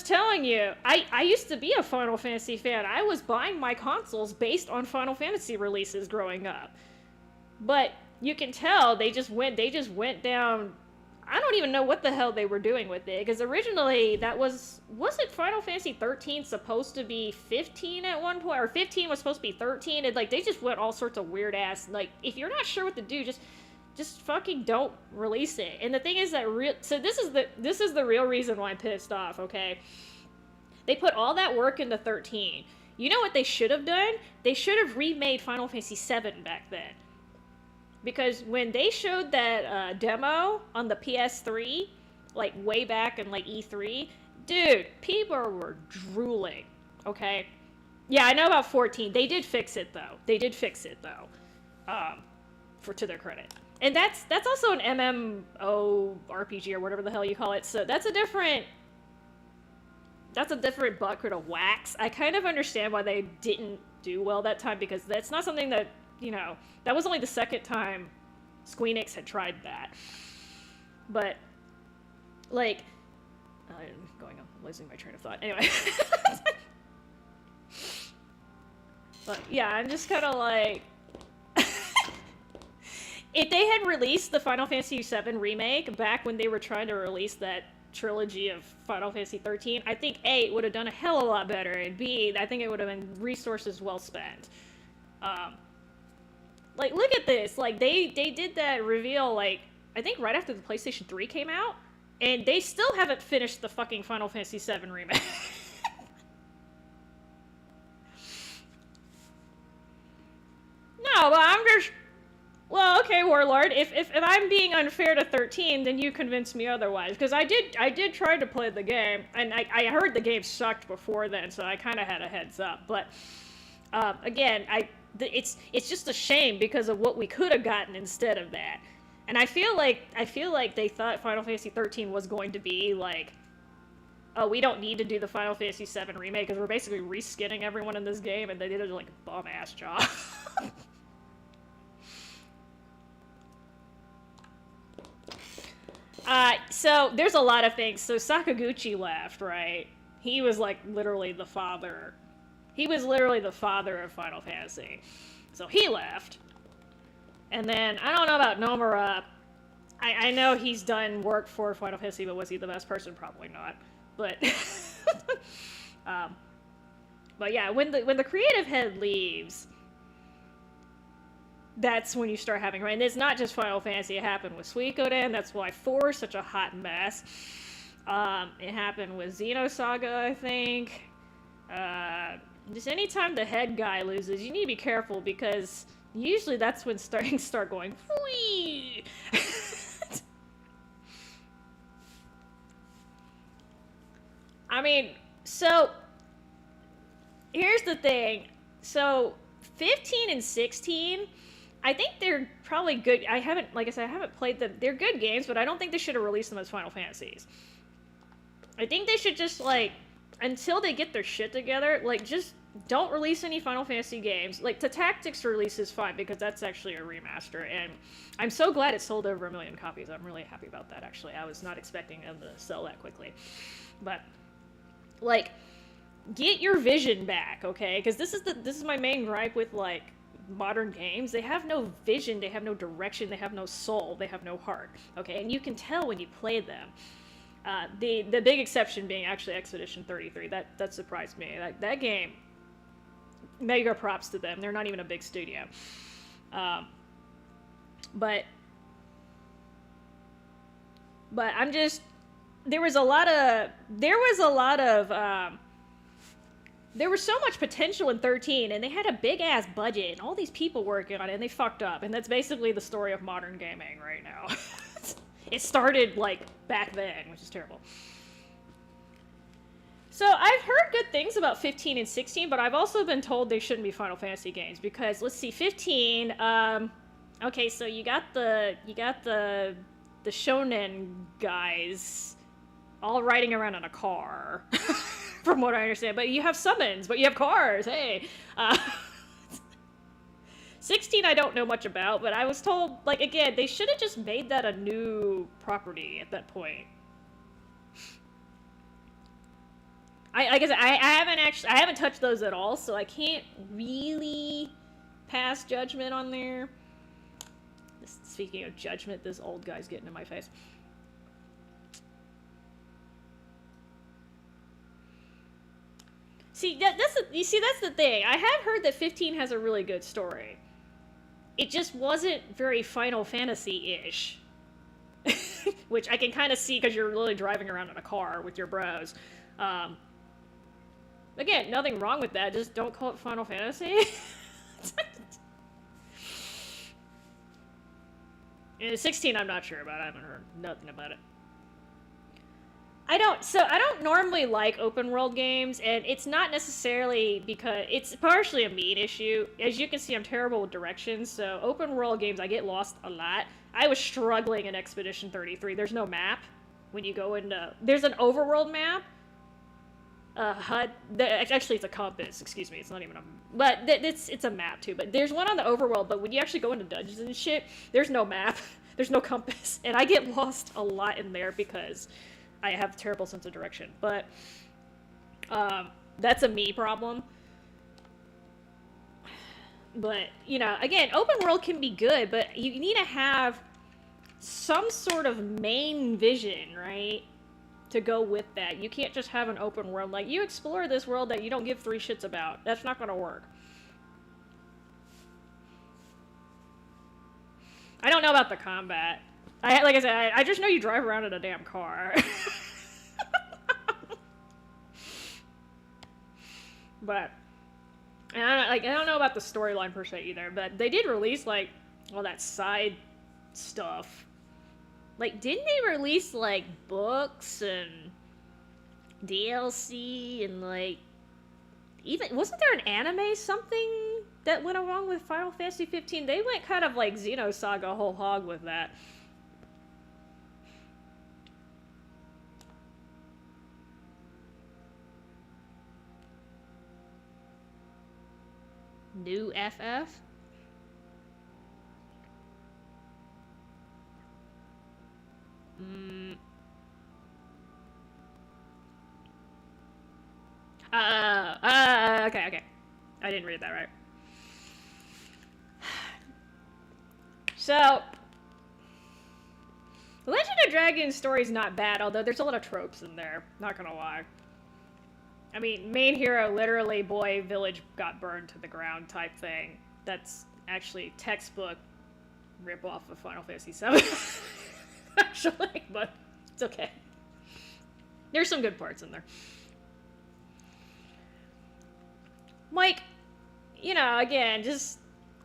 telling you, I used to be a Final Fantasy fan. I was buying my consoles based on Final Fantasy releases growing up. But you can tell they just went down. I don't even know what the hell they were doing with it, because originally that wasn't Final Fantasy 13 supposed to be 15 at one point, or 15 was supposed to be 13, and like they just went all sorts of weird ass, like, if you're not sure what to do, just fucking don't release it. And the thing is that so this is the real reason why I'm pissed off, okay? They put all that work into 13. You know what they should have done? They should have remade Final Fantasy 7 back then. Because when they showed that demo on the PS3, like way back in like E3, dude, people were drooling, okay? Yeah, I know about 14. They did fix it though. To their credit. And that's also an MMO RPG or whatever the hell you call it. So that's a different bucket of wax. I kind of understand why they didn't do well that time, because that's not something that, you know, that was only the second time Squeenix had tried that. But, like, I'm losing my train of thought. Anyway. But, yeah, I'm just kind of like, if they had released the Final Fantasy VII Remake back when they were trying to release that trilogy of Final Fantasy 13, I think A, it would have done a hell of a lot better, and B, I think it would have been resources well spent. Like, look at this. Like, they did that reveal, like, I think right after the PlayStation 3 came out, and they still haven't finished the fucking Final Fantasy VII Remake. No, but I'm just... Well, okay, Warlord, if I'm being unfair to 13, then you convince me otherwise. Because I did try to play the game, and I heard the game sucked before then, so I kind of had a heads up. But, again, it's just a shame because of what we could have gotten instead of that. And I feel like they thought Final Fantasy 13 was going to be like, oh, we don't need to do the Final Fantasy 7 remake because we're basically reskinning everyone in this game, and they did like a bum-ass job. So there's a lot of things. So Sakaguchi left, right? He was like literally the father. He was literally the father of Final Fantasy. So he left. And then, I don't know about Nomura. I know he's done work for Final Fantasy, but was he the best person? Probably not. But, but yeah, when the creative head leaves, that's when you start having, right? And it's not just Final Fantasy. It happened with Suikoden. That's why 4 is such a hot mess. It happened with Xenosaga, I think. Just anytime the head guy loses, you need to be careful, because usually that's when things start going, whee! I mean, so, here's the thing. So, 15 and 16... I think they're probably good. Like I said, I haven't played them. They're good games, but I don't think they should have released them as Final Fantasies. I think they should just, like, until they get their shit together, like, just don't release any Final Fantasy games. Like, the Tactics release is fine, because that's actually a remaster, and I'm so glad it sold over 1 million copies. I'm really happy about that, actually. I was not expecting them to sell that quickly. But, like, get your vision back, okay? Because this is my main gripe with, like, modern games. They have no vision, they have no direction, they have no soul, they have no heart, okay? And you can tell when you play them. The big exception being actually Expedition 33. That surprised me. That game, mega props to them. They're not even a big studio. But I'm just there was a lot of there was so much potential in 13, and they had a big ass budget and all these people working on it, and they fucked up. And that's basically the story of modern gaming right now. It started like back then, which is terrible. So I've heard good things about 15 and 16, but I've also been told they shouldn't be Final Fantasy games because let's see, 15. Okay, so you got the shonen guys all riding around in a car, from what I understand. But you have summons, but you have cars. Hey. 16 I don't know much about, but I was told, like, again, they should have just made that a new property at that point. I guess I haven't touched those at all, so I can't really pass judgment on there. Speaking of judgment, this old guy's getting in my face. See, that's the thing. I have heard that 15 has a really good story. It just wasn't very Final Fantasy-ish. Which I can kind of see because you're really driving around in a car with your bros. Again, nothing wrong with that. Just don't call it Final Fantasy. And 16 I'm not sure about. I haven't heard nothing about it. I don't normally like open world games, and it's not necessarily because it's partially a me issue. As you can see, I'm terrible with directions, so open world games I get lost a lot. I was struggling in Expedition 33. There's no map when you go into. There's an overworld map. HUD. Actually, it's a compass. Excuse me. It's not even a. But it's a map too. But there's one on the overworld. But when you actually go into dungeons and shit, there's no map. There's no compass, and I get lost a lot in there because I have a terrible sense of direction. But that's a me problem. But you know, again, open world can be good, but you need to have some sort of main vision, right? To go with that. You can't just have an open world. Like, you explore this world that you don't give three shits about. That's not gonna work. I don't know about the combat. Like I said, I just know you drive around in a damn car. But, and I don't know about the storyline per se either, but they did release, like, all that side stuff. Like, didn't they release, like, books and DLC and, like, even, wasn't there an anime something that went along with Final Fantasy 15? They went kind of like Xenosaga whole hog with that. New FF? Okay. I didn't read that right. So, the Legend of Dragon story is not bad, although there's a lot of tropes in there. Not gonna lie. I mean, main hero, literally, boy, village got burned to the ground type thing. That's actually textbook rip-off of Final Fantasy VII. Actually, but it's okay. There's some good parts in there. Mike, you know, again,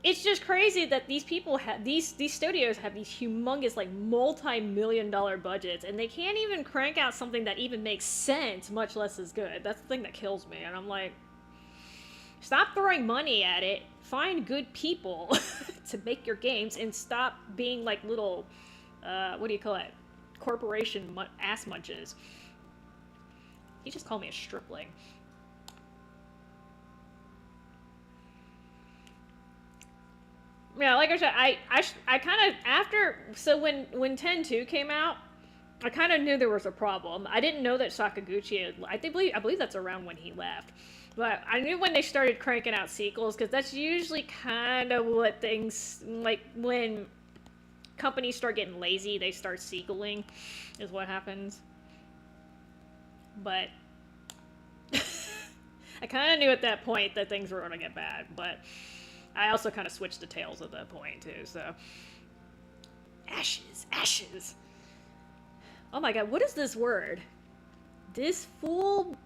it's just crazy that these people have, these studios have these humongous, like, multi-million-dollar budgets, and they can't even crank out something that even makes sense, much less is good. That's the thing that kills me, and I'm like, stop throwing money at it, find good people to make your games, and stop being like little, what do you call it, corporation ass munches. He just called me a stripling. Yeah, like I said, I kind of, after, so when 10-2 came out, I kind of knew there was a problem. I didn't know that Sakaguchi, I believe that's around when he left. But I knew when they started cranking out sequels, because that's usually kind of what things, like, when companies start getting lazy, they start sequeling, is what happens. But I kind of knew at that point that things were going to get bad, but I also kind of switched to Tails at that point, too, so. Ashes. Oh my god, what is this word? This full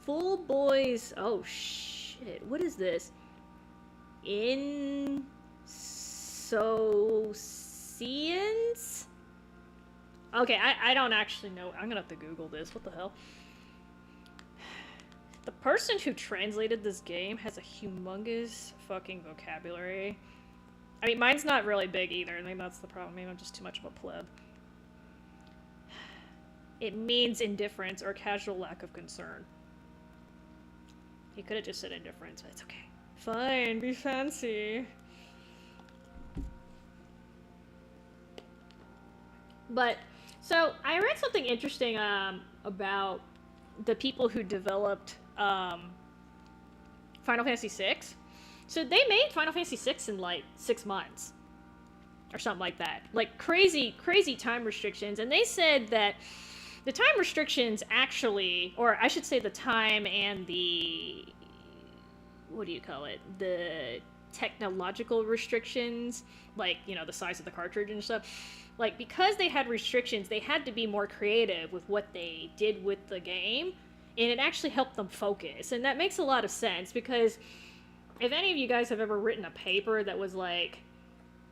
boys. Oh shit, what is this? Insocience? Okay, I don't actually know. I'm gonna have to Google this. What the hell? The person who translated this game has a humongous fucking vocabulary. I mean, mine's not really big either. I think that's the problem. Maybe I'm just too much of a pleb. It means indifference or casual lack of concern. He could have just said indifference, but it's okay. Fine, be fancy. But, so, I read something interesting about the people who developed Final Fantasy VI. So they made Final Fantasy VI in like 6 months. Or something like that. Like crazy time restrictions. And they said that the time restrictions actually, or I should say the time and the, what do you call it? The technological restrictions, like, you know, the size of the cartridge and stuff. Like, because they had restrictions, they had to be more creative with what they did with the game. And it actually helped them focus. And that makes a lot of sense because if any of you guys have ever written a paper that was like,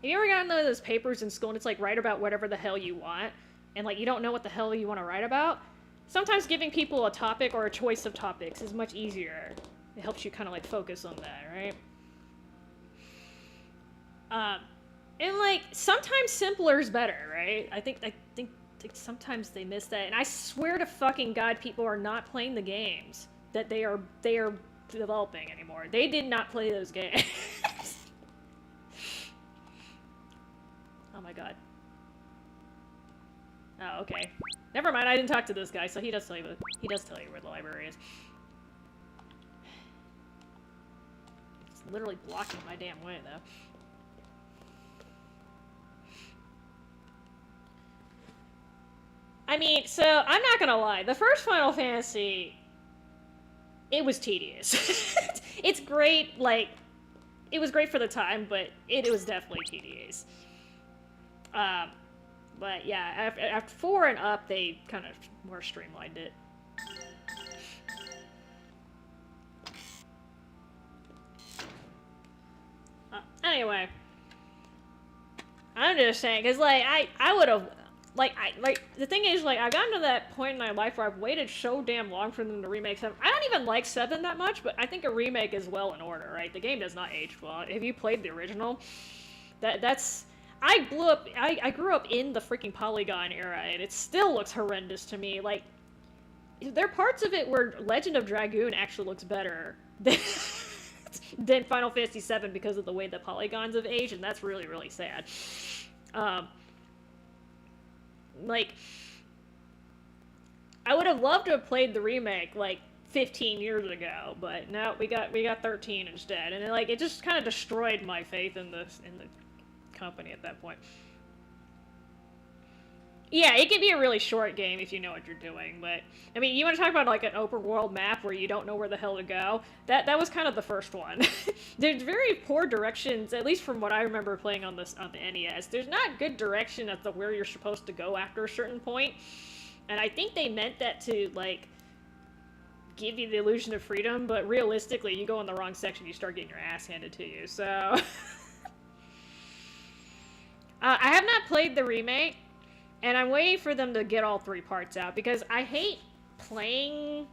have you ever gotten one of those papers in school and it's like write about whatever the hell you want and like you don't know what the hell you want to write about? Sometimes giving people a topic or a choice of topics is much easier. It helps you kind of like focus on that, right? And like sometimes simpler is better, right? I think sometimes they miss that, and I swear to fucking God, people are not playing the games that they are developing anymore. They did not play those games. Oh my god. Oh, okay. Never mind. I didn't talk to this guy, so he does tell you where the library is. It's literally blocking my damn way, though. I mean, so, I'm not gonna lie. The first Final Fantasy, it was tedious. It's great, like, it was great for the time, but it was definitely tedious. But yeah, after 4 and up, they kind of more streamlined it. Anyway. I'm just saying, because, like, I would have... Like, the thing is, like, I've gotten to that point in my life where I've waited so damn long for them to remake 7. I don't even like 7 that much, but I think a remake is well in order, right? The game does not age well. If you played the original, that's... I grew up in the freaking Polygon era, and it still looks horrendous to me. Like, there are parts of it where Legend of Dragoon actually looks better than Final Fantasy VII because of the way the polygons have aged, and that's really, really sad. Like, I would have loved to have played the remake, like, 15 years ago, but no, we got 13 instead, and it just kind of destroyed my faith in the company at that point. Yeah, it can be a really short game if you know what you're doing, but, I mean, you want to talk about, like, an open world map where you don't know where the hell to go? That was kind of the first one. There's very poor directions, at least from what I remember playing on the NES. There's not good direction as to where you're supposed to go after a certain point, and I think they meant that to, like, give you the illusion of freedom, but realistically, you go in the wrong section, you start getting your ass handed to you, so... I have not played the remake, and I'm waiting for them to get all 3 parts out, because I hate playing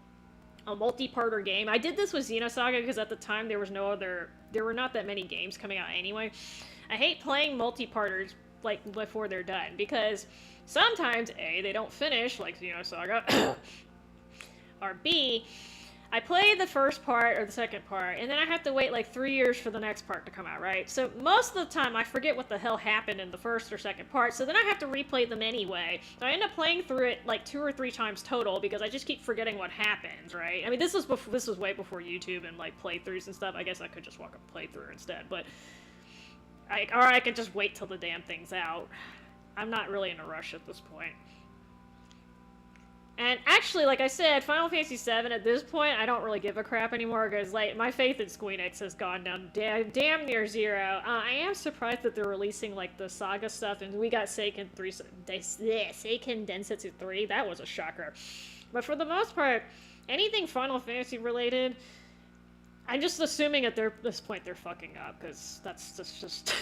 a multi-parter game. I did this with Xenosaga because at the time there were not that many games coming out anyway. I hate playing multi-parters, like, before they're done, because sometimes, A, they don't finish, like Xenosaga, or B, I play the first part or the second part, and then I have to wait like 3 years for the next part to come out, right? So most of the time I forget what the hell happened in the first or second part, so then I have to replay them anyway. So I end up playing through it like 2 or 3 times total because I just keep forgetting what happens, right? I mean, this was way before YouTube and like playthroughs and stuff. I guess I could just walk a playthrough instead, but or I could just wait till the damn thing's out. I'm not really in a rush at this point. And actually, like I said, Final Fantasy VII at this point, I don't really give a crap anymore because, like, my faith in Squeenix has gone down damn near zero. I am surprised that they're releasing, like, the Saga stuff, and we got Seiken Densetsu 3. That was a shocker. But for the most part, anything Final Fantasy related, I'm just assuming at this point they're fucking up, because that's just...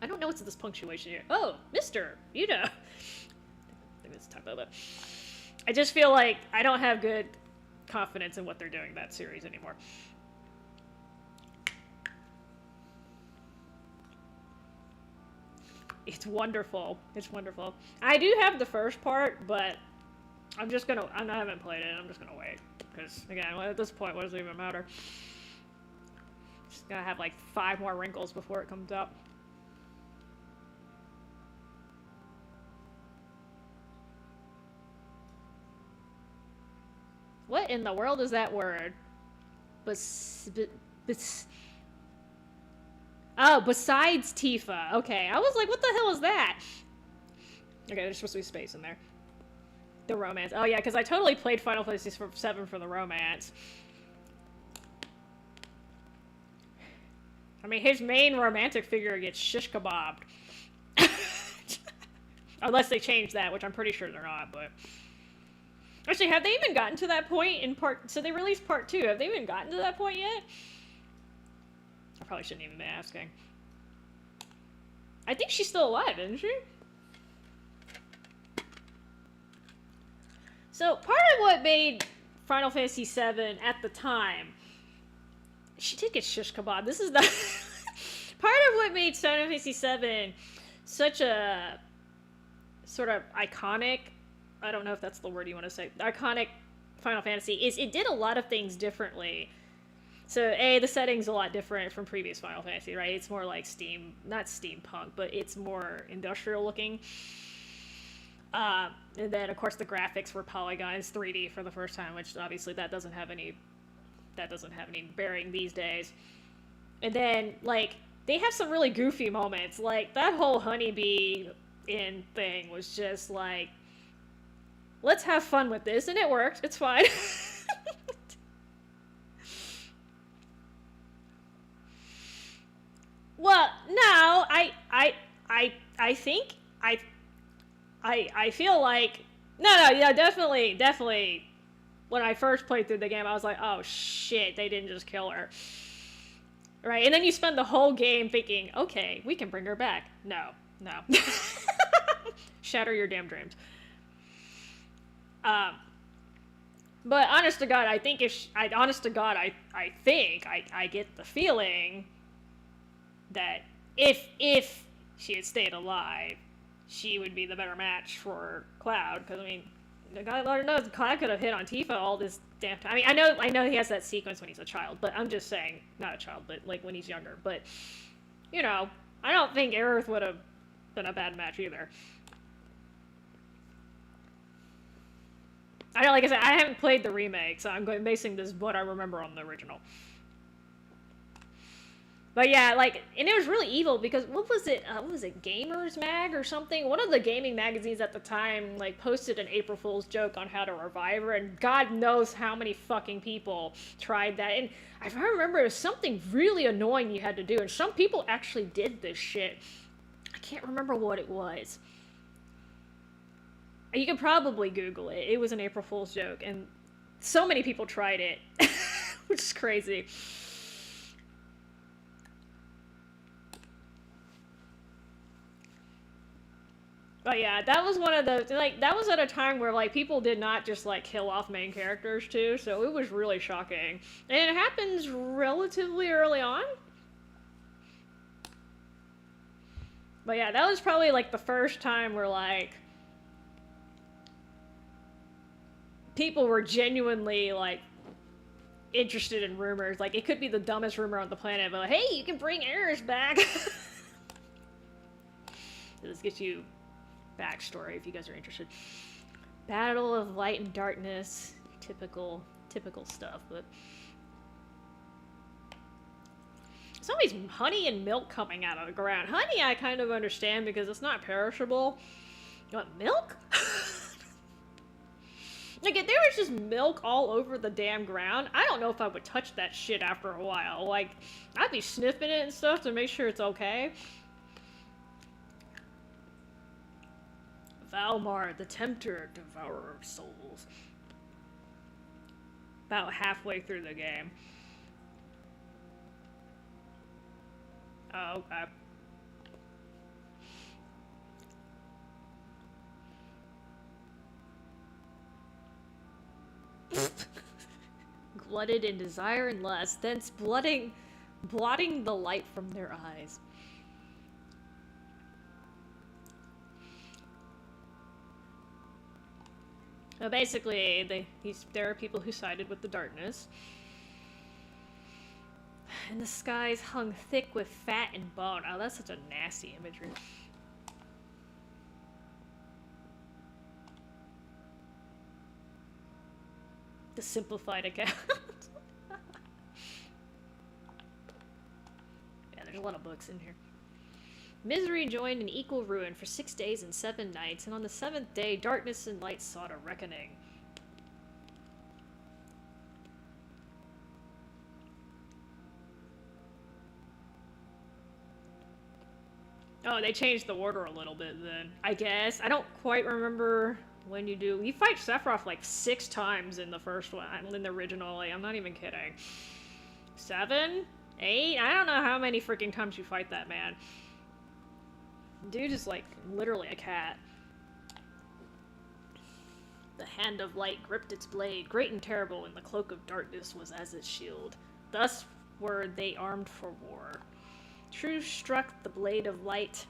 I don't know what's this punctuation here. Oh, Mr. You know. I think it's a typo, but I just feel like I don't have good confidence in what they're doing in that series anymore. It's wonderful. It's wonderful. I do have the first part, but I haven't played it. I'm just gonna wait. Because, again, at this point, what does it even matter? Just gotta have, like, 5 more wrinkles before it comes out. What in the world is that word? Oh, besides Tifa. Okay, I was like, what the hell is that? Okay, there's supposed to be space in there. The romance. Oh yeah, because I totally played Final Fantasy VII for the romance. I mean, his main romantic figure gets shish kebabbed. Unless they change that, which I'm pretty sure they're not, but... Actually, have they even gotten to that point in part... So they released part 2. Have they even gotten to that point yet? I probably shouldn't even be asking. I think she's still alive, isn't she? So, part of what made Final Fantasy VII at the time... She did get shish kebab. This is the... part of what made Final Fantasy VII such a... sort of iconic... I don't know if that's the word you want to say. Iconic Final Fantasy is it did a lot of things differently. So, the setting's a lot different from previous Final Fantasy, right? It's more like not steampunk, but it's more industrial looking. And then, of course, the graphics were polygons 3D for the first time, which obviously that doesn't have any bearing these days. And then, like, they have some really goofy moments. Like, that whole honeybee in thing was just like, let's have fun with this, and it worked. It's fine. Well, no, I think I feel like yeah, definitely. When I first played through the game, I was like, oh shit, they didn't just kill her, right? And then you spend the whole game thinking, okay, we can bring her back. No. Shatter your damn dreams. But honest to God, I think I think I get the feeling that if she had stayed alive, she would be the better match for Cloud. Because I mean, God Lord knows Cloud could have hit on Tifa all this damn time. I mean, I know he has that sequence when he's a child, but I'm just saying, not a child, but like when he's younger. But you know, I don't think Aerith would have been a bad match either. Like I said, I haven't played the remake, so I'm basing this what I remember on the original. But yeah, like, and it was really evil because what was it, Gamers Mag or something? One of the gaming magazines at the time, like, posted an April Fool's joke on how to revive her, and God knows how many fucking people tried that. And if I remember, it was something really annoying you had to do, and some people actually did this shit. I can't remember what it was. You can probably Google it. It was an April Fool's joke, and so many people tried it, which is crazy. But yeah, that was one of the, like, that was at a time where, like, people did not just, like, kill off main characters, too, so it was really shocking. And it happens relatively early on. But yeah, that was probably, like, the first time where, like, people were genuinely, like, interested in rumors. Like, it could be the dumbest rumor on the planet, but, like, hey, you can bring Aerith back! This gets you backstory if you guys are interested. Battle of Light and Darkness. Typical stuff, but... There's always honey and milk coming out of the ground. Honey I kind of understand because it's not perishable. You want milk? Like, if there was just milk all over the damn ground, I don't know if I would touch that shit after a while. Like, I'd be sniffing it and stuff to make sure it's okay. Valmar, the Tempter, Devourer of Souls. About halfway through the game. Oh, okay. Glutted in desire and lust, thence blotting the light from their eyes. So basically, there are people who sided with the darkness. And the skies hung thick with fat and bone. Oh, that's such a nasty imagery. The simplified account. Yeah, there's a lot of books in here. Misery joined in equal ruin for 6 days and 7 nights, and on the 7th day, darkness and light sought a reckoning. Oh, they changed the order a little bit then, I guess. I don't quite remember when you do. You fight Sephiroth like 6 times in the first one, in the original. Like, I'm not even kidding. 7? 8? I don't know how many freaking times you fight that man. Dude is like literally a cat. The hand of light gripped its blade, great and terrible, and the cloak of darkness was as its shield. Thus were they armed for war. True struck the blade of light,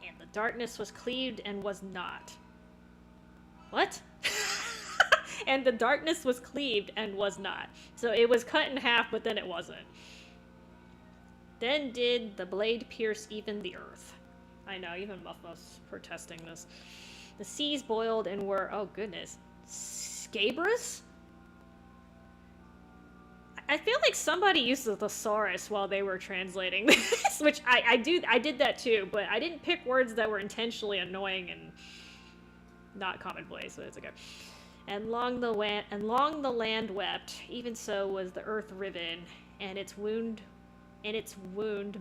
and the darkness was cleaved and was not. What? And the darkness was cleaved and was not. So it was cut in half, but then it wasn't. Then did the blade pierce even the earth. I know, even Muffmuff's protesting this. The seas boiled and were, oh goodness, scabrous? I feel like somebody used the thesaurus while they were translating this, which I did that too, but I didn't pick words that were intentionally annoying and not commonplace, so it's okay. And long the land wept, even so was the earth riven, and its wound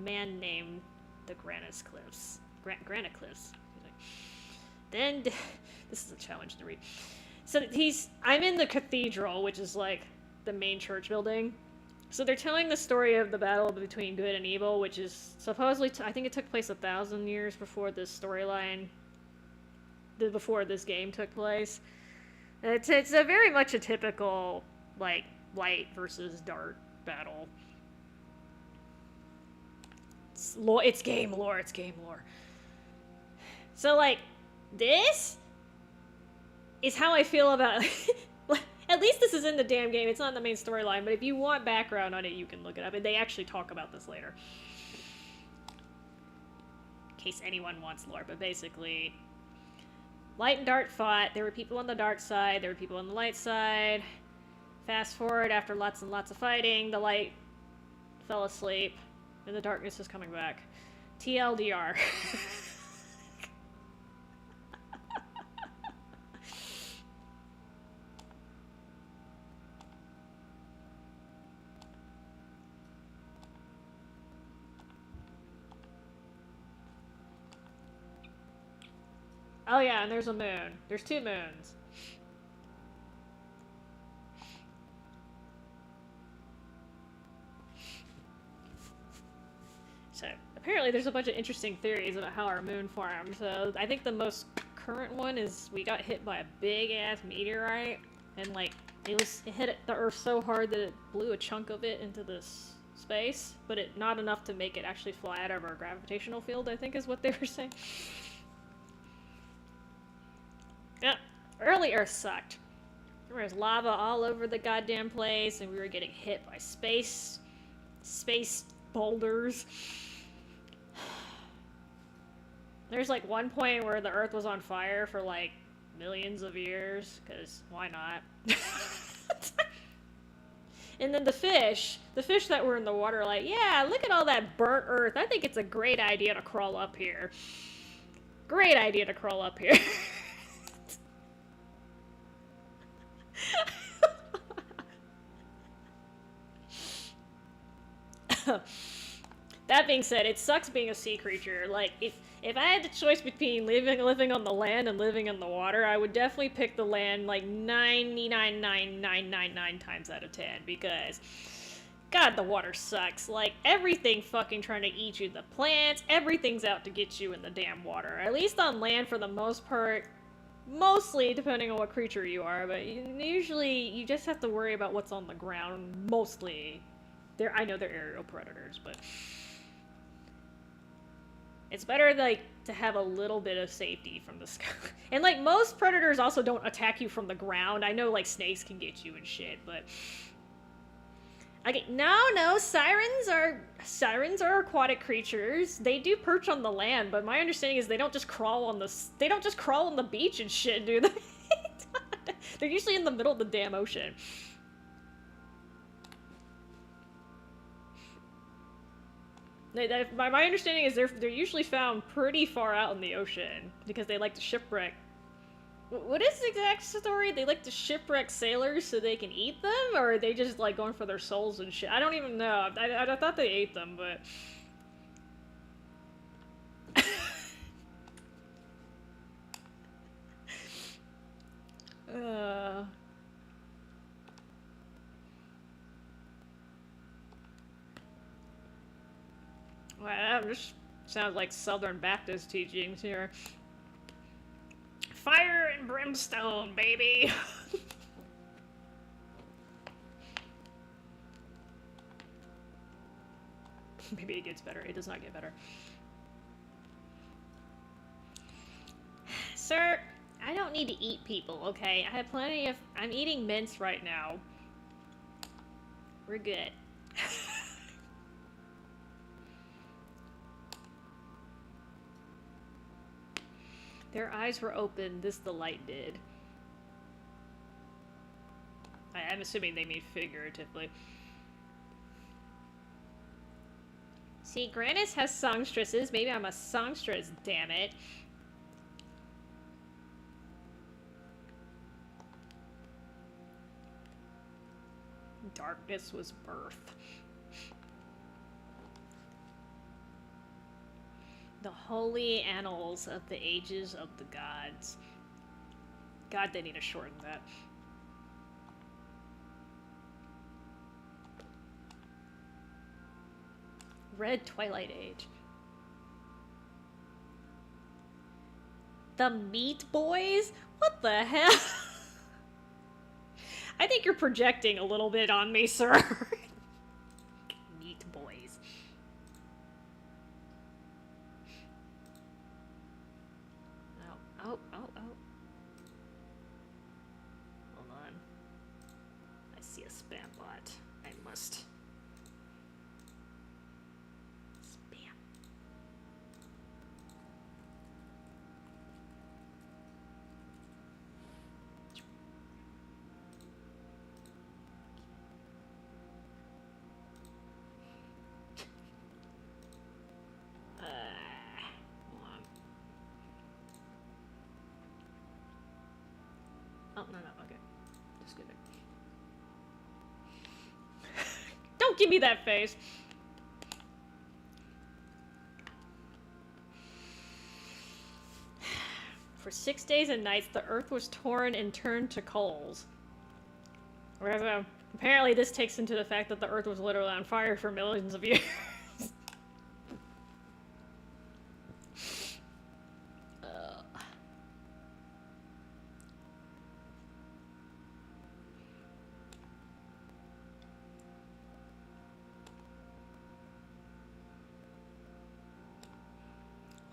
man named the Granite Cliffs. Granite Cliffs. Then this is a challenge to read. So I'm in the cathedral, which is like the main church building. So they're telling the story of the battle between good and evil, which is supposedly, I think it took place 1,000 years before this storyline, before this game took place. It's a very much a typical, like, light versus dark battle. It's game lore, it's game lore. So, like, this is how I feel about... At least this is in the damn game. It's not in the main storyline, but if you want background on it, you can look it up. And they actually talk about this later. In case anyone wants lore, but basically... Light and dark fought. There were people on the dark side. There were people on the light side. Fast forward, after lots and lots of fighting, the light fell asleep. And the darkness is coming back. TLDR. Oh yeah, and there's a moon. There's 2 moons. So, apparently there's a bunch of interesting theories about how our moon formed. So, I think the most current one is we got hit by a big-ass meteorite, and, like, it hit the Earth so hard that it blew a chunk of it into this space, but not enough to make it actually fly out of our gravitational field, I think is what they were saying. Yeah, early Earth sucked. There was lava all over the goddamn place, and we were getting hit by space boulders. There's like one point where the Earth was on fire for like millions of years, because why not? And then the fish that were in the water, like, yeah, look at all that burnt Earth. I think it's a great idea to crawl up here. Great idea to crawl up here. That being said, it sucks being a sea creature. Like, if I had the choice between living on the land and living in the water, I would definitely pick the land like 99.9999 times out of 10, because God, the water sucks. Like, everything fucking trying to eat you. The plants, everything's out to get you in the damn water. At least on land, for the most part, mostly, depending on what creature you are, but usually you just have to worry about what's on the ground, mostly. I know they're aerial predators, but it's better, like, to have a little bit of safety from the sky. And, like, most predators also don't attack you from the ground. I know, like, snakes can get you and shit, but... Okay, no, sirens are aquatic creatures. They do perch on the land, but my understanding is they don't just crawl on the beach and shit, do they? They're usually in the middle of the damn ocean. My understanding is they're usually found pretty far out in the ocean because they like to shipwreck. What is the exact story? They like to shipwreck sailors so they can eat them? Or are they just, like, going for their souls and shit? I don't even know. I thought they ate them, but... Wow, that just sounds like Southern Baptist teachings here. Fire and brimstone, baby! Maybe it gets better. It does not get better. Sir, I don't need to eat people, okay? I have plenty of... I'm eating mince right now. We're good. Their eyes were open, this the light did. I'm assuming they mean figuratively. See, Granis has songstresses. Maybe I'm a songstress, damn it. Darkness was birth. The holy annals of the ages of the gods. God, they need to shorten that. Red Twilight Age. The Meat Boys? What the hell? I think you're projecting a little bit on me, sir. Meat Boys. Oh. Hold on. I see a spam bot. I must... Spam. Hold on. Oh, no, okay. Just kidding. Don't give me that face! For 6 days and nights, the earth was torn and turned to coals. Whereas, apparently this takes into the fact that the earth was literally on fire for millions of years.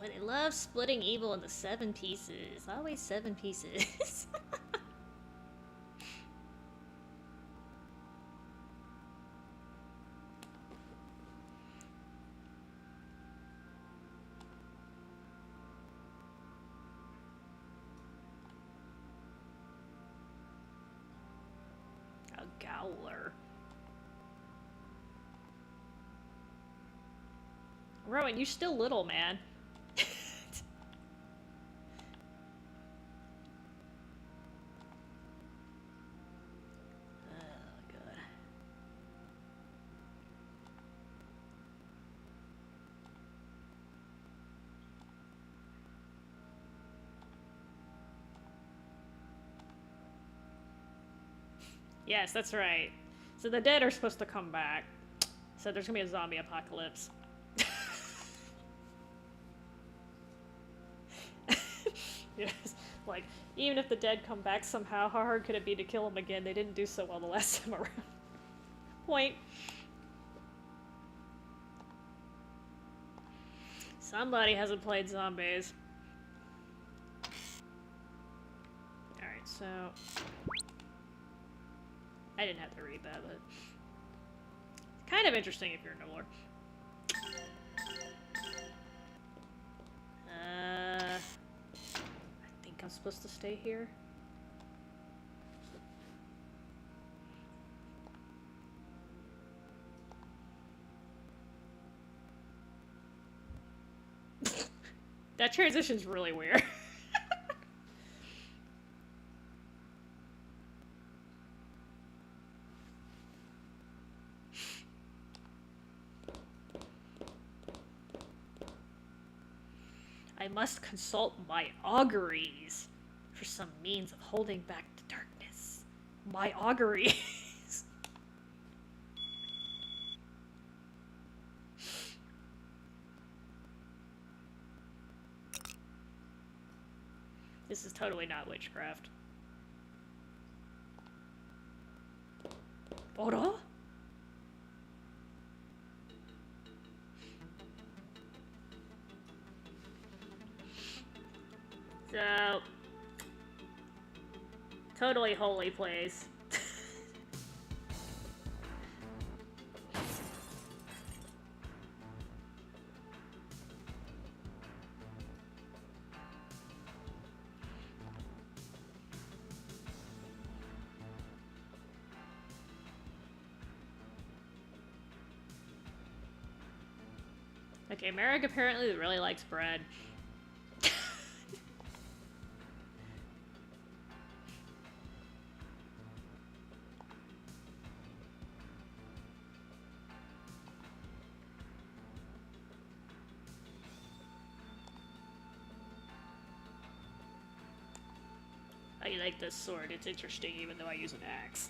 But I love splitting evil into 7 pieces. Always 7 pieces. A Gowler. Rowan, you're still little, man. Yes, that's right. So the dead are supposed to come back. So there's gonna be a zombie apocalypse. Yes, like, even if the dead come back somehow, how hard could it be to kill them again? They didn't do so well the last time around. Point. Somebody hasn't played zombies. Alright, so... I didn't have to read that, but... It's kind of interesting if you're no lore. I think I'm supposed to stay here. That transition's really weird. I must consult my auguries for some means of holding back the darkness. My auguries. This is totally not witchcraft. Ora? So... Totally holy place. Okay, Merrick apparently really likes bread. I like this sword, it's interesting even though I use an axe.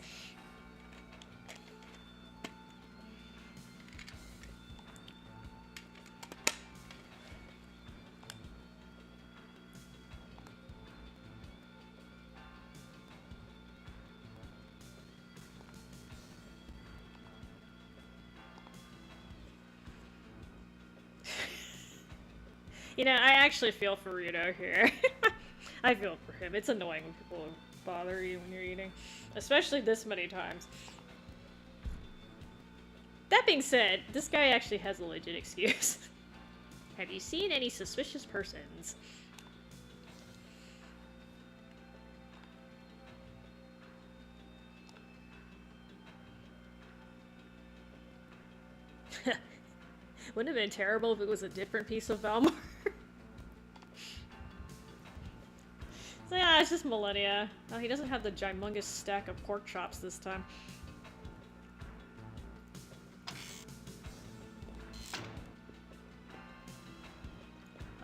You know, I actually feel for Rudo here. I feel for him. It's annoying when people bother you when you're eating. Especially this many times. That being said, this guy actually has a legit excuse. Have you seen any suspicious persons? Wouldn't it have been terrible if it was a different piece of Valmar? So yeah, it's just Millennia. Oh, he doesn't have the gymongous stack of pork chops this time.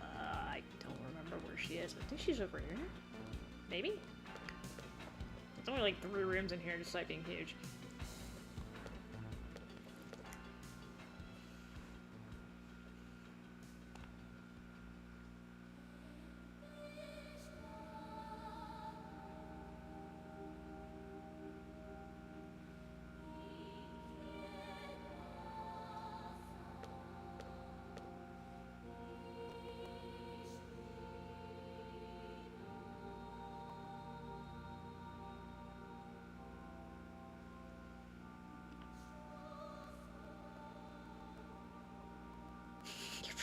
I don't remember where she is. I think she's over here. Maybe? There's only like 3 rooms in here despite being huge.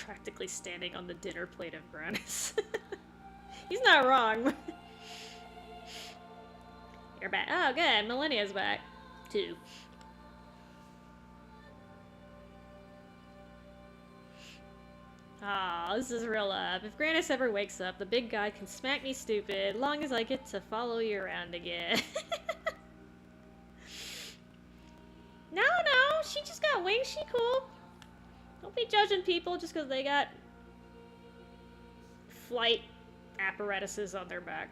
Practically standing on the dinner plate of Granus. He's not wrong. You're back. Oh, good. Millennia's back. Too. Aw, this is real love. If Granus ever wakes up, the big guy can smack me stupid, long as I get to follow you around again. No, she just got wings. She cool. Don't be judging people just because they got flight apparatuses on their back.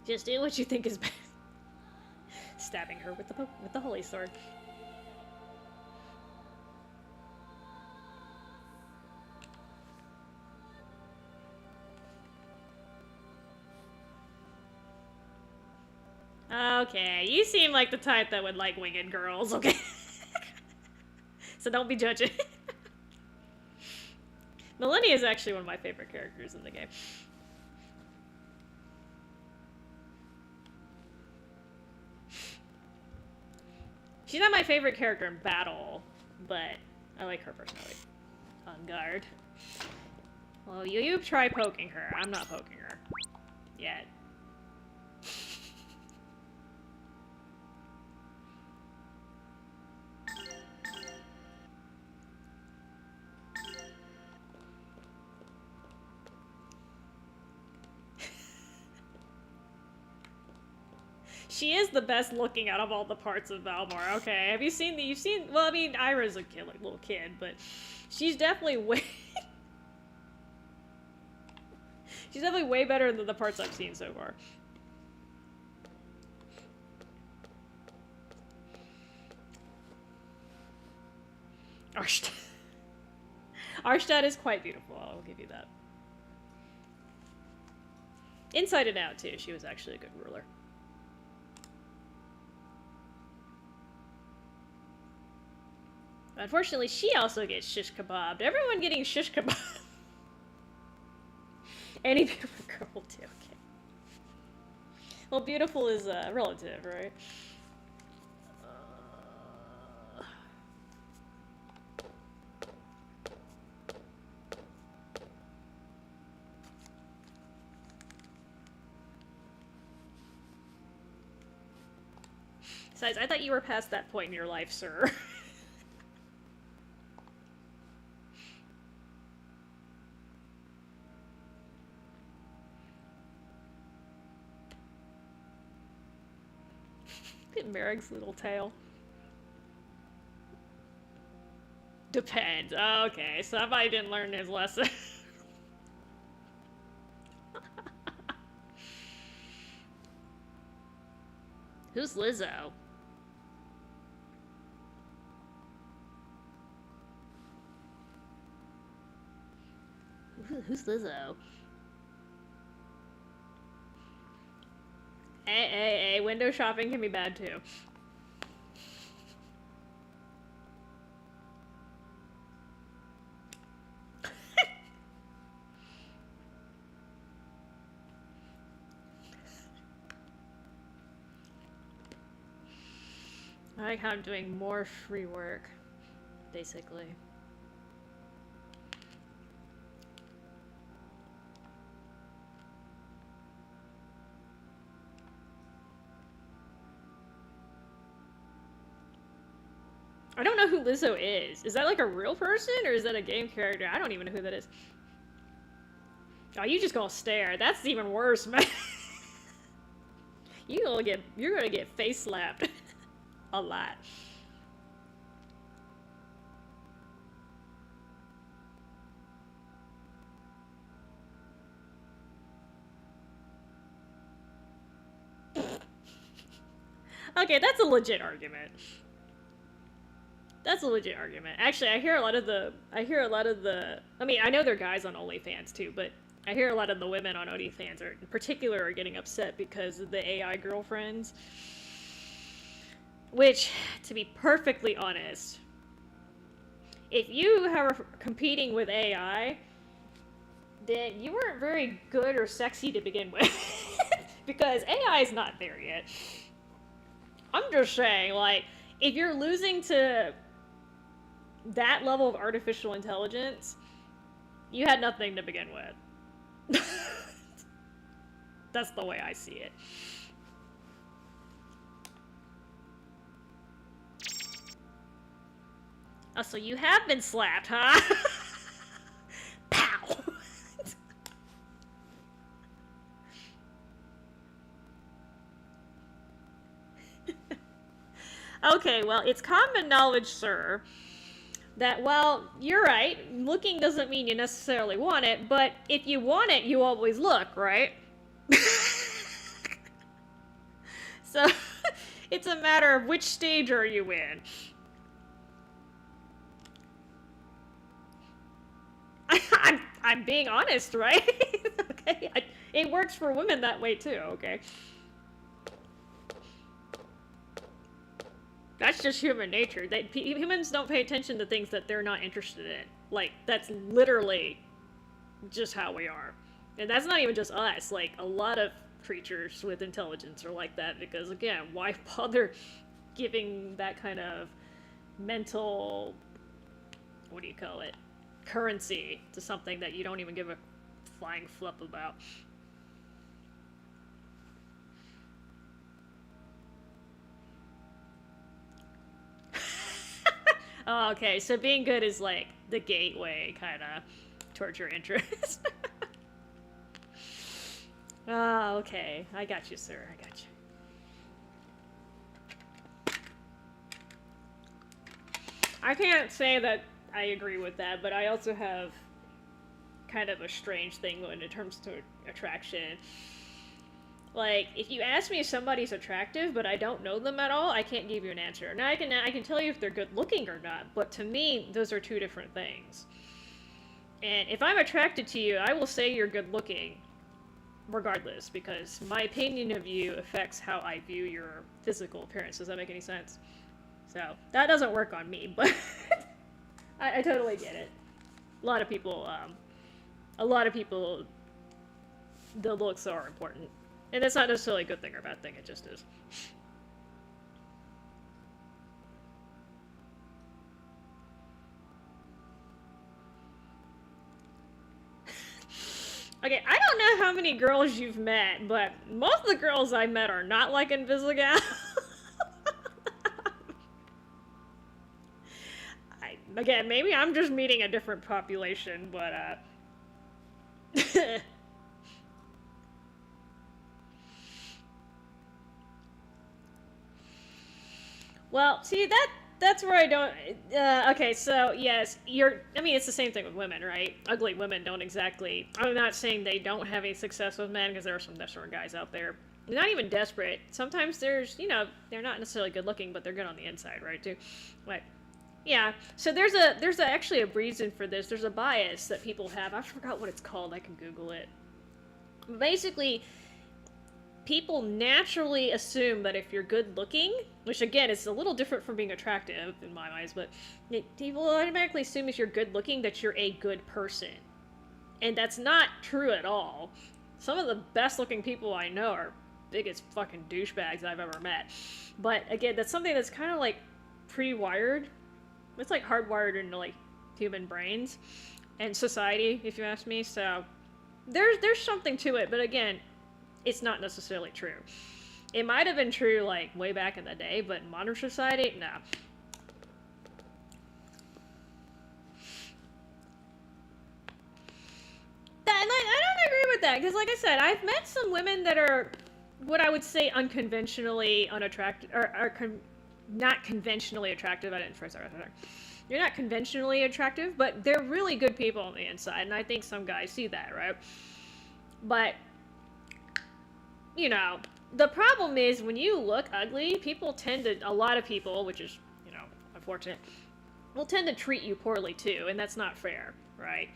Just do what you think is best. Stabbing her with the holy sword. Okay, you seem like the type that would like winged girls, okay? So don't be judging. Millennia is actually one of my favorite characters in the game. She's not my favorite character in battle, but I like her personality. On guard. Well, you try poking her. I'm not poking her. Yet. She is the best looking out of all the parts of Valmar. Okay, have you seen you've seen, well, I mean, Ira's a kid, like, little kid, but she's definitely way, she's definitely way better than the parts I've seen so far. Arstad. Arstad is quite beautiful, I'll give you that. Inside and out, too, she was actually a good ruler. Unfortunately, she also gets shish kebabbed. Everyone getting shish kebab. Any beautiful girl will do, okay. Well, beautiful is relative, right? Besides, I thought you were past that point in your life, sir. Look at Merrick's little tail. Depends. Okay, somebody didn't learn his lesson. Who's Lizzo? Who's Lizzo? Hey, window shopping can be bad too. I like how I'm doing more free work, basically. I don't know who Lizzo is. Is that like a real person or is that a game character? I don't even know who that is. Oh, you just gonna stare. That's even worse, man. You're gonna get face slapped a lot. Okay, that's a legit argument. That's a legit argument. Actually, I hear a lot of the, I mean, I know they're guys on OnlyFans too, but I hear a lot of the women on OnlyFans in particular are getting upset because of the AI girlfriends. Which, to be perfectly honest, if you are competing with AI, then you weren't very good or sexy to begin with. Because AI is not there yet. I'm just saying, like, if you're losing to that level of artificial intelligence, you had nothing to begin with. That's the way I see it. Oh, so you have been slapped, huh? Pow! Okay, well, it's common knowledge, sir, that, well, you're right, looking doesn't mean you necessarily want it, but if you want it, you always look, right? So, it's a matter of which stage are you in. I'm being honest, right? Okay, it works for women that way too, okay? That's just human nature. Humans don't pay attention to things that they're not interested in. Like, that's literally just how we are. And that's not even just us. Like, a lot of creatures with intelligence are like that because, again, why bother giving that kind of mental, what do you call it, currency to something that you don't even give a flying flip about? Oh, okay, so being good is like the gateway kind of towards your interest. Oh, okay. I got you, sir. I got you. I can't say that I agree with that, but I also have kind of a strange thing when it comes to attraction. Like, if you ask me if somebody's attractive, but I don't know them at all, I can't give you an answer. Now, I can tell you if they're good looking or not, but to me, those are two different things. And if I'm attracted to you, I will say you're good looking, regardless, because my opinion of you affects how I view your physical appearance. Does that make any sense? So, that doesn't work on me, but I totally get it. A lot of people, the looks are important. And that's not necessarily a good thing or a bad thing, it just is. Okay, I don't know how many girls you've met, but most of the girls I met are not like Invisigal. Again, maybe I'm just meeting a different population, but, well, see, that's where I don't... okay, so, yes, I mean, it's the same thing with women, right? Ugly women don't exactly... I'm not saying they don't have any success with men, because there are some desperate guys out there. They're not even desperate. Sometimes there's, they're not necessarily good looking, but they're good on the inside, right, too? Like, yeah. So there's actually a reason for this. There's a bias that people have. I forgot what it's called. I can Google it. Basically, people naturally assume that if you're good looking, which again is a little different from being attractive in my eyes, but people automatically assume if you're good looking that you're a good person. And that's not true at all. Some of the best looking people I know are biggest fucking douchebags I've ever met. But again, that's something that's kind of like pre-wired. It's like hardwired into like human brains and society, if you ask me. So there's something to it, but again, it's not necessarily true. It might have been true, like, way back in the day, but in modern society, no. I don't agree with that, because like I said, I've met some women that are what I would say unconventionally unattractive, or not conventionally attractive. I didn't phrase that right. You're not conventionally attractive, but they're really good people on the inside, and I think some guys see that, right? But the problem is when you look ugly, a lot of people, which is, unfortunate, will tend to treat you poorly too, and that's not fair, right?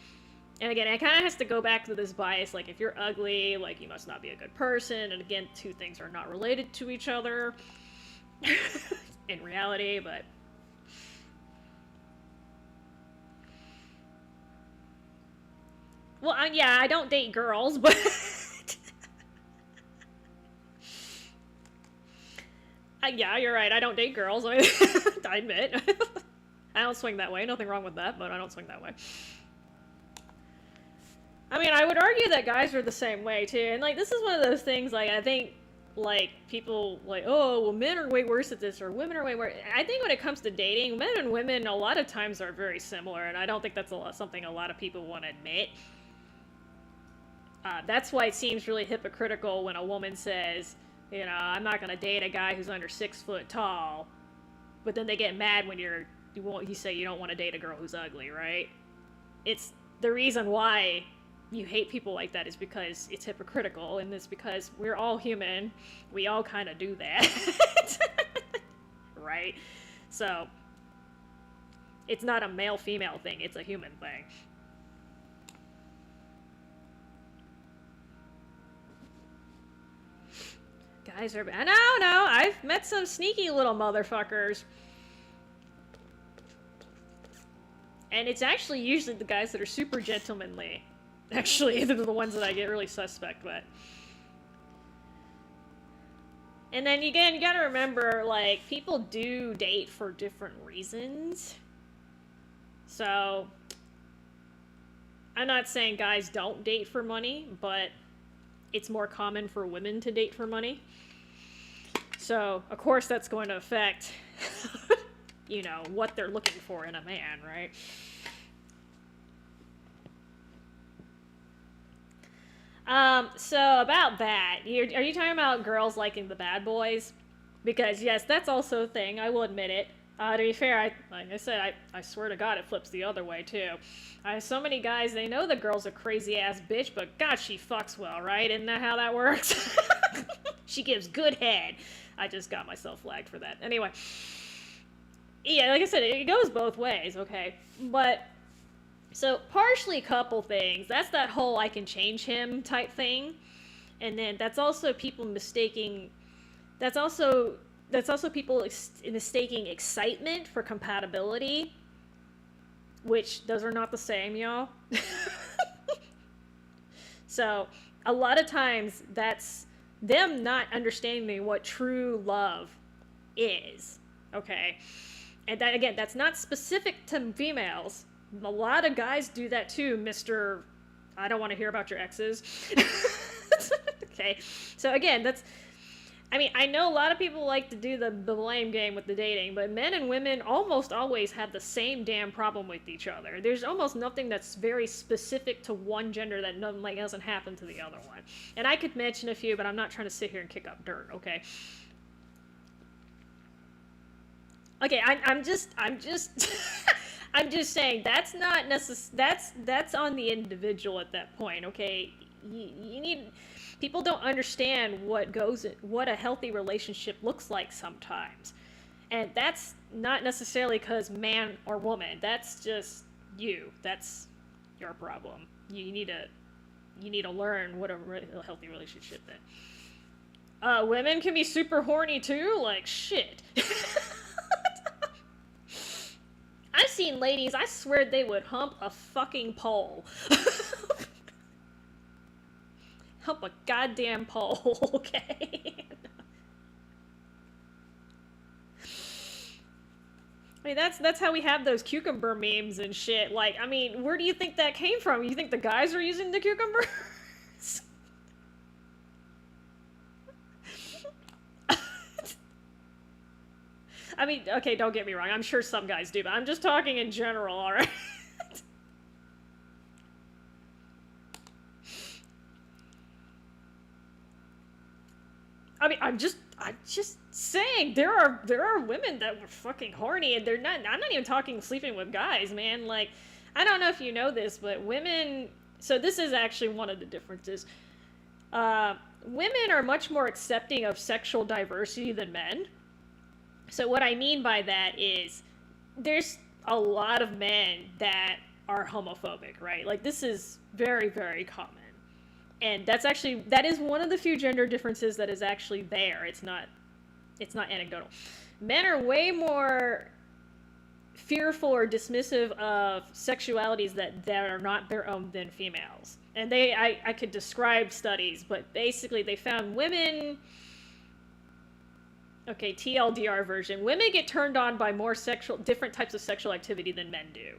And again, it kind of has to go back to this bias, like if you're ugly, like you must not be a good person, and again, two things are not related to each other in reality, but... Well, yeah, I don't date girls, but... yeah, you're right. I don't date girls. I admit. I don't swing that way. Nothing wrong with that, but I don't swing that way. I mean, I would argue that guys are the same way, too. And, like, this is one of those things, like, I think, like, people, like, oh, well, men are way worse at this, or women are way worse. I think when it comes to dating, men and women a lot of times are very similar, and I don't think that's something a lot of people want to admit. That's why it seems really hypocritical when a woman says... I'm not gonna date a guy who's under 6 foot tall, but then they get mad when you say you don't want to date a girl who's ugly, right? It's the reason why you hate people like that is because it's hypocritical, and it's because we're all human. We all kind of do that. Right? So, it's not a male-female thing, it's a human thing. Guys are bad. No, I've met some sneaky little motherfuckers. And it's actually usually the guys that are super gentlemanly. Actually, they're the ones that I get really suspect with. And then again, you gotta remember, like, people do date for different reasons. So, I'm not saying guys don't date for money, but it's more common for women to date for money. So, of course, that's going to affect, you know, what they're looking for in a man, right? So about that, are you talking about girls liking the bad boys? Because, yes, that's also a thing, I will admit it. To be fair, like I said, I swear to God it flips the other way, too. I have so many guys, they know the girl's a crazy-ass bitch, but God, she fucks well, right? Isn't that how that works? She gives good head. I just got myself flagged for that. Anyway. Yeah, like I said, it goes both ways, okay? But, so, partially a couple things. That's that whole I can change him type thing. And then that's also people mistaking... That's also people mistaking excitement for compatibility. Which, those are not the same, y'all. So, a lot of times, that's them not understanding what true love is. Okay? And that, again, that's not specific to females. A lot of guys do that too, Mr. I don't want to hear about your exes. Okay? So, again, that's... I mean, I know a lot of people like to do the blame game with the dating, but men and women almost always have the same damn problem with each other. There's almost nothing that's very specific to one gender that doesn't happen to the other one. And I could mention a few, but I'm not trying to sit here and kick up dirt, okay? Okay, I'm just I'm just saying that's not that's on the individual at that point, okay? You need... People don't understand what a healthy relationship looks like sometimes. And that's not necessarily because man or woman. That's just you. That's your problem. You need to learn what a healthy relationship is. Women can be super horny too? Like, shit. I've seen ladies, I swear they would hump a fucking pole. Hump a goddamn pole, okay? I mean, that's how we have those cucumber memes and shit. Like, I mean, where do you think that came from? You think the guys are using the cucumbers? I mean, okay, don't get me wrong. I'm sure some guys do, but I'm just talking in general, alright? I mean, I'm just saying there are women that were fucking horny, and they're not. I'm not even talking sleeping with guys, man. Like, I don't know if you know this, but women. So this is actually one of the differences. Women are much more accepting of sexual diversity than men. So what I mean by that is, there's a lot of men that are homophobic, right? Like, this is very, very common. And that is one of the few gender differences that is actually there. It's not anecdotal. Men are way more fearful or dismissive of sexualities that are not their own than females. And I could describe studies, but basically they found women, okay, TLDR version, women get turned on by more different types of sexual activity than men do.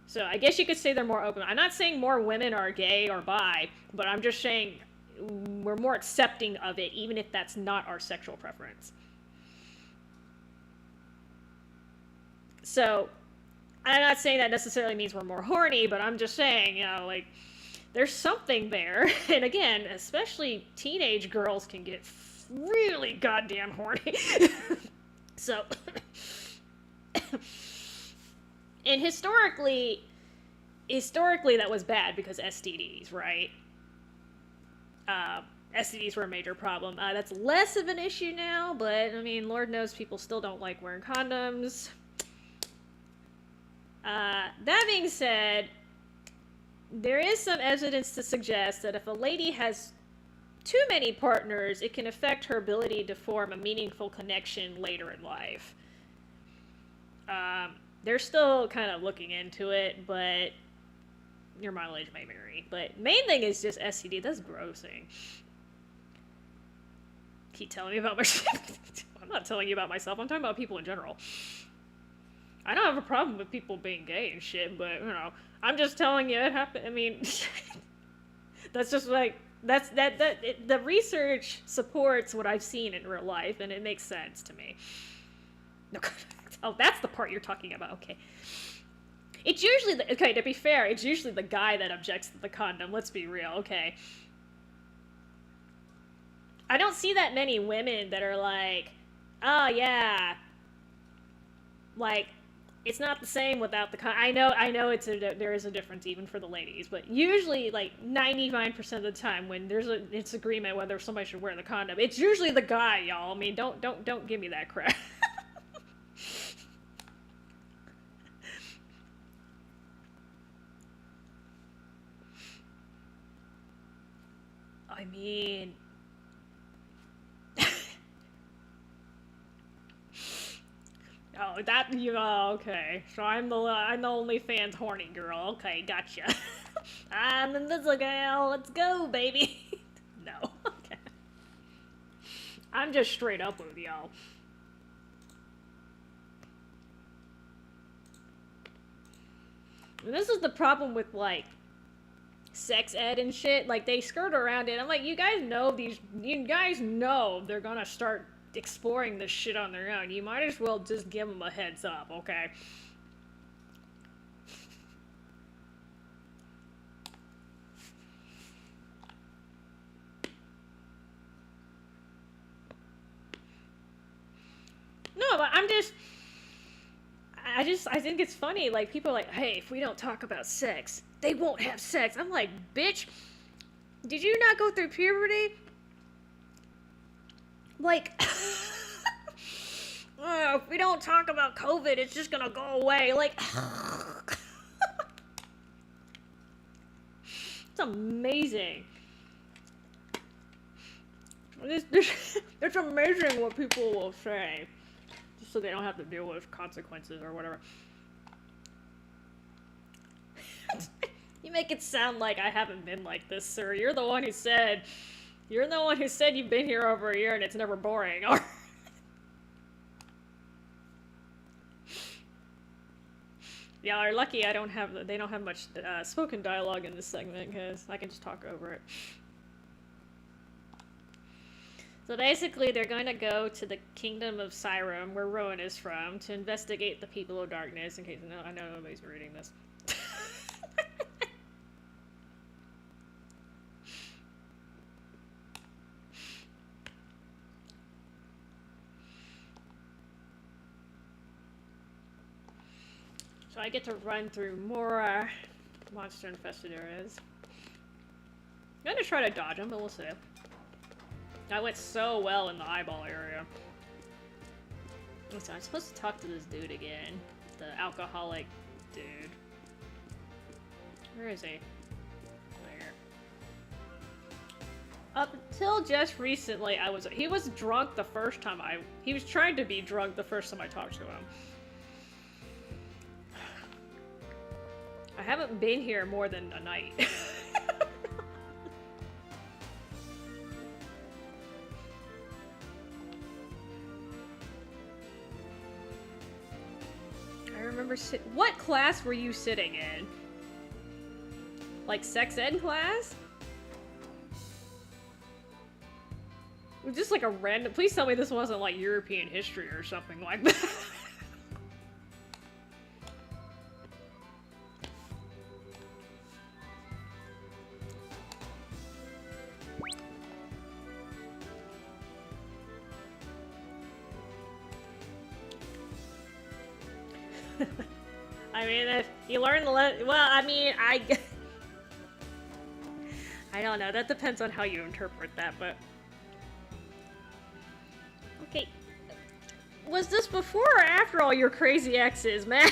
So I guess you could say they're more open. I'm not saying more women are gay or bi, but I'm just saying we're more accepting of it, even if that's not our sexual preference. So I'm not saying that necessarily means we're more horny, but I'm just saying, you know, like, there's something there. And again, especially teenage girls can get really goddamn horny. So... And historically, historically that was bad because STDs, right? STDs were a major problem. That's less of an issue now, but I mean, Lord knows people still don't like wearing condoms. That being said, there is some evidence to suggest that if a lady has too many partners, it can affect her ability to form a meaningful connection later in life. They're still kind of looking into it, but your mileage may vary. But main thing is just STD. That's grossing. Keep telling me about myself. I'm not telling you about myself. I'm talking about people in general. I don't have a problem with people being gay and shit, but, you know, I'm just telling you it happened. I mean, that's just like, the research supports what I've seen in real life, and it makes sense to me. No, oh, that's the part you're talking about. Okay. It's usually, okay, to be fair, it's usually the guy that objects to the condom. Let's be real, okay? I don't see that many women that are like, oh, yeah. Like, it's not the same without the condom. I know there is a difference even for the ladies, but usually, like, 99% of the time when there's a disagreement whether somebody should wear the condom, it's usually the guy, y'all. I mean, don't give me that crap. I mean, oh, that you. Oh, okay. So I'm the OnlyFans horny girl. Okay, gotcha. I'm invisible girl. Let's go, baby. No. Okay. I'm just straight up with y'all. And this is the problem with like sex ed and shit. Like they skirt around it. I'm like, you guys know they're gonna start exploring this shit on their own. You might as well just give them a heads up, okay? No, but I think it's funny. Like, people are like, hey, if we don't talk about sex, they won't have sex. I'm like, bitch, did you not go through puberty? Like, oh, if we don't talk about COVID, it's just gonna go away. Like, it's amazing. It's amazing what people will say, just so they don't have to deal with consequences or whatever. You make it sound like I haven't been like this, sir. You're the one who said you've been here over a year and it's never boring. Y'all are lucky they don't have much spoken dialogue in this segment because I can just talk over it. So basically, they're going to go to the kingdom of Sirum, where Rowan is from, to investigate the people of darkness. In case I know nobody's reading this. So I get to run through more monster-infested areas. I'm gonna try to dodge them, but we'll see. I went so well in the eyeball area. So I'm supposed to talk to this dude again. The alcoholic dude. Where is he? There. Up until just recently, he was drunk the first time he was trying to be drunk the first time I talked to him. I haven't been here more than a night. I remember what class were you sitting in? Like sex ed class? It was just like a random. Please tell me this wasn't like European history or something like that. I mean, You learn the well, I mean, I don't know. That depends on how you interpret that, but okay. Was this before or after all your crazy exes, man?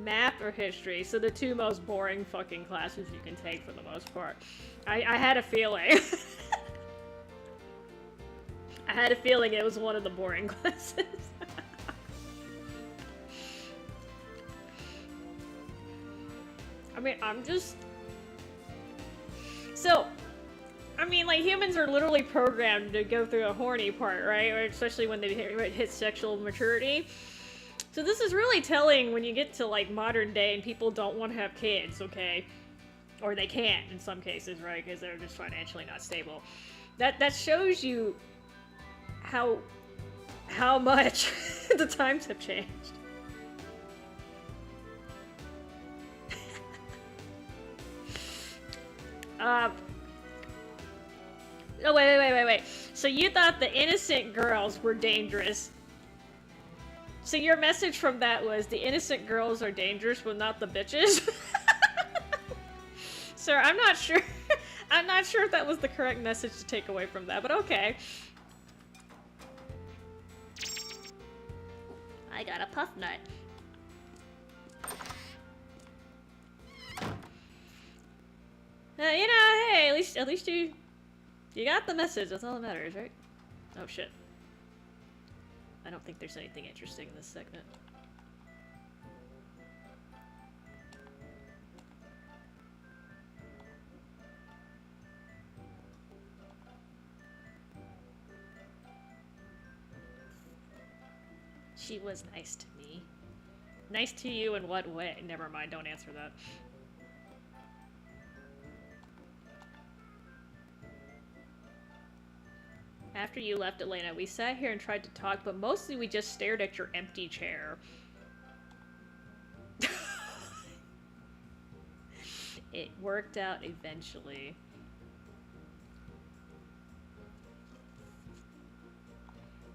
Math or history, so the two most boring fucking classes you can take for the most part. I had a feeling. I had a feeling it was one of the boring classes. I mean, I'm just... So, I mean, like, humans are literally programmed to go through a horny part, right? Or especially when they hit sexual maturity. So this is really telling when you get to, like, modern day and people don't want to have kids, okay? Or they can't in some cases, right? Because they're just financially not stable. That shows you how much the times have changed. Oh, wait. So you thought the innocent girls were dangerous. So your message from that was the innocent girls are dangerous, but not the bitches? Sir, I'm not sure. I'm not sure if that was the correct message to take away from that, but okay. I got a puff nut. You know, hey, at least you got the message. That's all that matters, right? Oh shit. I don't think there's anything interesting in this segment. She was nice to me. Nice to you in what way? Never mind, don't answer that. After you left, Elena, we sat here and tried to talk, but mostly we just stared at your empty chair. It worked out eventually.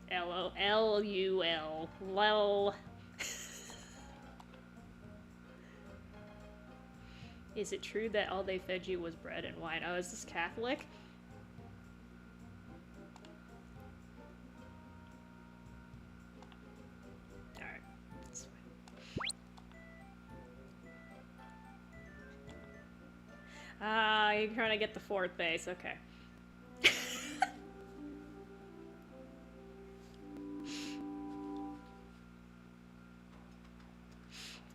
L-O-L-U-L. Lol. Is it true that all they fed you was bread and wine? Oh, is this Catholic? Alright, that's fine. Ah, you're trying to get the fourth base, okay.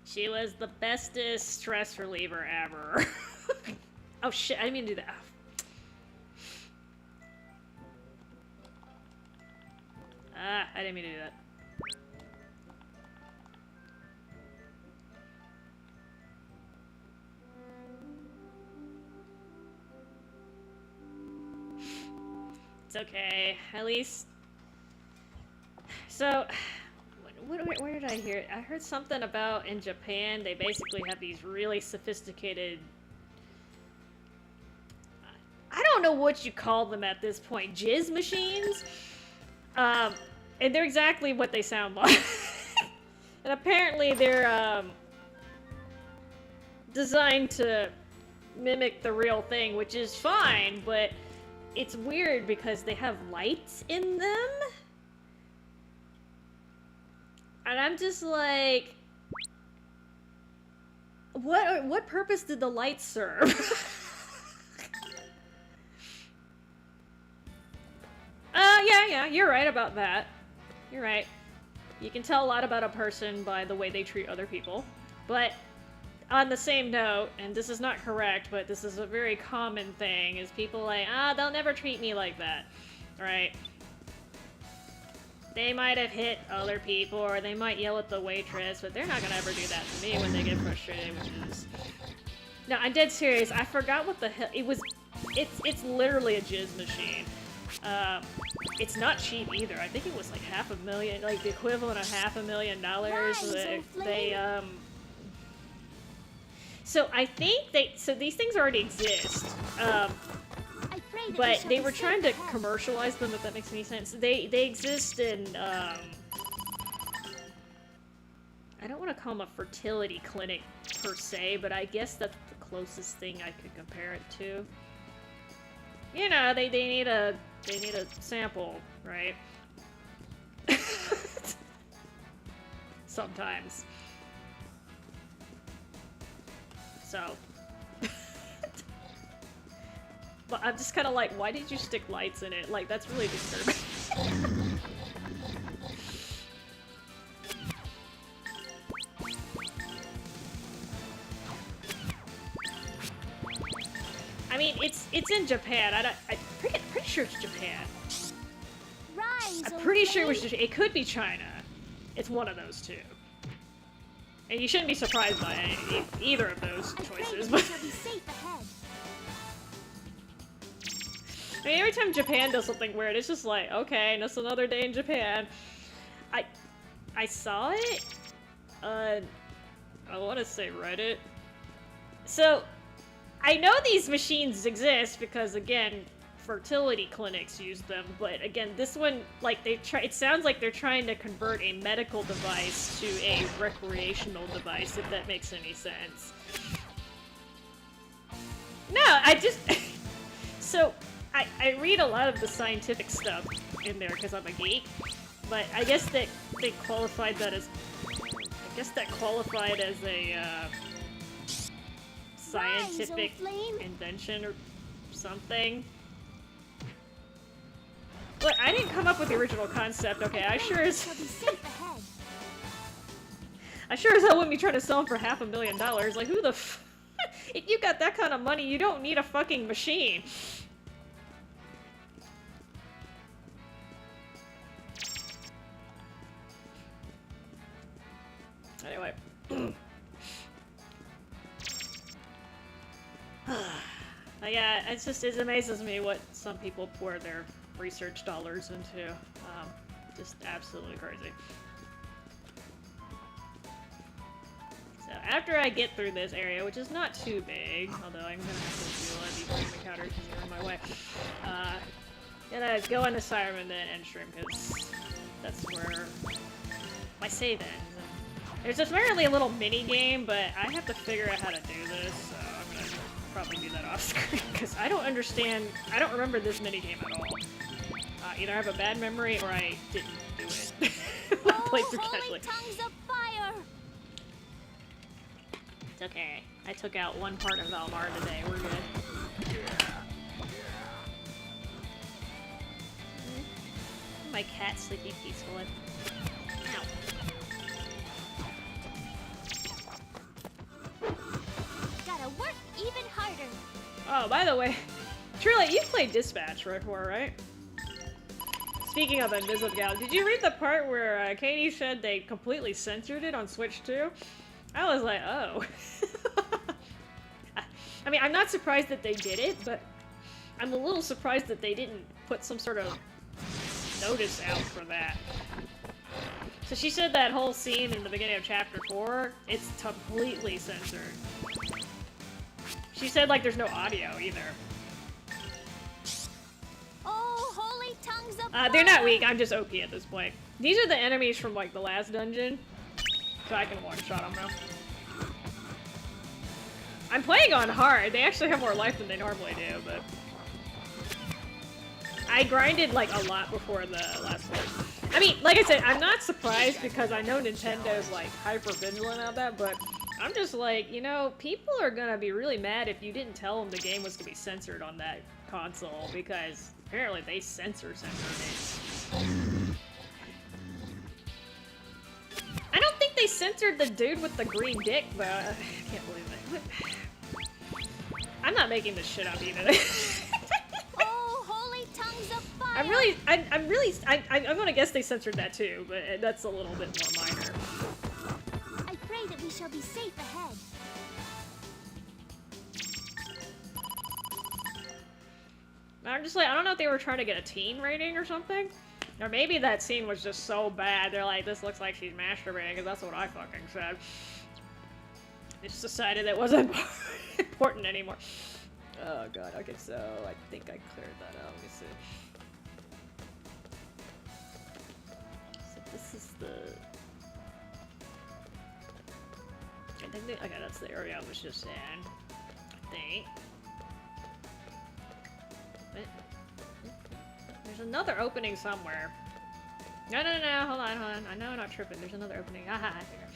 She was the bestest stress reliever ever. Oh shit, I didn't mean to do that. Ah, I didn't mean to do that. It's okay, at least... So... Where did I hear it? I heard something about in Japan, they basically have these really sophisticated... I don't know what you call them at this point. Jizz machines? And they're exactly what they sound like. And apparently they're designed to mimic the real thing, which is fine, but it's weird because they have lights in them. And I'm just like, what purpose did the lights serve? Yeah, you're right about that. You're right. You can tell a lot about a person by the way they treat other people. But on the same note, and this is not correct, but this is a very common thing, is people like, they'll never treat me like that, right? They might have hit other people, or they might yell at the waitress, but they're not gonna ever do that to me when they get frustrated, which is... No, I'm dead serious. I forgot what the hell... It was... It's literally a jizz machine. It's not cheap either. I think it was like $500,000, like the equivalent of $500,000. So I think so these things already exist. I pray that but shall they be were safe trying to ahead. commercialize them, if that makes any sense. They exist in, I don't want to call them a fertility clinic per se, but I guess that's the closest thing I could compare it to. You know, they need a sample, right? Sometimes. So. But I'm just kind of like, why did you stick lights in it? Like, that's really disturbing. I mean, it's in Japan. I'm pretty sure it's Japan. Rise, I'm O pretty sure it was flame. just, it could be China. It's one of those two. And you shouldn't be surprised by either of those I pray choices. that we But shall be safe ahead. I mean, every time Japan does something weird, it's just like, okay, just another day in Japan. I saw it. I want to say Reddit. So, I know these machines exist because, again, fertility clinics use them. But again, this one, like, it sounds like they're trying to convert a medical device to a recreational device, if that makes any sense. No, I just... So, I read a lot of the scientific stuff in there because I'm a geek, but I guess that they qualified that as... I guess that qualified as a, scientific Rise, O flame. invention or something. Look, I didn't come up with the original concept, okay? I sure as... Shall be safe ahead. I sure as hell wouldn't be trying to sell them for $500,000. Like, who the f... If you got that kind of money, you don't need a fucking machine. Anyway. Yeah, it amazes me what some people pour their research dollars into. Just absolutely crazy. So after I get through this area, which is not too big, although I'm gonna have to do a lot of these random encounters because they're in my way, gonna go into Siren and then end stream because that's where my save ends. And there's apparently a little mini game, but I have to figure out how to do this, so I'm gonna probably do that off screen because I don't understand. I don't remember this mini game at all. Either I have a bad memory or I didn't do it. When I played through Holy casually. tongues of fire! It's okay. I took out one part of Valmar today. We're good. My cat sleeping peacefully. Ow. Gotta work even harder. Oh, by the way, Truly, you played Dispatch before, right? Speaking of Invisible Gal, did you read the part where Katie said they completely censored it on Switch 2? I was like, oh. I mean, I'm not surprised that they did it, but I'm a little surprised that they didn't put some sort of notice out for that. So she said that whole scene in the beginning of Chapter 4, it's completely censored. She said, like, there's no audio either. Oh, holy tongues of fire! They're not weak, I'm just OP at this point. These are the enemies from, like, the last dungeon. So I can one-shot them now. I'm playing on hard. They actually have more life than they normally do, but... I grinded, like, a lot before the last one. I mean, like I said, I'm not surprised because I know Nintendo's, like, hyper-vigilant of that, but I'm just like, you know, people are gonna be really mad if you didn't tell them the game was gonna be censored on that console, because apparently they censored it. I don't think they censored the dude with the green dick, but I can't believe it. I'm not making this shit up either. Oh, holy tongues of fire! I'm gonna guess they censored that too, but that's a little bit more minor. I pray that we shall be safe ahead. I'm just like, I don't know if they were trying to get a teen rating or something. Or maybe that scene was just so bad, they're like, this looks like she's masturbating, because that's what I fucking said. They just decided it wasn't important anymore. Oh god, okay, so I think I cleared that out. Let me see. So this is the... Okay, that's the area I was just in. I think. What? There's another opening somewhere. No, hold on. I know I'm not tripping. There's another opening. Aha, I figured.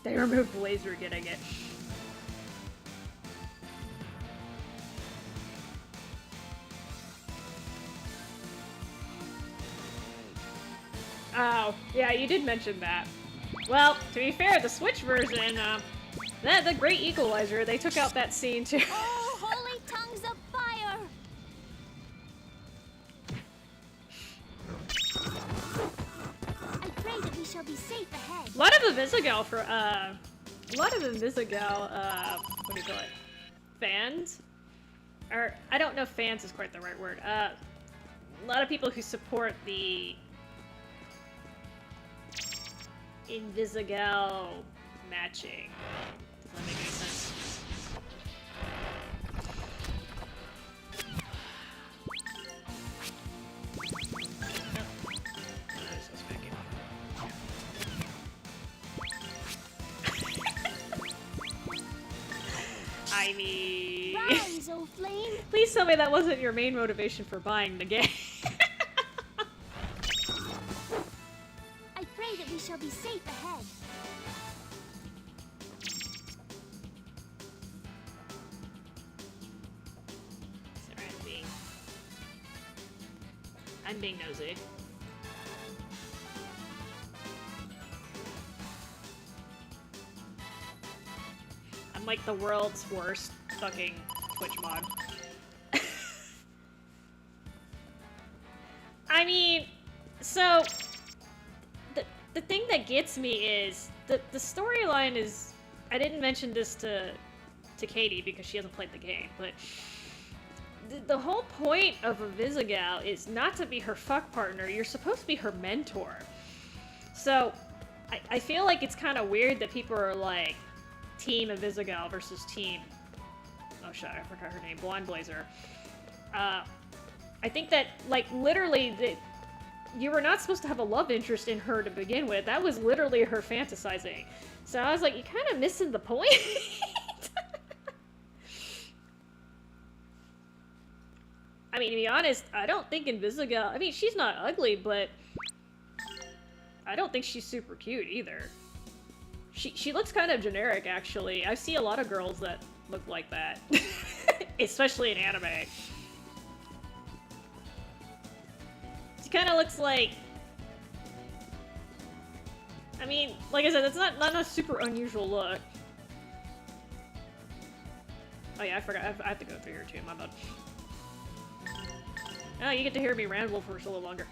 They removed laser getting it. Oh, yeah, you did mention that. Well, to be fair, the Switch version, the Great Equalizer, they took out that scene too. Oh, holy tongues of fire! I pray that we shall be safe ahead. A lot of Invisigal what do you call it? Fans? Or, I don't know if fans is quite the right word. A lot of people who support the Invisigal matching. Does that make any sense? I mean... Rise, O flame! Please tell me that wasn't your main motivation for buying the game. I pray that we shall be safe ahead. Sorry, I'm being nosy. I'm like the world's worst fucking Twitch mod. I mean, so the thing that gets me is the storyline is, I didn't mention this to Katie because she hasn't played the game, but the whole point of a Invisigal is not to be her fuck partner, you're supposed to be her mentor. So I feel like it's kind of weird that people are like Team Invisigal versus Team... Oh shit, I forgot her name. Blonde Blazer. I think that, like, literally, you were not supposed to have a love interest in her to begin with. That was literally her fantasizing. So I was like, you're kind of missing the point. I mean, to be honest, I don't think Invisigal... I mean, she's not ugly, but I don't think she's super cute either. She looks kind of generic, actually. I see a lot of girls that look like that. Especially in anime. She kind of looks like... I mean, like I said, that's not a super unusual look. Oh yeah, I forgot. I have to go through here too, my bad. Oh, you get to hear me ramble for a little longer.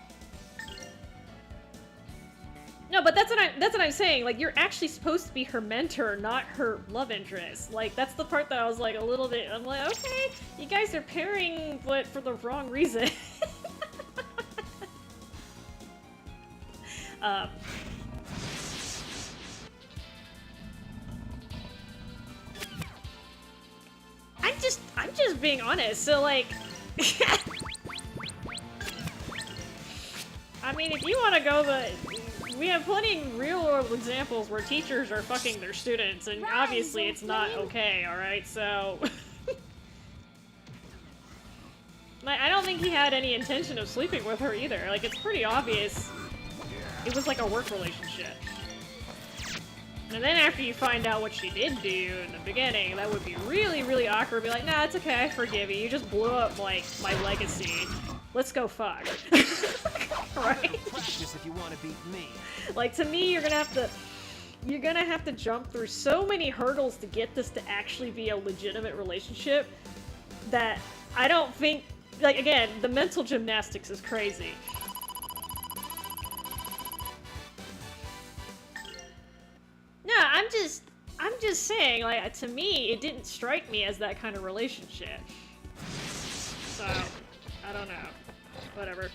No, but that's what I'm saying. Like, you're actually supposed to be her mentor, not her love interest. Like, that's the part that I was like a little bit. I'm like, okay, you guys are pairing, but for the wrong reason. I'm just being honest. So like, I mean, if you want to go we have plenty of real-world examples where teachers are fucking their students, and obviously it's not okay, alright? So... like, I don't think he had any intention of sleeping with her either. Like, it's pretty obvious it was like a work relationship. And then after you find out what she did do in the beginning, that would be really, really awkward. Be like, nah, it's okay, I forgive you. You just blew up, like, my legacy. Let's go fuck. Right? Practice if you want to beat me. Like, to me, you're gonna have to jump through so many hurdles to get this to actually be a legitimate relationship that I don't think, like, again, the mental gymnastics is crazy. No, I'm just saying, like, to me, it didn't strike me as that kind of relationship. So, I don't know. Whatever.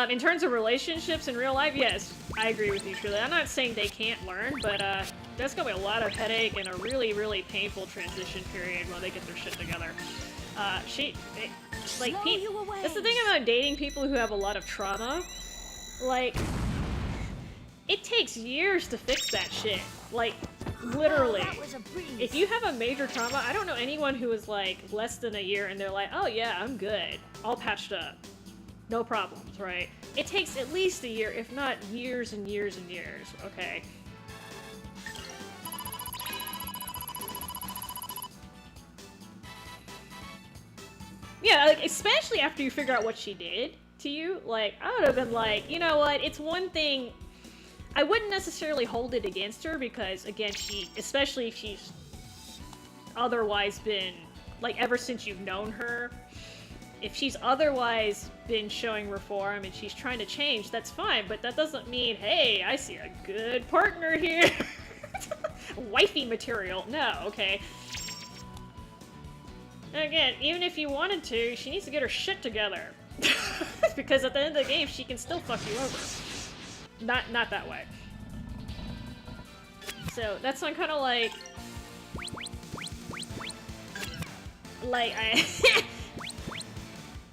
In terms of relationships in real life, yes, I agree with you, truly. I'm not saying they can't learn, but there's gonna be a lot of headache and a really, really painful transition period while they get their shit together. That's the thing about dating people who have a lot of trauma. Like, it takes years to fix that shit. Like, literally. If you have a major trauma, I don't know anyone who is like less than a year and they're like, oh yeah, I'm good. All patched up. No problems, right? It takes at least a year, if not years and years and years, okay? Yeah, like, especially after you figure out what she did to you, like, I would have been like, you know what, it's one thing, I wouldn't necessarily hold it against her because, again, especially if she's otherwise been, like, ever since you've known her, if she's otherwise been showing reform and she's trying to change, that's fine, but that doesn't mean, hey, I see a good partner here. Wifey material. No, okay. And again, even if you wanted to, she needs to get her shit together. Because at the end of the game, she can still fuck you over. Not that way. So, that's one kind of like...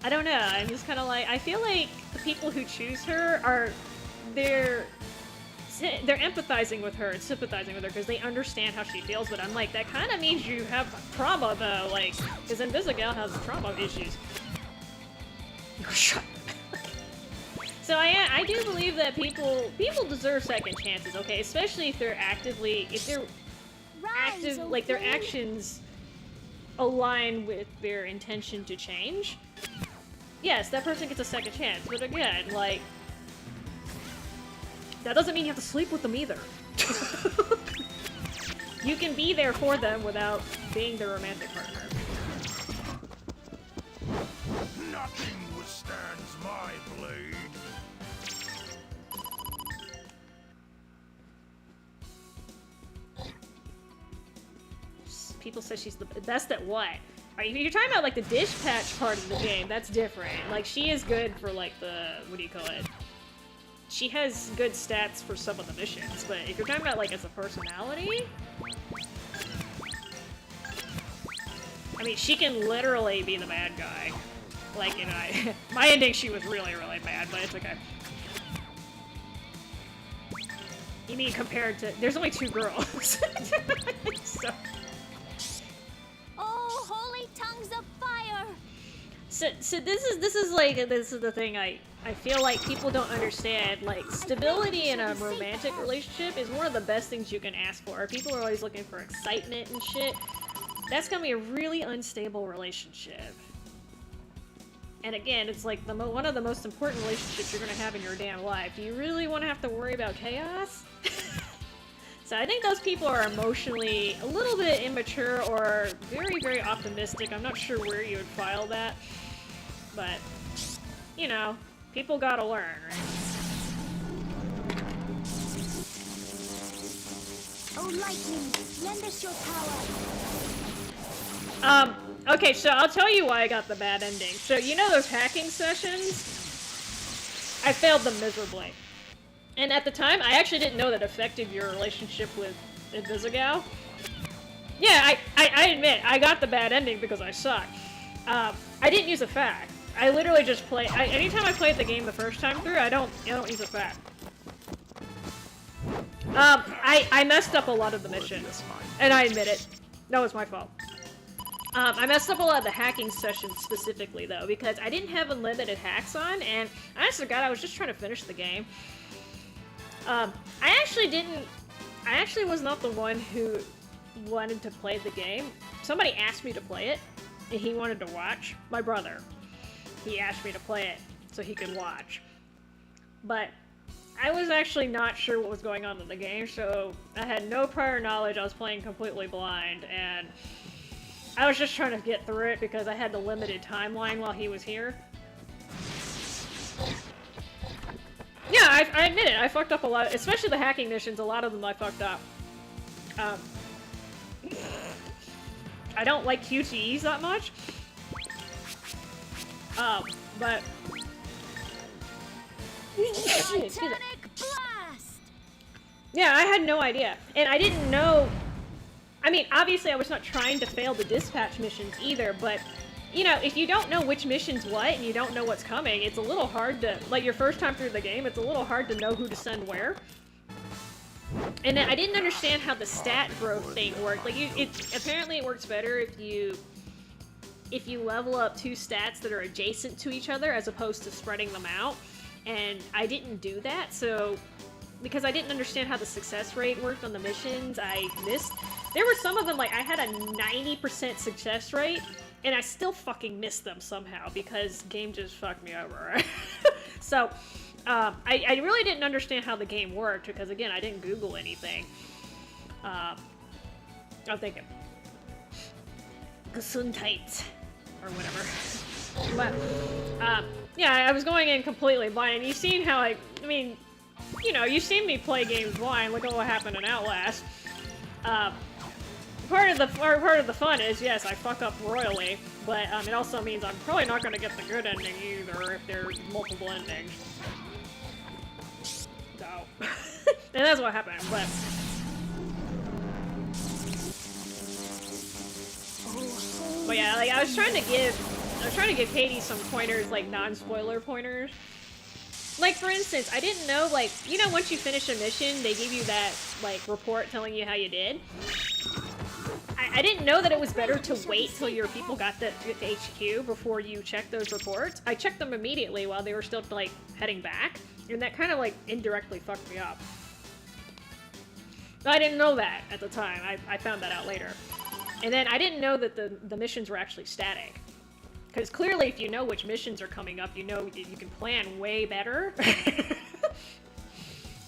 I don't know, I'm just kind of like, I feel like the people who choose her are, they're empathizing with her and sympathizing with her because they understand how she feels, but I'm like, that kind of means you have trauma though, like, because Invisigal has trauma issues. Shut up. So I do believe that people deserve second chances, okay, especially if they're like their actions align with their intention to change. Yes, that person gets a second chance, but again, like, that doesn't mean you have to sleep with them either. You can be there for them without being their romantic partner. Nothing withstands my blade. People say she's the best at what? If you're talking about, like, the dish patch part of the game, that's different. Like, she is good for, like, the... what do you call it? She has good stats for some of the missions, but if you're talking about, like, as a personality... I mean, she can literally be the bad guy. Like, you know, my ending, she was really, really bad, but it's okay. You mean compared to... There's only 2 girls. So... Oh, holy tongues of fire! So this is the thing I feel like people don't understand. Like, stability in a romantic relationship is one of the best things you can ask for. People are always looking for excitement and shit. That's gonna be a really unstable relationship. And again, it's like one of the most important relationships you're gonna have in your damn life. Do you really want to have to worry about chaos? So I think those people are emotionally a little bit immature or very, very optimistic. I'm not sure where you would file that. But, you know, people gotta learn, right? Oh, lightning, lend us your power. Okay, so I'll tell you why I got the bad ending. So, you know those hacking sessions? I failed them miserably. And at the time, I actually didn't know that affected your relationship with Invisigal. Yeah, I admit, I got the bad ending because I suck. I didn't use a fact. I literally just play. Anytime I played the game the first time through, I don't use a fact. I messed up a lot of the missions, and I admit it. That was my fault. I messed up a lot of the hacking sessions specifically, though, because I didn't have unlimited hacks on, and honest to God, I was just trying to finish the game. I actually was not the one who wanted to play the game. Somebody asked me to play it, and he wanted to watch. My brother. He asked me to play it so he could watch. But I was actually not sure what was going on in the game, so I had no prior knowledge. I was playing completely blind, and I was just trying to get through it because I had the limited timeline while he was here. Yeah, I admit it, I fucked up a lot, especially the hacking missions, a lot of them I fucked up. I don't like QTEs that much. But... Titanic blast! Yeah, I had no idea. And I didn't know... I mean, obviously I was not trying to fail the dispatch missions either, but, you know, if you don't know which mission's what and you don't know what's coming, it's a little hard to... Like, your first time through the game, it's a little hard to know who to send where. And then I didn't understand how the stat growth thing worked. Like, apparently it works better if you level up two stats that are adjacent to each other as opposed to spreading them out. And I didn't do that, so... Because I didn't understand how the success rate worked on the missions, I missed. There were some of them, like, I had a 90% success rate, and I still fucking missed them somehow, because game just fucked me over. So, I really didn't understand how the game worked, because, again, I didn't Google anything. I'm thinking... Gesundheit. Or whatever. But, yeah, I was going in completely blind, and you've seen how I mean... You know, you've seen me play games blind. Look at what happened in Outlast. Part of the fun is, yes, I fuck up royally, but it also means I'm probably not going to get the good ending either if there's multiple endings. So, and that's what happened. But yeah, like I was trying to give Katie some pointers, like non-spoiler pointers. Like, for instance, I didn't know, like, you know, once you finish a mission, they give you that, like, report telling you how you did. I didn't know that it was better to wait till your people got to HQ before you check those reports. I checked them immediately while they were still, like, heading back, and that kind of, like, indirectly fucked me up. I didn't know that at the time. I found that out later. And then I didn't know that the missions were actually static. Because clearly, if you know which missions are coming up, you know you can plan way better.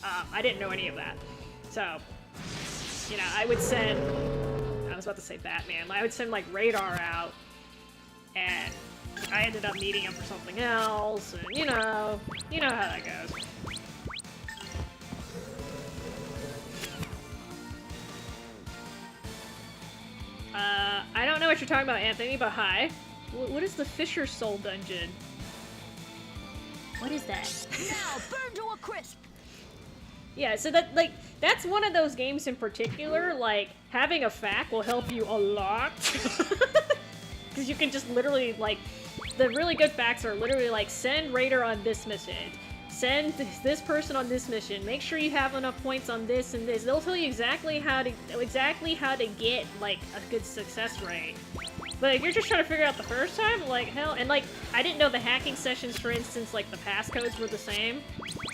I didn't know any of that. So, you know, I was about to say Batman. I would send, like, Radar out, and I ended up needing him for something else, and, you know how that goes. I don't know what you're talking about, Anthony, but hi. What is the Fisher Soul Dungeon? What is that? Now burn to a crisp. Yeah, so that's one of those games in particular, like, having a FAQ will help you a lot. Because you can just literally, like, the really good FAQs are literally like, send Raider on this mission. Send this person on this mission. Make sure you have enough points on this and this. They'll tell you exactly how to get, like, a good success rate. But if you're just trying to figure out the first time, like, hell, and, like, I didn't know the hacking sessions, for instance, like, the passcodes were the same.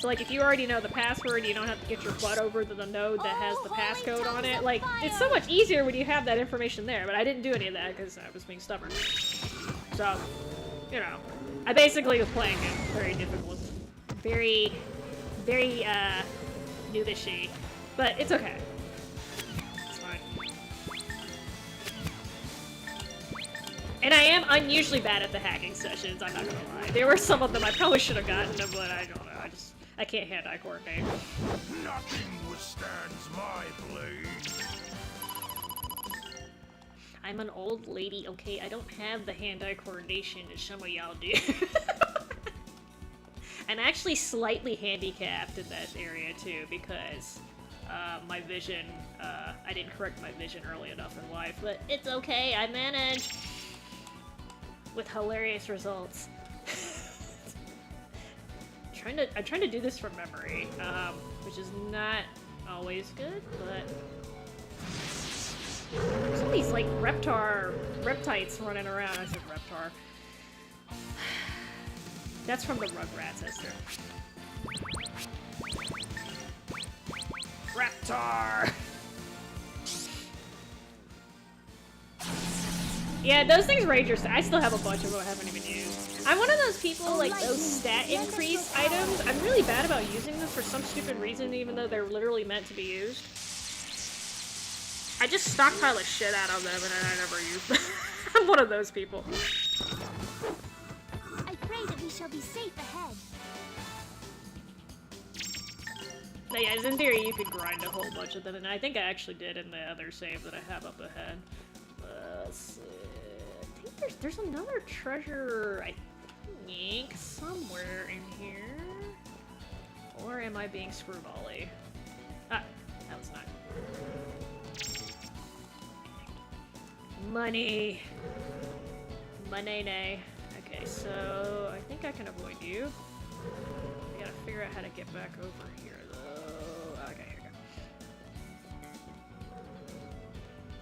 So, like, if you already know the password, you don't have to get your butt over to the node that has the passcode on it. Like, it's so much easier when you have that information there, but I didn't do any of that because I was being stubborn. So, you know, I basically was playing it very difficult. Very, very, noobish-y. But it's okay. And I am unusually bad at the hacking sessions, I'm not gonna lie. There were some of them I probably should have gotten them, but I don't know. I can't hand-eye coordinate. Nothing withstands my blade. I'm an old lady, okay? I don't have the hand-eye coordination that some of y'all do. I'm actually slightly handicapped in that area, too, because my vision, I didn't correct my vision early enough in life, but it's okay, I managed. With hilarious results. I'm trying to do this from memory, which is not always good, but there's all these like reptites running around. I said reptar. That's from the Rugrats, Esther. Reptar. Yeah, those things rage your stat. I still have a bunch of them I haven't even used. I'm one of those people, like, those stat increase items, I'm really bad about using them for some stupid reason, even though they're literally meant to be used. I just stockpile the shit out of them and then I never use them. I'm one of those people. I pray that we shall be safe ahead. But yeah, in theory, you could grind a whole bunch of them, and I think I actually did in the other save that I have up ahead. Let's see. I think there's another treasure, I think, somewhere in here. Or am I being screwbally? Ah, it's not. Money. Money. Okay, so I think I can avoid you. I gotta figure out how to get back over here, though. Okay, here we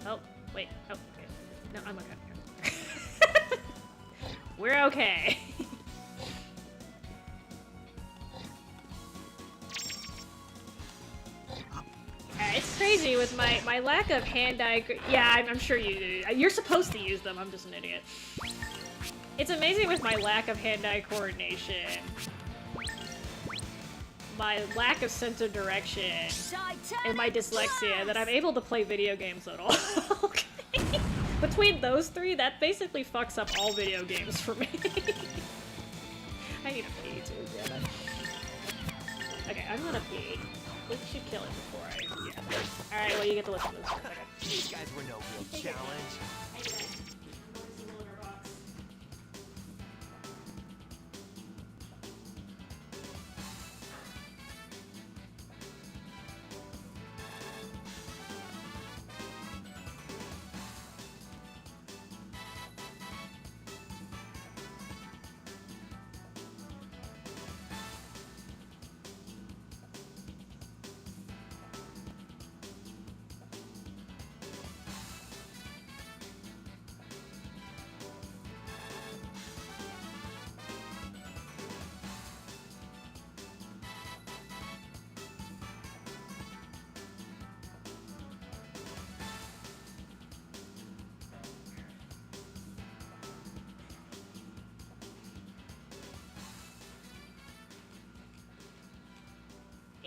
go. Oh, wait. Oh, okay. No, I'm okay. We're okay. It's crazy with my lack of hand-eye... Yeah, I'm sure you're supposed to use them. I'm just an idiot. It's amazing with my lack of hand-eye coordination, my lack of sense of direction, and my dyslexia that I'm able to play video games at all. Okay. Between those three, that basically fucks up all video games for me. I need a pee too, damn it. Okay, I'm gonna pee. We should kill it before I... Yeah. Alright, well you get to listen to this for a second. These guys were no real challenge.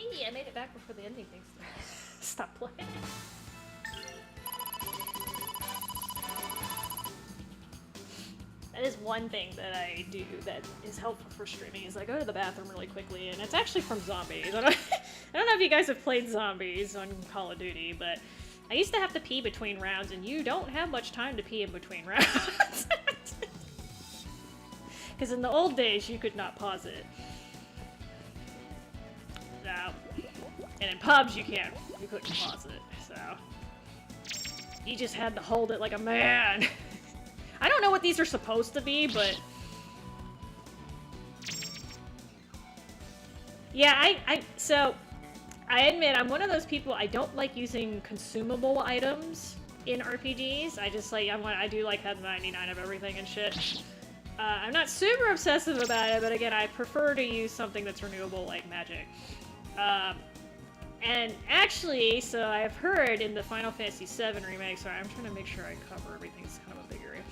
Hey, I made it back before the ending things stop playing. That is one thing that I do that is helpful for streaming, is I go to the bathroom really quickly, and it's actually from zombies. I don't know if you guys have played zombies on Call of Duty, but I used to have to pee between rounds, and you don't have much time to pee in between rounds. Because in the old days, you could not pause it. So, and in pubs, you couldn't pause it, so you just had to hold it like a man. I don't know what these are supposed to be, but yeah, so I admit I'm one of those people, I don't like using consumable items in RPGs. I just like, I do like have 99 of everything and shit. I'm not super obsessive about it, but again, I prefer to use something that's renewable like magic. And actually, so I've heard in the Final Fantasy VII remake, sorry, I'm trying to make sure I cover everything, it's kind of a big area.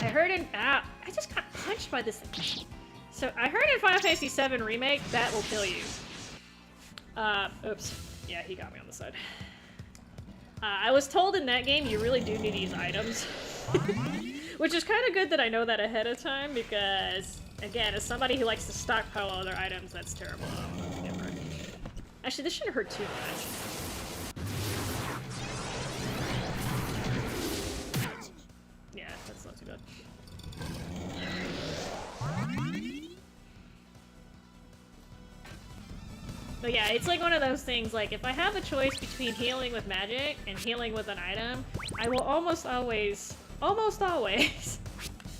I heard in, I just got punched by this thing. So I heard in Final Fantasy VII remake, that will kill you. Oops. Yeah, he got me on the side. I was told in that game you really do need these items. Which is kind of good that I know that ahead of time, because, again, as somebody who likes to stockpile other items, that's terrible. Actually, this shouldn't hurt too much. Yeah, that's not too bad. But yeah, it's like one of those things, like, if I have a choice between healing with magic and healing with an item, I will almost always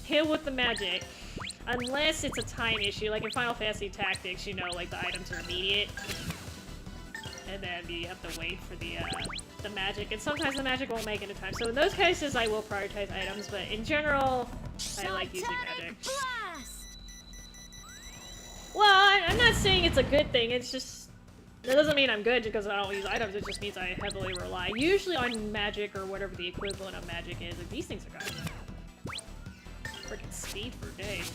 heal with the magic, unless it's a time issue. Like in Final Fantasy Tactics, you know, like the items are immediate, and then you have to wait for the magic, and sometimes the magic won't make it in time. So in those cases, I will prioritize items, but in general, I like using magic. Well, I'm not saying it's a good thing, it's just, that doesn't mean I'm good because I don't use items, it just means I heavily rely, usually on magic or whatever the equivalent of magic is, and these things are guys. Freaking speed for days.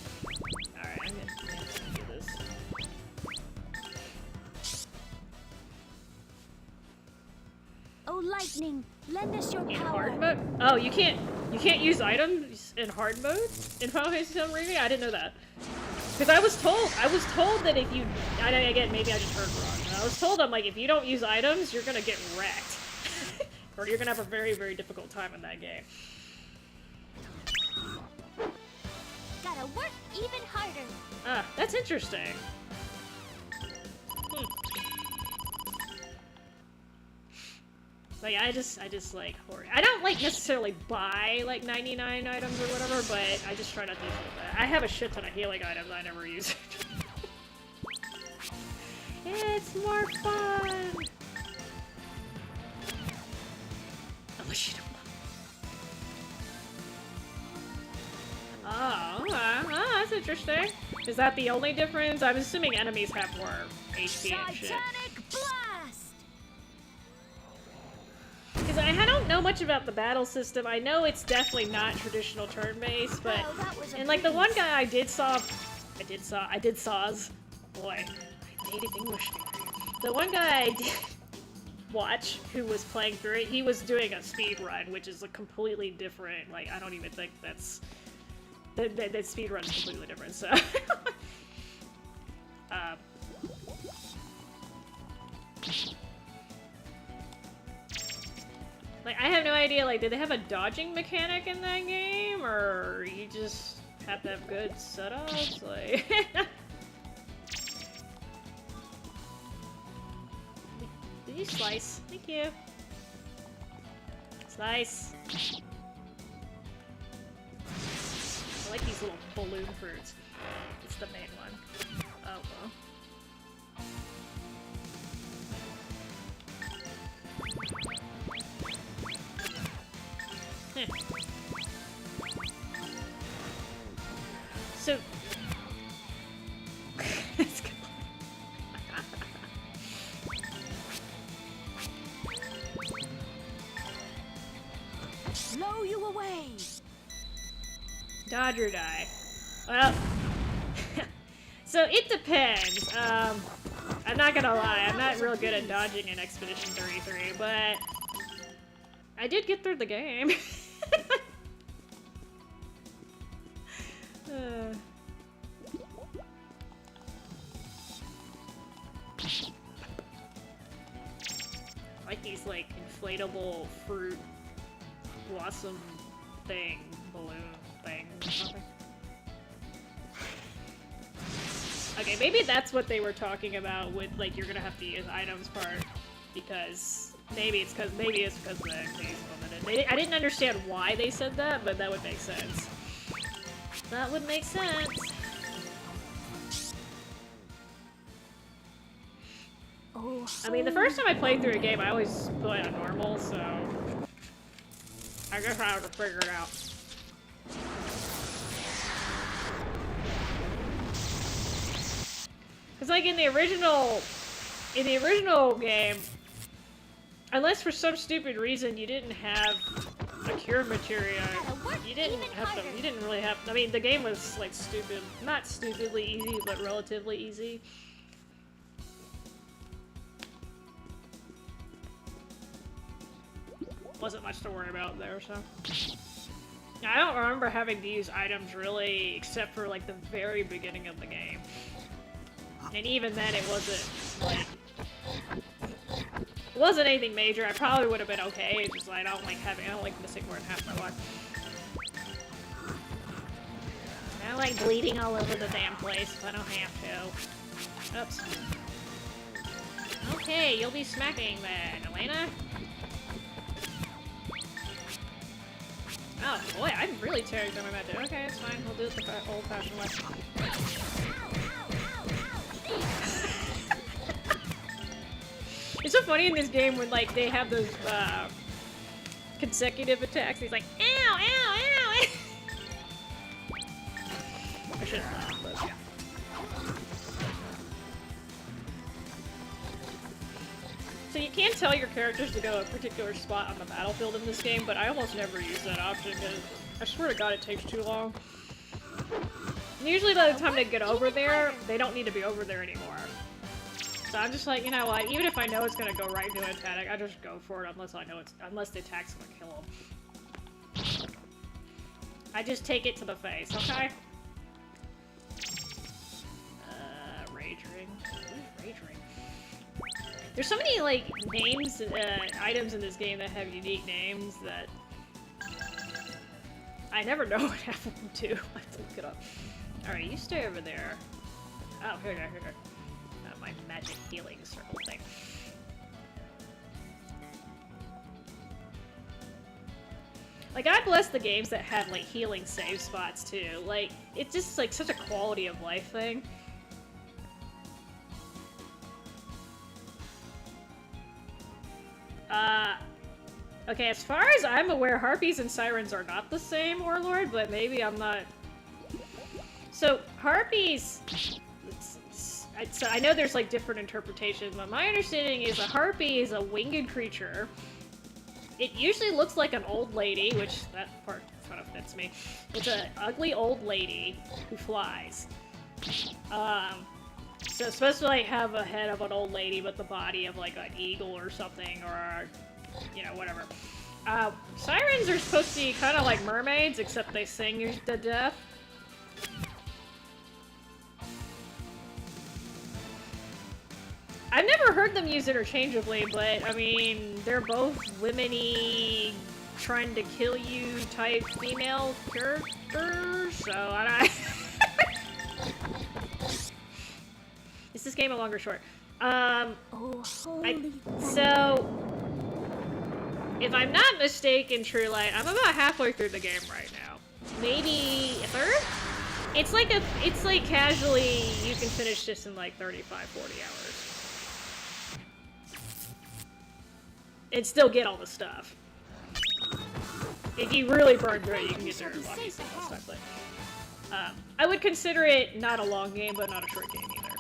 Alright, I'm gonna do this. Oh, lightning, lend us your In power. hard mode? Oh, you can't use items in hard mode in Final Fantasy VII Remake? I didn't know that. Because I was told that if you, again, maybe I just heard wrong. I was told, I'm like, if you don't use items, you're gonna get wrecked. Or you're gonna have a very, very difficult time in that game. Gotta work even harder. Ah, that's interesting. Like, I just like hoard. I don't like necessarily buy like 99 items or whatever, but I just try not to use that. I have a shit ton of healing items. I never use it. It's more fun. Unless you don't. Oh, okay. Oh, that's interesting. Is that the only difference? I'm assuming enemies have more HP and shit. Titanic blast! Because I don't know much about the battle system. I know it's definitely not traditional turn-based, but Well, that was a and like the one breeze. guy I did saws. Boy, my native English. The one guy I did watch who was playing through it, he was doing a speed run, which is a completely different. Like I don't even think that's that speed run is completely different. So. Like, I have no idea, like, did they have a dodging mechanic in that game? Or you just have to have good setups? Like... Did you slice? Thank you. Slice. I like these little balloon fruits. It's the main one. Oh, well. So... It's good. Blow you away! Dodge or die. Well... So it depends. I'm not gonna lie, I'm not real good at dodging in Expedition 33, but... I did get through the game. I like these, like, inflatable fruit blossom thing, balloon thing or something. Okay, maybe that's what they were talking about with, like, you're gonna have to use items part, because maybe it's because the XP is limited. I didn't understand why they said that, but that would make sense. That would make sense. Oh, I mean, the first time I played through a game, I always play on normal, so... I guess I have to figure it out. Cause like in the original game, unless for some stupid reason you didn't have a cure materia, you didn't really have, I mean, the game was like not stupidly easy, but relatively easy. Wasn't much to worry about there, so. I don't remember having to use items really, except for like the very beginning of the game. And even then it wasn't, like, it wasn't anything major. I probably would have been okay, it's just I don't like missing more than half my life. I don't like bleeding all over the damn place if I don't have to. Oops. Okay, you'll be smacking then, Elena. Oh boy, I'm really tearing through my method. Okay, it's fine. We'll do it the old-fashioned way. It's so funny in this game when like they have those consecutive attacks. He's like, ow, ow, ow. I shouldn't laugh, but yeah. So you can tell your characters to go a particular spot on the battlefield in this game, but I almost never use that option because I swear to God it takes too long. And usually by the time they get over there, they don't need to be over there anymore. So I'm just like, you know what, even if I know it's gonna go right into an attack, I just go for it unless the attack's gonna kill him. I just take it to the face, okay? Rage ring. Ooh, rage ring. There's so many, like, names, items in this game that have unique names that I never know what half of them do. I have to look it up. Alright, you stay over there. Oh, here. My magic healing circle thing. Like, God bless the games that had, like, healing save spots, too. Like, it's just, like, such a quality of life thing. Okay, as far as I'm aware, harpies and sirens are not the same, Warlord, but maybe I'm not... So, harpies... So I know there's, like, different interpretations, but my understanding is a harpy is a winged creature. It usually looks like an old lady, which that part kind of fits me. It's an ugly old lady who flies. So it's supposed to, like, have a head of an old lady, but the body of, like, an eagle or something, or, you know, whatever. Sirens are supposed to be kind of like mermaids, except they sing you to death. I've never heard them used interchangeably, but, I mean, they're both womany, trying to kill you type female characters, so I don't... Is this game a long or short? So, if I'm not mistaken, Truelight, I'm about halfway through the game right now. Maybe a third? It's like casually, you can finish this in like 35, 40 hours. And still get all the stuff. If you really burn through it, you can get there obviously all the stuff, but I would consider it not a long game, but not a short game either.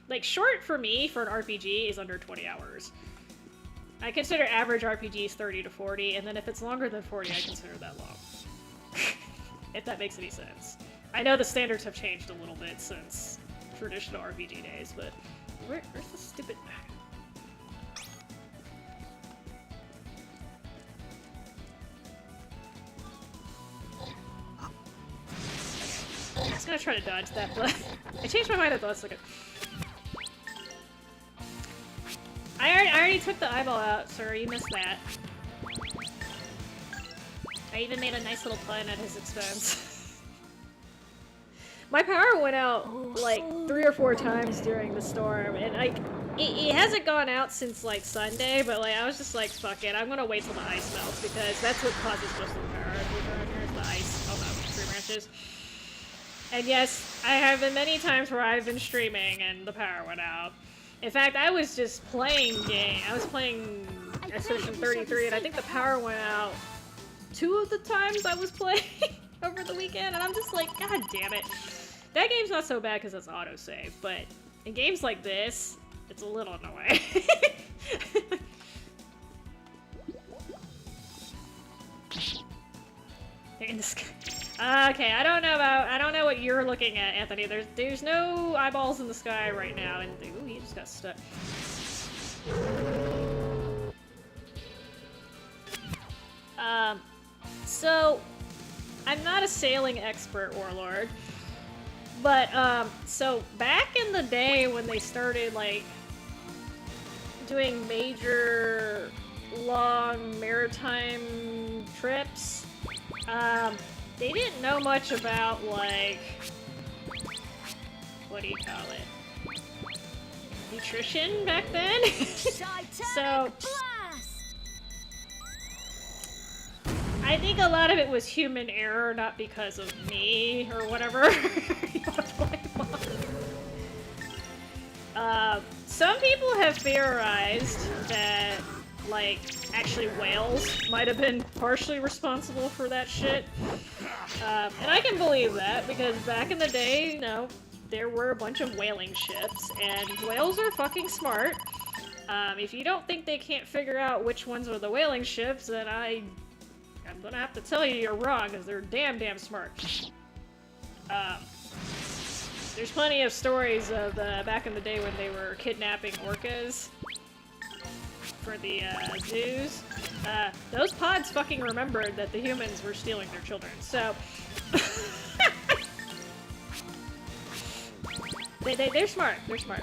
Like, short for me, for an RPG, is under 20 hours. I consider average RPGs 30 to 40, and then if it's longer than 40, I consider that long. If that makes any sense. I know the standards have changed a little bit since traditional RPG days, but where's the stupid... I'm just gonna try to dodge that, but I changed my mind at the last second. I already took the eyeball out, sir. You missed that. I even made a nice little pun at his expense. My power went out like 3 or 4 times during the storm, and like it hasn't gone out since like Sunday. But like I was just like, fuck it, I'm gonna wait till the ice melts because that's what causes most of the power around here is the ice on the tree branches. And yes, I have been many times where I've been streaming and the power went out. In fact, I was just playing I was playing Expedition 33, and I think the power went out 2 of the times I was playing over the weekend, and I'm just like, god damn it. That game's not so bad because it's autosave, but in games like this, it's a little annoying. They're in the sky. Okay, I don't know what you're looking at, Anthony. There's no eyeballs in the sky right now, and ooh, he just got stuck. So I'm not a sailing expert, Warlord, but so back in the day when they started like doing major long maritime trips, they didn't know much about, like, what do you call it? Nutrition back then? So, I think a lot of it was human error, not because of me or whatever. Some people have theorized that, like, actually whales might have been partially responsible for that shit. And I can believe that, because back in the day, you know, there were a bunch of whaling ships, and whales are fucking smart. If you don't think they can't figure out which ones are the whaling ships, then I'm gonna have to tell you you're wrong, because they're damn smart. There's plenty of stories of back in the day when they were kidnapping orcas for the zoos. Those pods fucking remembered that the humans were stealing their children, so... they're smart, they're smart.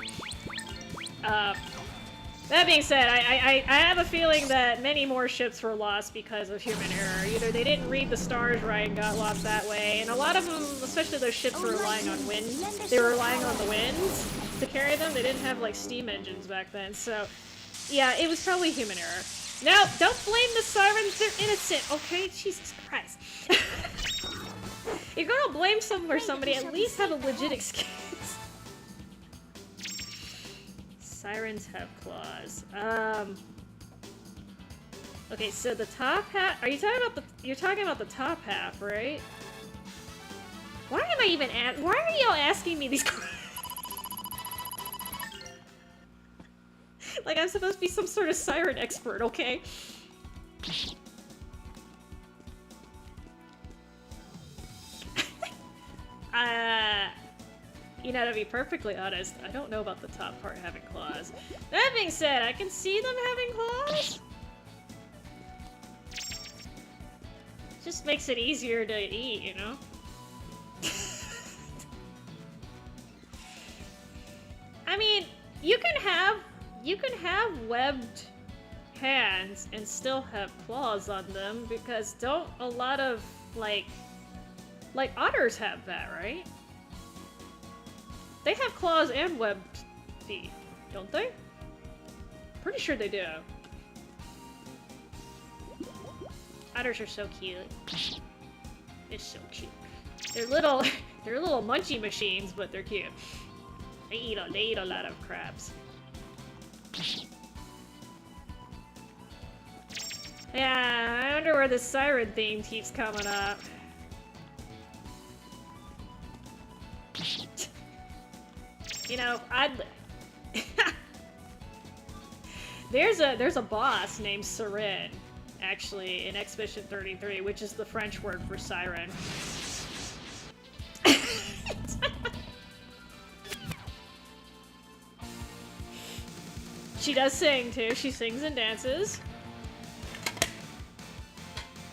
That being said, I have a feeling that many more ships were lost because of human error. Either they didn't read the stars right and got lost that way, and a lot of them, especially those ships, were relying on wind. They were relying on the winds to carry them. They didn't have, like, steam engines back then, so... Yeah, it was probably human error. No, don't blame the sirens. They're innocent, okay? Jesus Christ. If you're gonna blame someone or somebody, at least have a legit excuse. Sirens have claws. Okay, so the top half. Are you talking about the? You're talking about the top half, right? Why am I even at? Why are y'all asking me these questions? Like I'm supposed to be some sort of siren expert, okay? You know, to be perfectly honest, I don't know about the top part having claws. That being said, I can see them having claws. Just makes it easier to eat, you know? I mean, you can have webbed hands and still have claws on them because don't a lot of like otters have that, right? They have claws and webbed feet, don't they? Pretty sure they do. Otters are so cute. They're so cute. They're little munchie machines, but they're cute. They eat a lot of crabs. Yeah, I wonder where the siren theme keeps coming up. You know, there's a boss named Siren, actually, in Expedition 33, which is the French word for siren. She does sing, too. She sings and dances.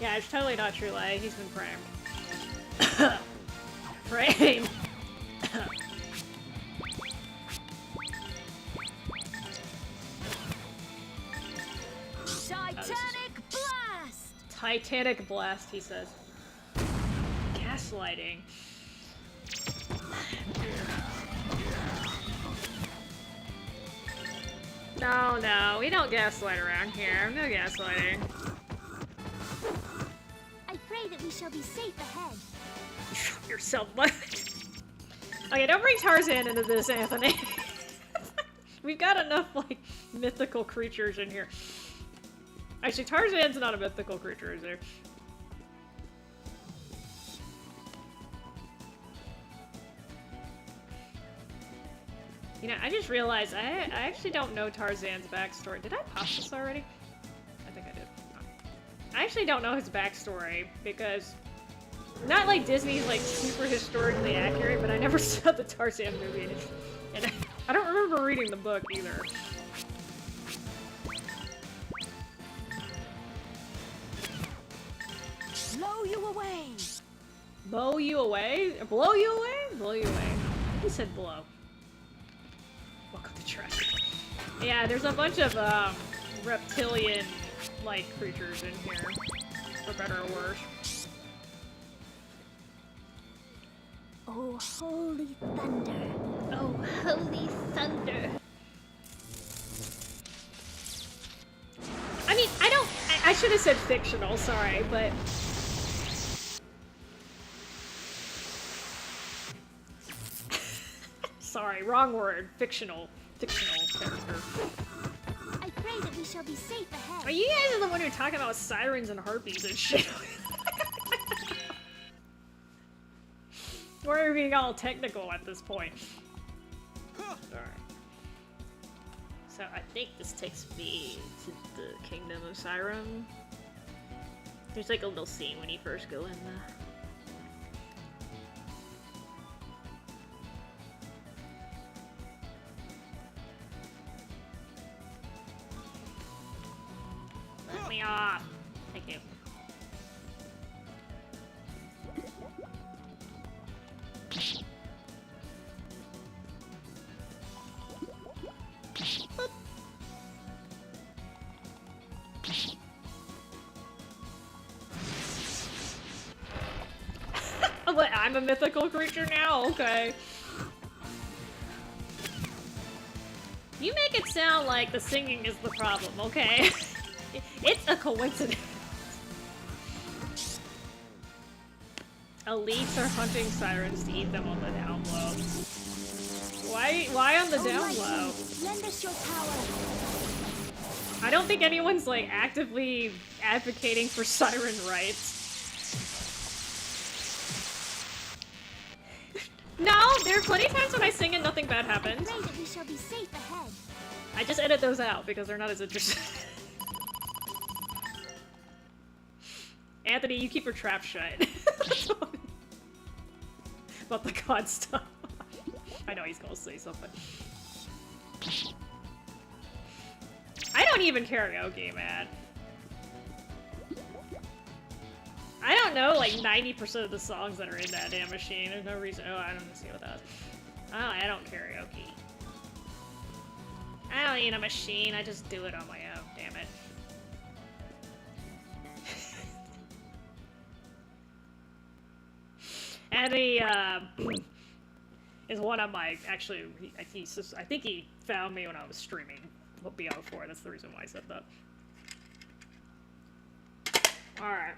Yeah, it's totally not true lie. He's been framed. Framed! Titanic blast! Titanic blast, he says. Gaslighting. No, we don't gaslight around here. No gaslighting. I pray that we shall be safe ahead. You shot yourself, what? Okay, don't bring Tarzan into this, Anthony. We've got enough, like, mythical creatures in here. Actually, Tarzan's not a mythical creature, is there? You know, I just realized I actually don't know Tarzan's backstory. Did I pop this already? I think I did. I actually don't know his backstory because not like Disney's like super historically accurate, but I never saw the Tarzan movie, and I don't remember reading the book either. Blow you away! Blow you away? Blow you away? Blow you away. He said blow. Welcome to Jurassic. Yeah, there's a bunch of reptilian-like creatures in here, for better or worse. Oh, holy thunder. Oh, holy thunder. I mean, I should have said fictional, sorry, but... Sorry, wrong word. Fictional character. I pray that we shall be safe ahead. Are you guys the one who are talking about sirens and harpies and shit? We're being all technical at this point. Alright. So I think this takes me to the Kingdom of Siren. There's like a little scene when you first go in the... Let me off! Thank you. What, I'm a mythical creature now? Okay. You make it sound like the singing is the problem, okay? It's a coincidence. Elites are hunting sirens to eat them on the down low. Why on the down low? Lend us your power. I don't think anyone's like actively advocating for siren rights. No, there are plenty of times when I sing and nothing bad happens. Pray that we shall be safe ahead. I just edit those out because they're not as interesting. Anthony, you keep your trap shut. About the god stuff. I know he's gonna say something. I don't even karaoke, man. I don't know like 90% of the songs that are in that damn machine. There's no reason. Oh, I don't see what that is. Oh, I don't karaoke. I don't need a machine. I just do it on my own. Damn it. And he is one of my actually. I think he found me when I was streaming BO4. That's the reason why I said that. All right.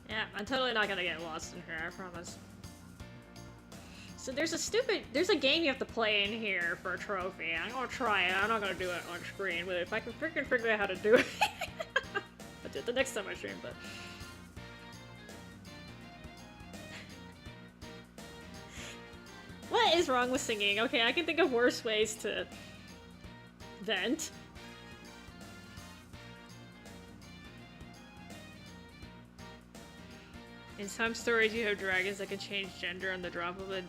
Yeah, I'm totally not gonna get lost in here, I promise. So there's a game you have to play in here for a trophy. I'm gonna try it. I'm not gonna do it on screen, but if I can freaking figure out how to do it, I'll do it the next time I stream, but... What is wrong with singing? Okay, I can think of worse ways to vent. In some stories, you have dragons that can change gender on the drop of a...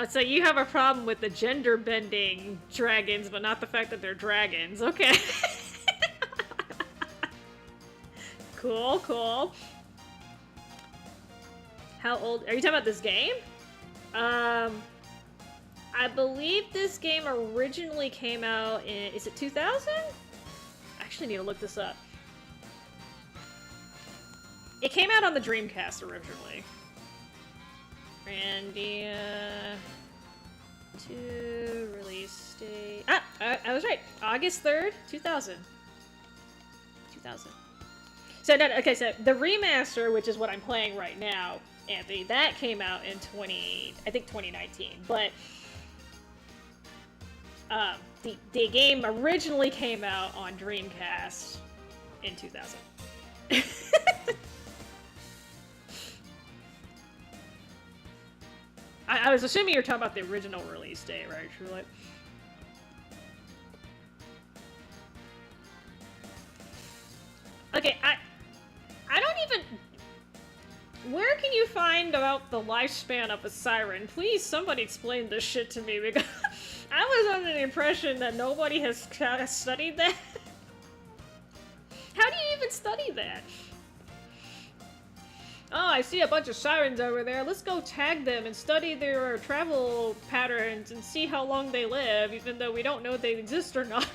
so you have a problem with the gender-bending dragons, but not the fact that they're dragons. Okay. Cool, cool. How old... Are you talking about this game? I believe this game originally came out in... Is it 2000? I actually need to look this up. It came out on the Dreamcast originally. Grandia II release date. Ah, I was right. August 3rd, 2000. 2000. So no, okay, so the remaster, which is what I'm playing right now, Anthony, that came out in 2019. But the game originally came out on Dreamcast in 2000. I was assuming you're talking about the original release date, right, Truly? Okay, I don't even... Where can you find about the lifespan of a siren? Please, somebody explain this shit to me, because I was under the impression that nobody has studied that. How do you even study that? Oh, I see a bunch of sirens over there. Let's go tag them and study their travel patterns and see how long they live, even though we don't know if they exist or not.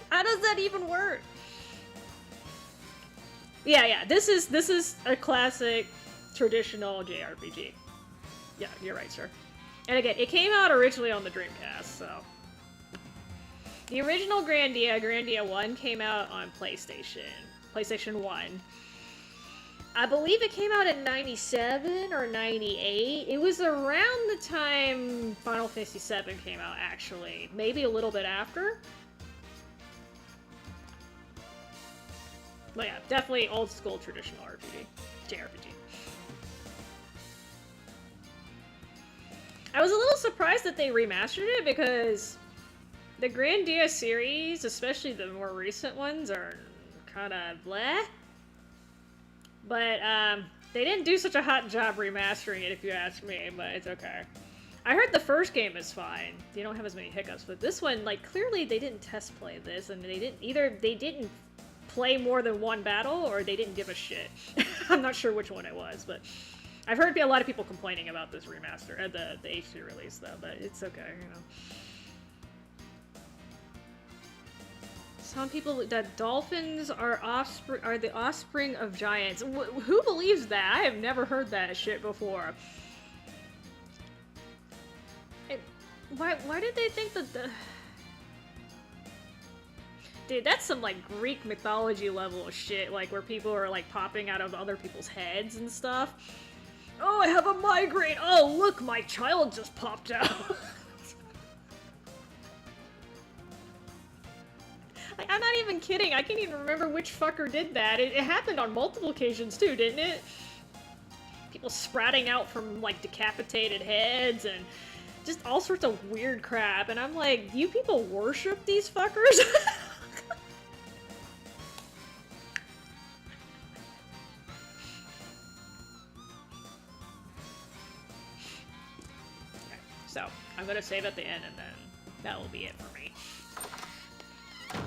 How does that even work? Yeah, this is a classic, traditional JRPG. Yeah, you're right, sir. And again, it came out originally on the Dreamcast, so... The original Grandia 1 came out on PlayStation 1. I believe it came out in 97 or 98. It was around the time Final Fantasy VII came out, actually. Maybe a little bit after. But yeah, definitely old school traditional JRPG. I was a little surprised that they remastered it because the Grandia series, especially the more recent ones, are kind of bleh. But they didn't do such a hot job remastering it, if you ask me, but it's okay. I heard the first game is fine. They don't have as many hiccups, but this one, like, clearly they didn't test play this, and they didn't play more than one battle, or they didn't give a shit. I'm not sure which one it was, but I've heard a lot of people complaining about this remaster, the HD release though, but it's okay, you know. Some people that dolphins are the offspring of giants. Who believes that? I have never heard that shit before. Why did they think that the... Dude, that's some, like, Greek mythology level of shit, like, where people are, like, popping out of other people's heads and stuff. Oh, I have a migraine! Oh, look, my child just popped out! Like, I'm not even kidding, I can't even remember which fucker did that. It happened on multiple occasions, too, didn't it? People sprouting out from, like, decapitated heads and... just all sorts of weird crap, and I'm like, do you people worship these fuckers? Okay, so, I'm gonna save at the end, and then that will be it for me.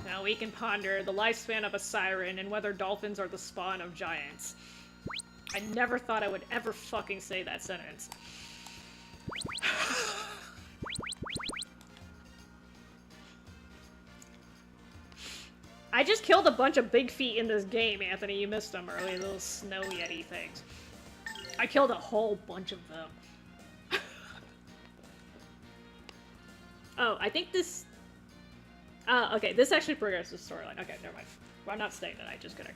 Now we can ponder the lifespan of a siren and whether dolphins are the spawn of giants. I never thought I would ever fucking say that sentence. I just killed a bunch of big feet in this game, Anthony. You missed them early, little snow yeti things. I killed a whole bunch of them. Oh, I think this... okay, this actually progresses the storyline. Okay, never mind. Well, I'm not staying tonight, just kidding.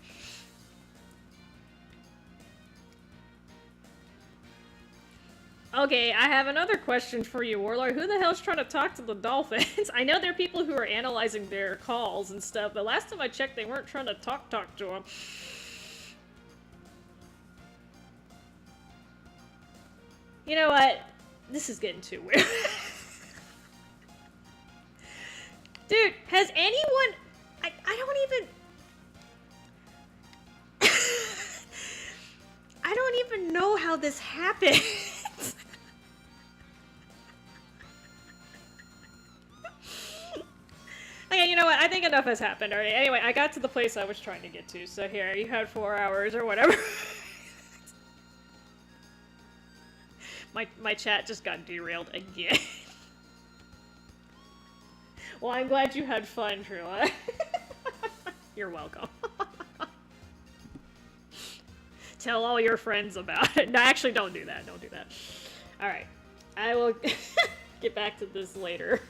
Okay, I have another question for you, Warlord. Who the hell's trying to talk to the dolphins? I know there are people who are analyzing their calls and stuff, but last time I checked, they weren't trying to talk to them. You know what? This is getting too weird. Dude, has anyone... I don't even... I don't even know how this happened. Okay, you know what? I think enough has happened already. Anyway, I got to the place I was trying to get to, so here, you had 4 hours or whatever. My chat just got derailed again. Well, I'm glad you had fun, Trula. You're welcome. Tell all your friends about it. No, actually, don't do that. Don't do that. Alright. I will get back to this later.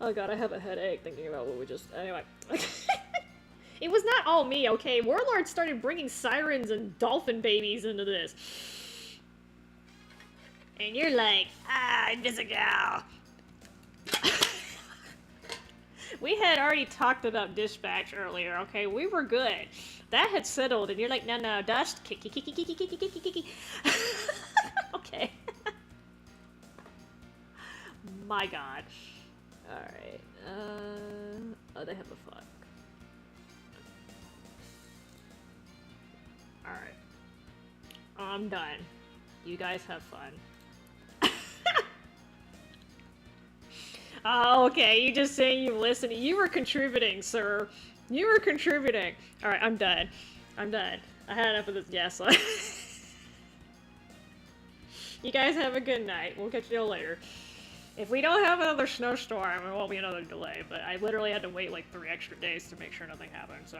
Oh god, I have a headache thinking about what we just... Anyway. It was not all me, okay? Warlord started bringing sirens and dolphin babies into this. And you're like, invisigal. We had already talked about dispatch earlier, okay? We were good. That had settled, and you're like, no, dust. Kiki. Okay. My god. Alright. Oh, they have a fuck. Alright. I'm done. You guys have fun. Oh, okay. You just saying you listen. You were contributing, sir. You were contributing. Alright, I'm done. I'm done. I had enough of this gaslight. You guys have a good night. We'll catch you later. If we don't have another snowstorm, it won't be another delay, but I literally had to wait like 3 extra days to make sure nothing happened, so...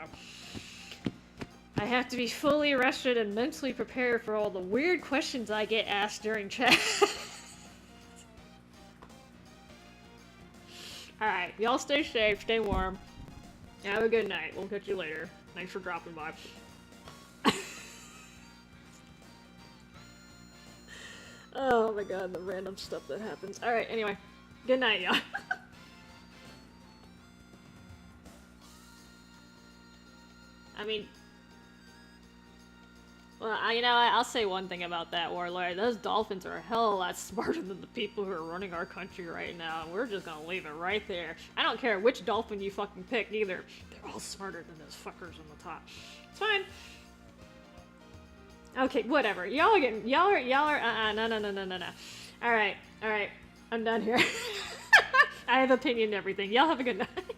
I have to be fully rested and mentally prepared for all the weird questions I get asked during chat. Alright, y'all stay safe, stay warm. Have a good night. We'll catch you later. Thanks for dropping by. Oh my god, the random stuff that happens. Alright, anyway. Good night, y'all. I mean... Well, you know, I'll say one thing about that, Warlord. Those dolphins are a hell of a lot smarter than the people who are running our country right now. And we're just gonna leave it right there. I don't care which dolphin you fucking pick, either. They're all smarter than those fuckers on the top. It's fine. Okay, whatever. Y'all are, no. Alright, I'm done here. I have opinion and everything. Y'all have a good night.